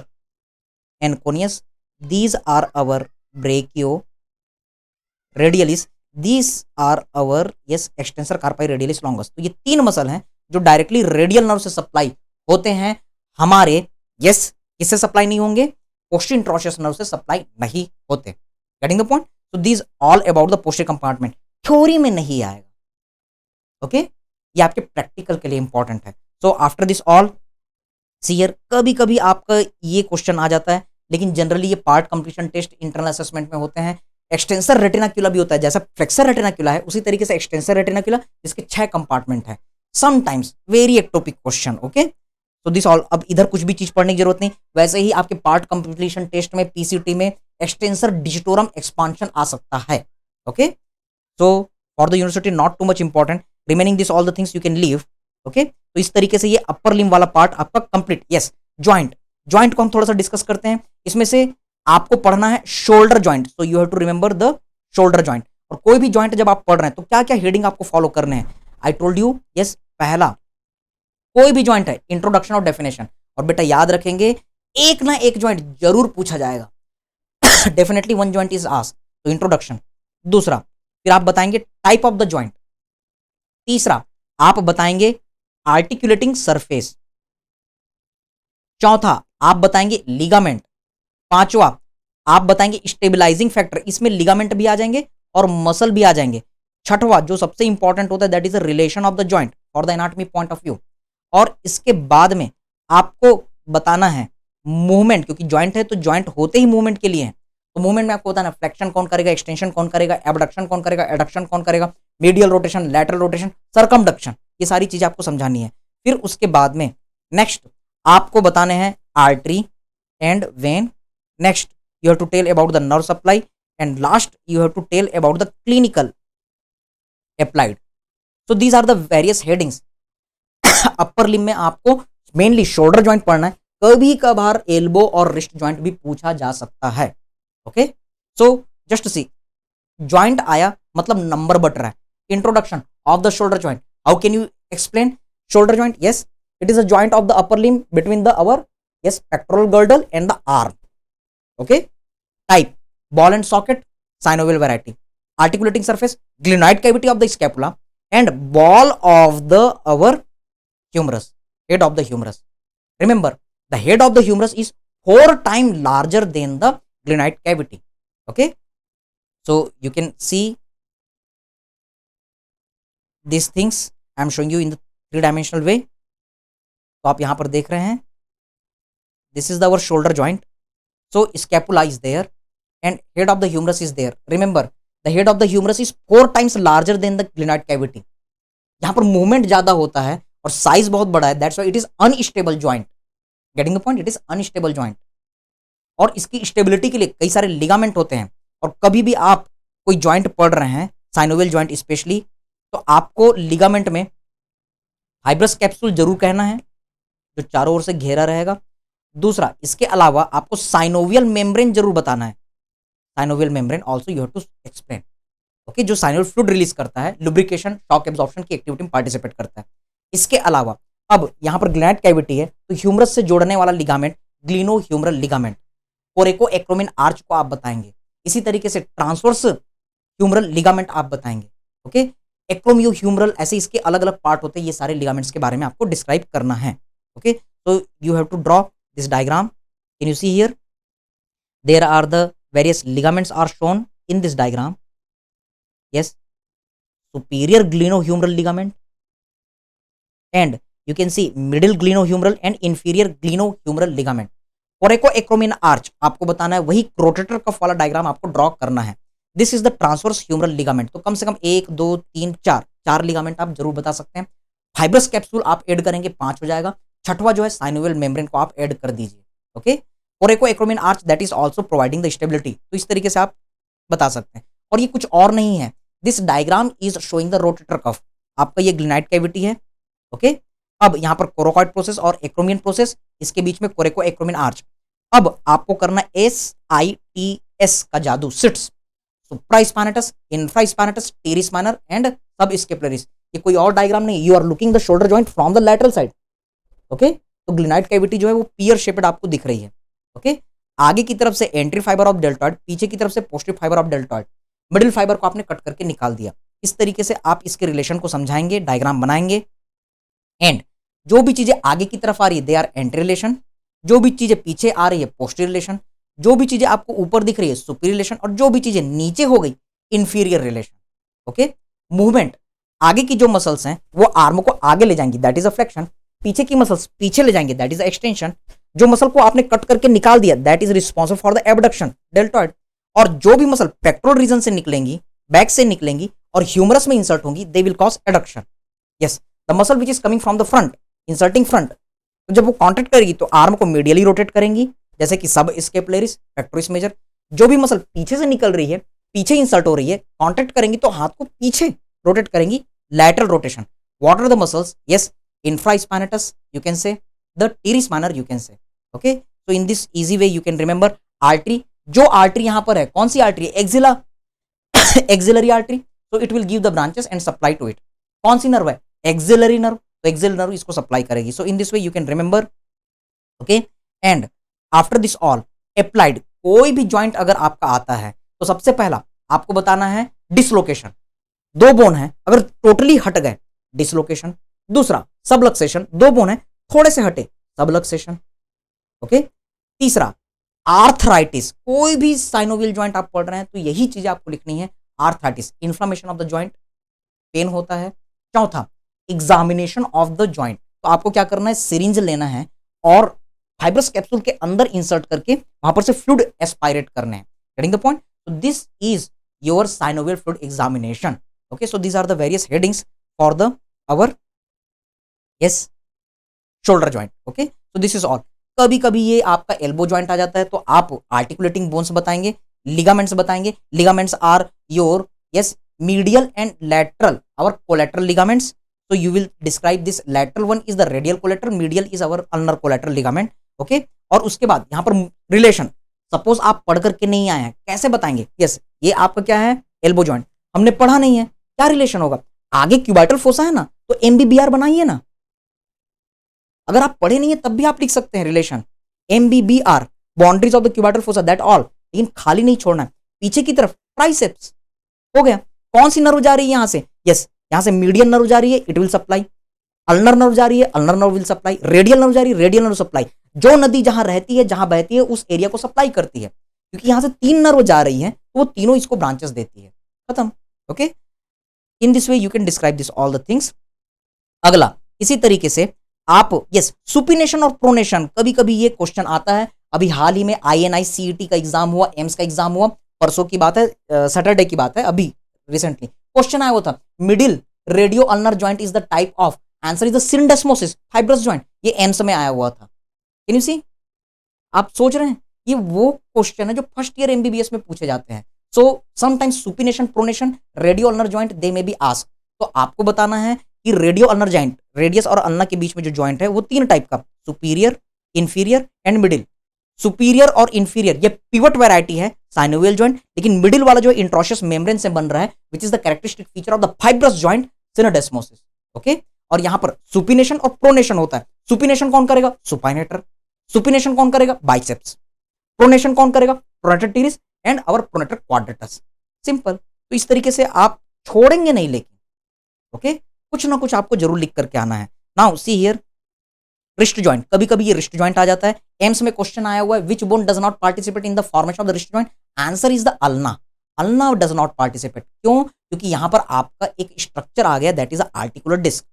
anconeus, these are our brachioradialis, these are our yes extensor carpi radialis longus. तो ये 3 muscle हैं जो डायरेक्टली रेडियल नर्व से सप्लाई होते हैं हमारे yes किससे सप्लाई नहीं होंगे? पोस्टीरियर इंट्रोशियस नर्व से सप्लाई नहीं होते। Getting the point? So these all about the posterior compartment, theory में नहीं आएगा, ओके? ये आपके प्रैक्टिकल के लिए इंपॉर्टेंट है। So after this all see here, कभी कभी आपका ये क्वेश्चन आ जाता है, लेकिन जनरली ये part completion test internal assessment में होते हैं। एक्सटेंसर रेटिनाक्युला भी होता है, जैसा फ्लेक्सर रेटिनाक्युला है उसी तरीके से एक्सटेंसर रेटिनाक्युला, जिसके 6 कंपार्टमेंट है। Sometimes very ectopic question, okay? तो दिस ऑल, अब इधर कुछ भी चीज पढ़ने की जरूरत नहीं। वैसे ही आपके पार्ट कंप्लीशन टेस्ट में पीसीटी में एक्सटेंसर डिजिटोरम एक्सपांशन आ सकता है, okay? So for the university not too much important, remaining this all the things you can leave, okay? तो इस तरीके से ये अपर लिम्ब वाला पार्ट आपका कंप्लीट। यस, ज्वाइंट, ज्वाइंट को हम थोड़ा सा डिस्कस करते हैं। इसमें से आपको पढ़ना है shoulder joint, so you have to remember the shoulder joint. और कोई भी ज्वाइंट जब आप पढ़ रहे हैं तो क्या क्या हेडिंग आपको फॉलो करने हैं? आई टोल्ड यू, यस, पहला कोई भी ज्वाइंट है, इंट्रोडक्शन और डेफिनेशन। और बेटा याद रखेंगे, एक ना एक ज्वाइंट जरूर पूछा जाएगा। Definitely one joint is asked, तो इंट्रोडक्शन। दूसरा, फिर आप बताएंगे टाइप ऑफ द ज्वाइंट। तीसरा, आप बताएंगे आर्टिकुलेटिंग सरफेस। चौथा, आप बताएंगे लिगामेंट। पांचवा, आप बताएंगे स्टेबलाइजिंग फैक्टर, इसमें लिगामेंट भी आ जाएंगे और मसल भी आ जाएंगे। छठवां, जो सबसे इंपॉर्टेंट होता है, that is the relation of the joint for the anatomy point of view. और इसके बाद में आपको बताना है मूवमेंट, क्योंकि ज्वाइंट है तो ज्वाइंट होते ही मूवमेंट के लिए है। तो मूवमेंट में आपको बताना फ्लेक्शन कौन करेगा, एक्सटेंशन कौन करेगा, एबडक्शन कौन करेगा, एडक्शन कौन करेगा, medial rotation, lateral rotation, circumduction, ये सारी चीजें आपको समझानी है। फिर उसके बाद में नेक्स्ट आपको बताने हैं artery and when. Next you have to tell about the nerve supply, and last you have to tell about the clinical applied. So these are the various headings. Upper limb में आपको mainly shoulder joint पढ़ना है, कभी कभार elbow और wrist joint भी पूछा जा सकता है, okay? So just see, joint आया मतलब नंबर बट रहा है। Introduction of the shoulder joint, how can you explain shoulder joint? Yes, it is a joint of the upper limb between the our, yes, pectoral girdle and the arm, okay? Type, ball and socket, synovial variety. Articulating surface, glenoid cavity of the scapula and ball of the our humerus, head of the humerus. Remember, the head of the humerus is 4 times larger than the glenoid cavity, okay? So you can see these things I am showing you in the 3-dimensional way. तो आप यहां पर देख रहे हैं, this is our shoulder joint. So scapula is there and head of the humerus is there. Remember, the head of the humerus is 4 times larger than the glenoid cavity. यहाँ पर movement ज्यादा होता है और साइज बहुत बड़ा है, that's why it is unstable joint. Getting the point? It is unstable joint. और इसकी स्टेबिलिटी के लिए कई सारे लिगामेंट होते हैं। और कभी भी आप कोई ज्वाइंट पढ़ रहे हैं, साइनोवियल ज्वाइंट स्पेशली, तो आपको लिगामेंट में फाइब्रस कैप्सूल जरूर कहना है, जो चारों ओर से घेरा रहेगा। दूसरा, इसके अलावा आपको साइनोवियल मेम्ब्रेन जरूर बताना है। Synovial membrane also you have to explain, okay? जो साइनोवियल फ्लूइड रिलीज करता है, लुब्रिकेशन, शॉक एब्जॉर्प्शन की एक्टिविटी में पार्टिसिपेट करता है। इसके अलावा अब यहाँ पर ग्लैंड कैविटी है, तो ह्यूमरस से जोड़ने वाला ligament glenohumeral ligament, coracoacromial arch को आप बताएंगे। इसी तरीके से ट्रांसवर्स ह्यूमरल लिगामेंट आप बताएंगे, ओके? एक्रोमियो ह्यूमरल, ऐसे इसके अलग अलग पार्ट होते हैं। ये सारे लिगामेंट्स के बारे में आपको डिस्क्राइब करना है, ओके? तो you have to draw this diagram. Can you see here? There are the various ligaments are shown in this diagram. Yes, superior glenohumeral ligament, and you can see middle glenohumeral and inferior glenohumeral ligament. Coracoacromion arch आपको बताना है, वही rotator cuff वाला diagram आपको draw करना है। This is the transverse humeral ligament. तो कम से कम 1 2 3 4 लिगामेंट आप जरूर बता सकते हैं। फाइब्रस कैप्सूल आप ऐड करेंगे 5 हो जाएगा। छठवा जो है साइनोवियल मेम्ब्रेन को आप ऐड कर दीजिए, okay? Coracoacromial arch that is also providing the stability. तो इस तरीके से आप बता सकते हैं। और ये कुछ और नहीं है, this diagram is showing the rotator कफ। आपका ये ग्लिनाइड कैविटी है, ओके? अब यहाँ पर कोरोकॉइड प्रोसेस और एक्रोमियन प्रोसेस, इसके बीच में कोरेकोएक्रोमिन आर्च। अब आपको करना SITS का जादू, SITS, supraspinatus, infraspinatus, teres minor and subscapularis. ये कोई और डायग्राम नहीं, you are looking the shoulder joint from the lateral side, okay? तो ग्लिनाइड कैविटी जो है वो पियर शेपेड आपको दिख रही है, ओके? आगे की तरफ से एंट्री फाइबर ऑफ डेल्टॉइड, पीछे की तरफ से posterior fibre of deltoid, middle fibre को आपने कट करके निकाल दिया। इस तरीके से आप इसके रिलेशन को समझाएंगे, डायग्राम बनाएंगे। एंड जो भी चीजें आगे की तरफ आ रही है दे आर एंट्री रिलेशन, जो भी चीजें पीछे आ रही है पोस्टीरियर रिलेशन, जो भी चीजें आपको ऊपर दिख रही है सुपीरियर रिलेशन, और जो भी चीजें नीचे हो गई इंफीरियर रिलेशन। ओके, मूवमेंट, आगे की जो मसल्स हैं वो आर्म को आगे ले जाएंगी, दैट इज अ फ्लेक्शन। पीछे की मसल्स पीछे ले जाएंगे, दैट इज अ एक्सटेंशन। जो मसल को आपने कट करके निकाल दिया, that is responsible for the abduction, deltoid. और जो भी मसल पेक्टोरल रीजन से निकलेंगी, बैक से निकलेंगी और ह्यूमरस में इंसर्ट होंगी, they will cause adduction. Yes, the muscle which is coming from the front, inserting front, तो जब वो कॉन्ट्रैक्ट करेगी तो आर्म को मीडियली रोटेट करेंगी, जैसे कि सब स्केपुलरिस, पेक्टोरिस मेजर। जो भी मसल पीछे से निकल रही है, पीछे इंसर्ट हो रही है, कॉन्ट्रैक्ट करेंगी तो हाथ को पीछे रोटेट करेंगी, lateral rotation. What are the muscles? Yes, infraspinatus you can say, the teres minor you can say. Okay, so in this easy way you can remember artery. जो आर्टरी यहां पर है, कौन सी आर्टरी है? Axilla, axillary artery, so it will give the branches and supply to it. कौन सी nerve है? Axillary nerve, तो एक्सिलरी नर्व इसको सप्लाई करेगी। so in this way you can remember. okay, and after this all applied, कोई भी joint अगर आपका आता है तो सबसे पहला आपको बताना है डिसलोकेशन। दो बोन है अगर टोटली हट गए, डिसलोकेशन। दूसरा सबलक्सेशन, दो बोन है थोड़े से हटे, सबलक्सेशन। ओके, तीसरा आर्थराइटिस, कोई भी साइनोवियल ज्वाइंट आप पढ़ रहे हैं तो यही चीजें आपको लिखनी है, arthritis, inflammation of the joint, pain होता है। चौथा एग्जामिनेशन ऑफ द ज्वाइंट, तो आपको क्या करना है, सिरिंज लेना है और फाइब्रस कैप्सूल के अंदर इंसर्ट करके वहां पर से फ्लूइड एस्पायरेट करने हैं। Getting the point? so this is your synovial fluid examination. Okay, so these are the various headings for the our yes shoulder joint. Okay, so this is all. कभी कभी ये आपका एल्बो जॉइंट आ जाता है तो आप आर्टिकुलेटिंग बोन्स बताएंगे, ligaments बताएंगे। Ligaments are your yes medial and lateral, our collateral ligaments. so you will describe this, lateral one is the radial collateral, medial is our ulnar collateral ligament. okay, और उसके बाद यहाँ पर relation, suppose आप पढ़ करके नहीं आए हैं, कैसे बताएंगे? यस, ये आपका क्या है, एल्बो जॉइंट, हमने पढ़ा नहीं है, क्या रिलेशन होगा? आगे क्यूबाइटल फोसा है ना, तो एमबीबीआर बनाइए ना। अगर आप पढ़े नहीं है तब भी आप लिख सकते हैं relation, MBBR, boundaries of the cubital fossa, that all. लेकिन खाली नहीं छोड़ना है। पीछे की तरफ ट्राइसेप्स हो गया, कौन सी नर्व जा रही है यहां से? यस, यहां से मीडियन नर्व जा रही है, it will supply. Ulnar nerve जा रही है, ulnar nerve will supply. Radial nerve जा रही है, रेडियल नर्व सप्लाई। जो नदी जहां रहती है, जहां बहती है, उस एरिया को सप्लाई करती है, क्योंकि यहां से तीन नर्व जा रही है तो वो तीनों इसको ब्रांचेस देती है। खत्म। Okay, in this way you can describe this all the things. अगला इसी तरीके से आप यस सुपिनेशन और प्रोनेशन, कभी कभी ये क्वेश्चन आता है। अभी हाल ही में INI CET का एग्जाम हुआ, एम्स का एग्जाम हुआ, परसों की बात है, सैटरडे की बात है, अभी रिसेंटली क्वेश्चन आया हुआ था, middle radio ulnar joint is the type of, answer is the syndesmosis fibrous joint. ये एम्स में आया हुआ था। Can you see? आप सोच रहे हैं ये वो क्वेश्चन है जो फर्स्ट ईयर MBBS में पूछे जाते हैं। So sometimes supination, pronation, radio ulnar joint they may be asked. तो आपको बताना है कि रेडियो अल्नर जॉइंट, रेडियस और अल्ना के बीच में जो जॉइंट है वो तीन टाइप का, superior, inferior and middle. Superior और इंफीरियर ये पिवट वैरायटी है साइनोवियल जॉइंट, लेकिन मिडिल वाला जो इंट्रोशियस मेम्ब्रेन से बन रहा है, which is the characteristic feature of the fibrous joint, syndesmosis. Okay, और यहां पर सुपिनेशन और प्रोनेशन होता है। सुपिनेशन कौन करेगा? सुपाइनेटर। सुपिनेशन कौन करेगा? बाइसेप्स। प्रोनेशन कौन करेगा? Pronator teres and our pronator quadratus. Simple. तो इस तरीके से आप छोड़ेंगे नहीं, लेकिन ओके कुछ ना कुछ आपको जरूर लिख करके आना है। Now see here, wrist joint, कभी कभी ये रिस्ट जॉइंट आ जाता है। एम्स में क्वेश्चन आया हुआ है, which bone does not participate in the formation of the wrist joint? Answer is the ulna. Ulna does not participate. क्यों? क्योंकि यहां पर आपका एक स्ट्रक्चर आ गया, that is a articular disc.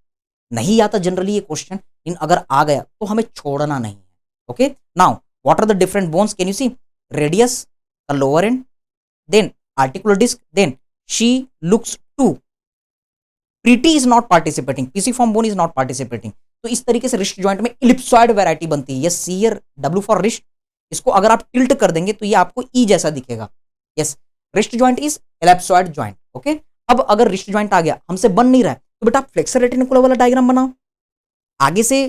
नहीं आता जनरली ये क्वेश्चन, इन अगर आ गया तो हमें छोड़ना नहीं है। Okay, now what are the different bones? Can you see? Radius the lower end, then articular disc, then she looks too, pretty is not participating, pisiform bone is not participating. तो इस तरीके से रिस्ट जॉइंट में ellipsoid variety बनती है। Yes, see here W for wrist, इसको अगर आप टिल्ट कर देंगे तो ये आपको E जैसा दिखेगा। Yes, wrist joint is ellipsoid joint. Okay, अब अगर रिस्ट जॉइंट आ गया, हमसे बन नहीं रहा है, तो बेटा आप फ्लेक्सर रेटिकुलर वाला डायग्राम बनाओ। आगे से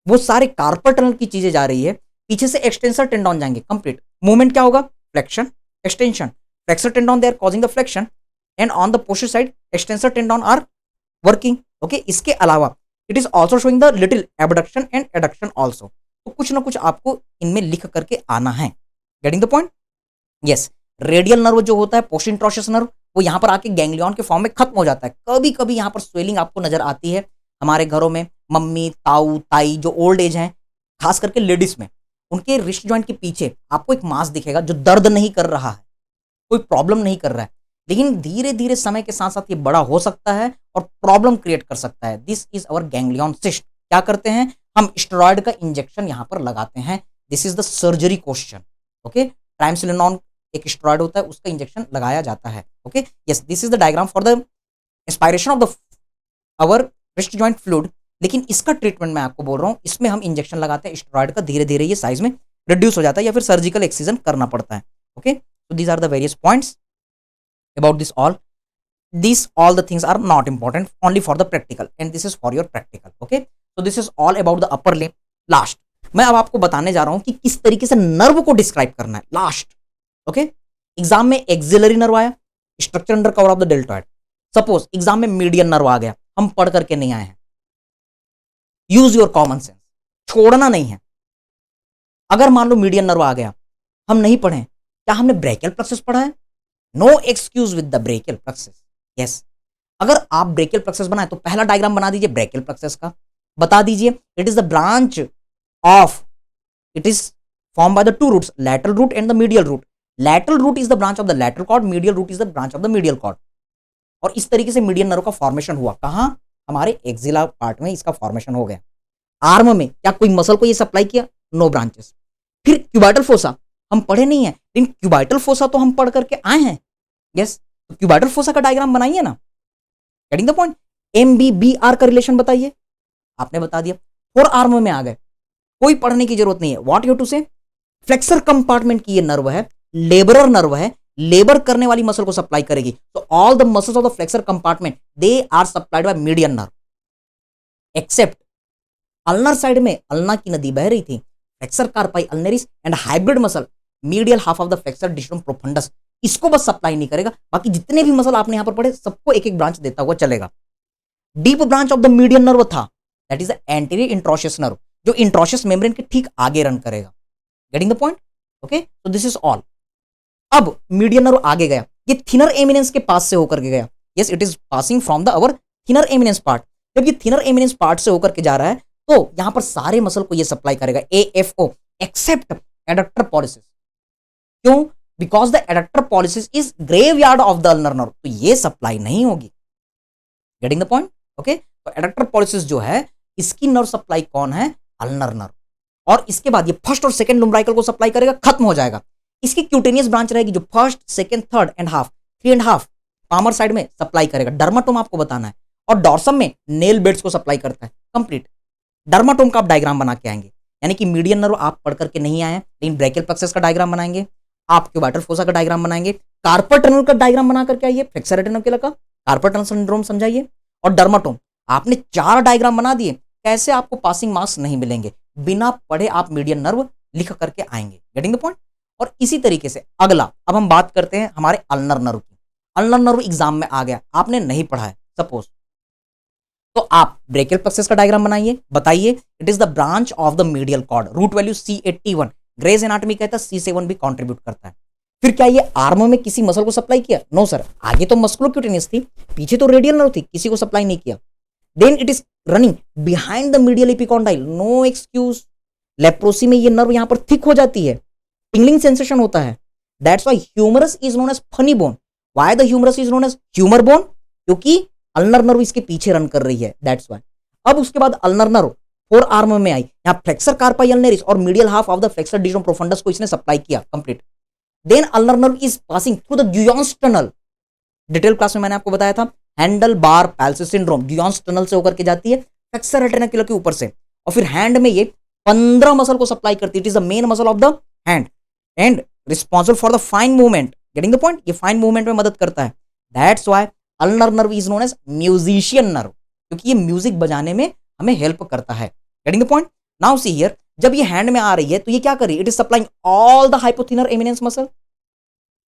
वो सारे कार्पल टनल की चीजें जा रही है, पीछे से एक्सटेंसर टेंडॉन जाएंगे। कंप्लीट मूवमेंट क्या होगा? Flexion, extension. Flexor tendon they are causing the flexion and on the posterior side extensor tendon are working. Okay, इसके अलावा it is also showing the little abduction and adduction also. तो कुछ ना कुछ आपको इनमें लिख करके आना है। Getting the point? Yes, radial nerve जो होता है, पोस्ट इंट्रोशियस नर्व, वो यहाँ पर आके गैंग्लियन के फॉर्म में खत्म हो जाता है। कभी कभी यहाँ पर स्वेलिंग आपको नजर आती है हमारे घरों में, मम्मी, ताऊ, ताई जो ओल्ड एज हैं, खास करके लेडीज में, उनके रिस्ट जॉइंट के पीछे आपको एक मांस दिखेगा जो दर्द नहीं कर रहा है, कोई प्रॉब्लम नहीं कर रहा है, लेकिन धीरे धीरे समय के साथ साथ ये बड़ा हो सकता है और प्रॉब्लम क्रिएट कर सकता है। This is our ganglion cyst. क्या करते हैं हम, स्टेरॉयड का इंजेक्शन यहां पर लगाते हैं। This is the surgery question. Okay, triamcinolone एक स्टेरॉयड होता है, उसका इंजेक्शन लगाया जाता है। Okay, yes, this is the diagram for the aspiration of the our wrist joint fluid. लेकिन इसका ट्रीटमेंट मैं आपको बोल रहा हूं, इसमें हम इंजेक्शन लगाते हैं स्टेरॉयड का, धीरे धीरे ये साइज में रिड्यूस हो जाता है या फिर सर्जिकल एक्सीजन करना पड़ता है। Okay, so these are the various points about this all. These all the things are not important, only for the practical, and this is for your practical. Okay, so this is all about the upper limb. Last, मैं अब आपको बताने जा रहा हूं कि किस तरीके से नर्व को डिस्क्राइब करना है। लास्ट, ओके, एग्जाम में एक्सिलरी नर्व आया, structure under cover of the deltoid. Suppose exam में मीडियन नर्व आ गया, हम पढ़ करके नहीं आए हैं। यूज योर कॉमन सेंस, छोड़ना नहीं है। अगर मान लो मीडियन नर्व आ गया, हम नहीं पढ़े, क्या हमने ब्रेकियल प्लेक्सस पढ़ा है? No excuse with the brachial plexus. Yes, अगर आप ब्रेकियल प्लेक्सस बनाए तो पहला डायग्राम बना दीजिए ब्रेकियल प्लेक्सस का, बता दीजिए it is the branch of, it is form by the two roots, lateral root and the medial root. Lateral root is the branch of the lateral cord, medial root is the branch of the medial cord. और इस तरीके से median nerve का formation हुआ कहां, हमारे axilla part में इसका फॉर्मेशन हो गया। आर्म में क्या कोई मसल को ये सप्लाई किया? No branches. फिर क्यूबाइटल फोसा हम पढ़े नहीं है, लेकिन क्यूबाइटल फोसा तो हम पढ़ करके आए हैं। यस, तो क्यूबाइटल फोसा का डायग्राम बनाइए ना। Getting the point? MBBR का रिलेशन बताइए, आपने बता दिया। फोर आर्म में आ गए, कोई पढ़ने की जरूरत नहीं है। व्हाट यू टू से, फ्लेक्सर कंपार्टमेंट की ये नर्व है, लेबरर नर्व है, लेबर करने वाली मसल को सप्लाई करेगी। तो all the muscles of the flexor compartment they are supplied by median nerve, except ulnar side में अल्ना की नदी बह रही थी, flexor carpi ulnaris and hybrid muscle medial half of the flexor digitorum profundus, इसको बस सप्लाई नहीं करेगा, बाकी जितने भी मसल आपने यहां पर पढ़े सबको एक एक ब्रांच देता हुआ चलेगा। Deep branch of the median nerve था, that is the anterior interosseous nerve, जो इंट्रोशियस मेम्ब्रेन के ठीक आगे रन करेगा। Getting the point? Okay, so this is all. अब मीडियन नर्व आगे गया, ये थिनर एमिनेंस के पास से होकर के गया। Yes, it is passing from the our thinner eminence part. जब ये थिनर एमिनेंस पार्ट से होकर के जा रहा है तो यहां पर सारे मसल को ये सप्लाई करेगा, AFO, एक्सेप्ट एडक्टर पॉलिसिस। क्यों? Because the adductor pollicis is graveyard of the ulnar nerve, तो ये सप्लाई नहीं होगी। Getting the point? ओके, तो एडक्टर पॉलिसिस जो है इसकी नर्व सप्लाई कौन है? Ulnar nerve. और इसके बाद ये फर्स्ट और सेकंड लुम्ब्राइकल को सप्लाई करेगा, खत्म हो जाएगा। इसकी क्यूटेनियस ब्रांच रहेगी जो first, second, third and half, 3.5 palmar side में सप्लाई करेगा। डर्माटोम आपको बताना है, और डॉर्सम में नेल बेड्स को सप्लाई करता है। कंप्लीट डर्माटोम का आप डायग्राम बना के आएंगे, यानी कि मीडियन नर्व आप पढ़ करके नहीं आए हैं, लेकिन ब्रेकियल प्लेक्सस का डायग्राम बनाएंगे, आप क्यूबाइटल फोसा का डायग्राम बनाएंगे, कार्पल टनल का डायग्राम बना करके आइए, फ्लेक्सर रेटिनोकुलर का कार्पल टनल सिंड्रोम समझाइए, और डर्माटोम। आपने 4 डायग्राम बना दिए, कैसे आपको पासिंग मार्क्स नहीं मिलेंगे? बिना पढ़े आप मीडियन नर्व लिख करके आएंगे। Getting the point? और इसी तरीके से अगला, अब हम बात करते हैं हमारे अल्नर नर्व की। अल्नर नर्व एग्जाम में आ गया, आपने नहीं पढ़ा है सपोज, तो आप ब्रेकियल प्लेक्सस का डायग्राम बनाइए, बताइए it is the branch of the medial cord, root value C81, Gray's anatomy कहता है C7 भी कंट्रीब्यूट करता है। फिर क्या ये आर्म में किसी मसल को सप्लाई किया? नो सर, आगे तो मस्कुलोक्यूटेनियस थी, पीछे तो रेडियल नर्व थी, किसी को सप्लाई नहीं किया। Then it is running behind the medial epicondyle, no excuse. Leprosy में ये नर्व यहां पर थिक हो जाती है, टिंगलिंग सेंसेशन होता है, that's why humerus is known as funny bone. Why the humerus is known as humour bone? क्योंकि अल्नर नर्व इसके पीछे रन कर रही है, दैट्स व्हाई। अब उसके बाद अल्नर नर्व फोर आर्म में आई, यहां फ्लेक्सर कार्पाई अल्नेरिस और medial half of the flexor digitorum profundus को इसने सप्लाई किया, complete. Then ulnar nerve is passing through the Guyon's tunnel, detail class में मैंने आपको बताया था, handlebar palsy syndrome Guyon's tunnel से होकर के जाती है फ्लेक्सर रेटिनकुलर के ऊपर से, और फिर हैंड में ये 15 मसल को सप्लाई करती है। It is the main muscle of the hand and responsible for the fine movement. Getting the point? ये फाइन मूवमेंट में मदद करता है, दैट्स व्हाई ulnar nerve is known as musician nerve, क्योंकि ये म्यूजिक बजाने में हमें हेल्प करता है। Getting the point? Now see here, जब ये हैंड में आ रही है तो ये क्या कर रही है? It is supplying all the hypothenar eminence muscle,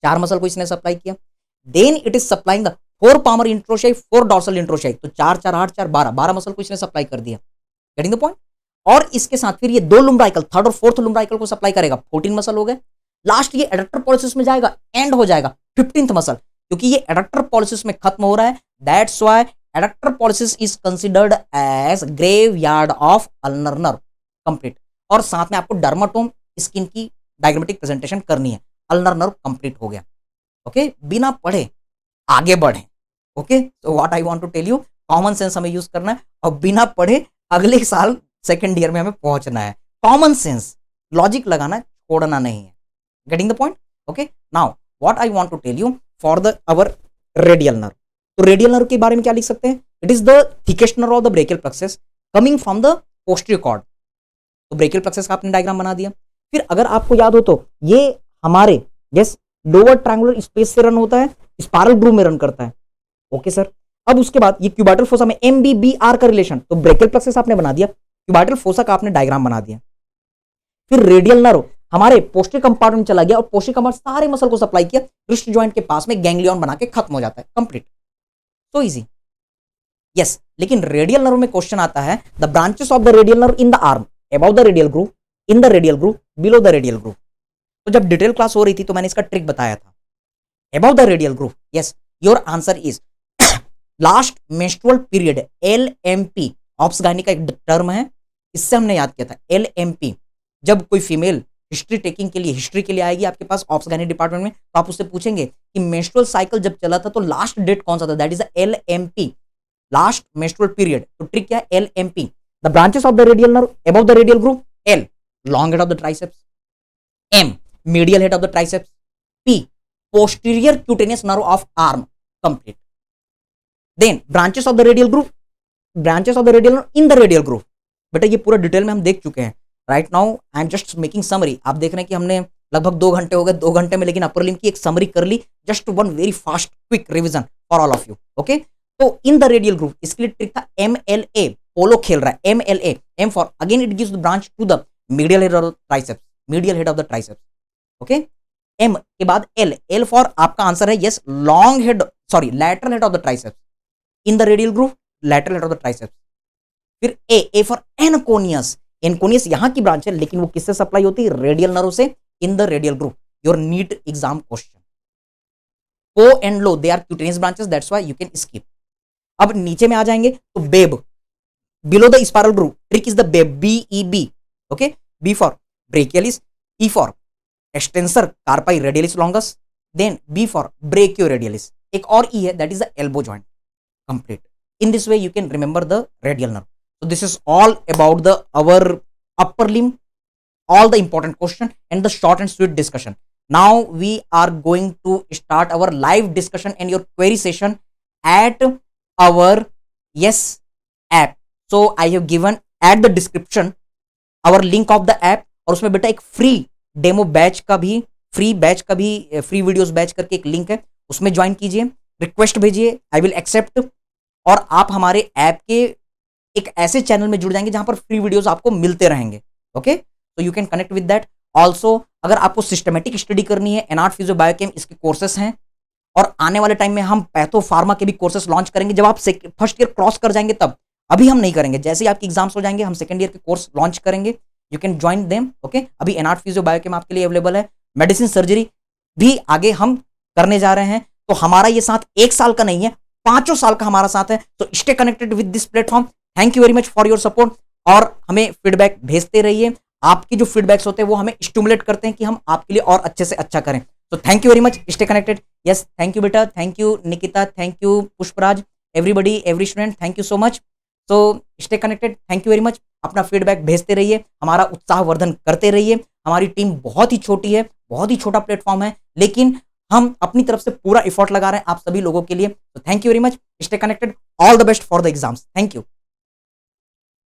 4 muscle को इसने सप्लाई किया। Then it is supplying the 4 palmar interossei, 4 dorsal interossei, तो 4 4 8 4 12 मसल को इसने सप्लाई कर दिया। Getting the point? और इसके साथ फिर ये 2 लुम्ब्राइकल, थर्ड और फोर्थ लुम्ब्राइकल को सप्लाई करेगा, 14 मसल हो गए। लास्ट ये एडक्टर पॉलिसिस में जाएगा, एंड हो जाएगा 15th मसल, क्योंकि ये एडक्टर पॉलिसिस में खत्म हो रहा है, that's why adductor pollicis is considered as graveyard of ulnar nerve, complete. और साथ में आपको डर्माटोम स्किन की डायग्रामेटिक प्रेजेंटेशन करनी है, अल्नर नर्व कंप्लीट हो गया। ओके, बिना पढ़े आगे बढ़े। Okay, so what I want to tell you, common sense हमें यूज करना है और बिना पढ़े अगले साल सेकंड ईयर में हमें पहुंचना है। कॉमन सेंस, लॉजिक लगाना है, छोड़ना नहीं है। Getting the point? Okay, now what I want to tell you for the our radial nerve. तो रेडियल नर्व के बारे में क्या लिख सकते हैं? It is the thickest nerve of the brachial plexus coming from the posterior cord. तो brachial plexus का आपने डायग्राम बना दिया। फिर अगर आपको याद हो तो ये हमारे यस लोअर ट्रायंगुलर स्पेस से रन होता है, स्पाइरल ग्रूव में रन करता है। ओके सर, अब उसके बाद ये क्यूबाइटल फोसा में MBBR का रिलेशन, तो ब्रेकियल प्लेक्सस आपने बना दिया, क्यूबाइटल फोसा का आपने डायग्राम बना दिया। फिर रेडियल नर्व हमारे पोस्टीरियर कंपार्टमेंट चला गया और पोस्टीरियर कंपार्टमेंट सारे मसल को सप्लाई किया, रिस्ट जॉइंट के पास में गैंग्लियन बना के खत्म हो जाता है, कंप्लीट। So easy. यस, लेकिन रेडियल नर्व में क्वेश्चन आता है, the branches of the radial nerve in the arm, about the radial groove, in the radial groove, below the radial groove. तो जब डिटेल क्लास हो रही थी तो मैंने इसका ट्रिक बताया था। About the radial groove, yes, your answer is last menstrual period, LMP, obs gynae का एक टर्म है, इससे हमने याद किया था LMP। जब कोई फीमेल हिस्ट्री टेकिंग के लिए, हिस्ट्री के लिए आएगी आपके पास ऑब्स गायनी डिपार्टमेंट में, तो आप उससे पूछेंगे कि मेंस्ट्रुअल साइकिल जब चला था तो लास्ट डेट कौन सा था, that is LMP, last menstrual period. तो ट्रिक क्या है? LMP। The branches of the radial nerve about the radial groove, L, long head of the triceps, M, medial head of the triceps, P, posterior cutaneous nerve of arm, complete. Then branches of the radial groove, branches of the radial nerve in the radial groove। बेटा ये पूरा detail में हम देख चुके हैं। Right now I am just making summary. आप देख रहे हैं कि हमने लगभग 2 घंटे हो गए, 2 घंटे में लेकिन अपर लिम्ब की एक समरी कर ली, just one very fast quick revision for all of you. Okay, तो इन द रेडियल ग्रूव इसके लिए ट्रिक था MLA, पोलो खेल रहा है, MLA, M for again it gives the branch to the medial head of the triceps, medial head of the triceps. Okay, M के बाद L, L for आपका answer है yes long head, sorry lateral head of the triceps, in the radial groove, lateral head of the triceps. फिर A for anconeus, anconeus यहां की branch है लेकिन वो किससे सप्लाई होती है? रेडियल नर्व से, in the radial groove. Your NEET exam question. O and low they are cutaneous branches, that's why you can skip. अब नीचे में आ जाएंगे तो BEB, below the spiral groove, trick is the BEB, BEB। Okay, B for brachialis, E for extensor carpi radialis longus, then B for brachioradialis, एक और E है that is the elbow joint, complete. In this way you can remember the radial nerve. So this is all about the our upper limb, all the important question and the short and sweet discussion. Now we are going to start our live discussion and your query session at our yes app. So I have given at the description our link of the app और उसमें बेटा एक free demo batch का भी, free videos batch करके एक link है, उसमें ज्वाइन कीजिए, रिक्वेस्ट भेजिए, आई विल एक्सेप्ट, और आप हमारे ऐप के एक ऐसे चैनल में जुड़ जाएंगे जहां पर फ्री वीडियोस आपको मिलते रहेंगे। ओके, तो you can connect with that also. अगर आपको सिस्टमेटिक स्टडी करनी है, एनआर्ट फिजियो बायोकेम इसके कोर्सेस हैं, और आने वाले टाइम में हम पैथो फार्मा के भी कोर्सेस लॉन्च करेंगे जब आप फर्स्ट ईयर क्रॉस कर जाएंगे तब। अभी हम नहीं करेंगे, जैसे ही आपके एग्जाम्स हो जाएंगे हम सेकंड ईयर के कोर्स लॉन्च करेंगे, you can join them. Okay, अभी एनआर्ट फिजियो बायोकेम आपके लिए अवेलेबल है, मेडिसिन सर्जरी भी आगे हम करने जा रहे हैं। तो हमारा ये साथ 1 साल का नहीं है, 5 साल का हमारा साथ है। तो stay connected with this platform. Thank you very much for your support, और हमें फीडबैक भेजते रहिए। आपकी जो फीडबैक्स होते हैं वो हमें स्टिमुलेट करते हैं कि हम आपके लिए और अच्छे से अच्छा करें। तो thank you very much, stay connected. Yes, thank you बेटा, thank you Nikita, thank you Pushpraj, everybody, every student, thank you so much. So stay connected, thank you very much. अपना फीडबैक भेजते रहिए, हमारा उत्साहवर्धन करते रहिए। हमारी टीम बहुत ही छोटी है, बहुत ही छोटा प्लेटफॉर्म है, लेकिन हम अपनी तरफ से पूरा एफर्ट लगा रहे हैं आप सभी लोगों के लिए। तो thank you very much, stay connected, all the best for the exams. Thank you.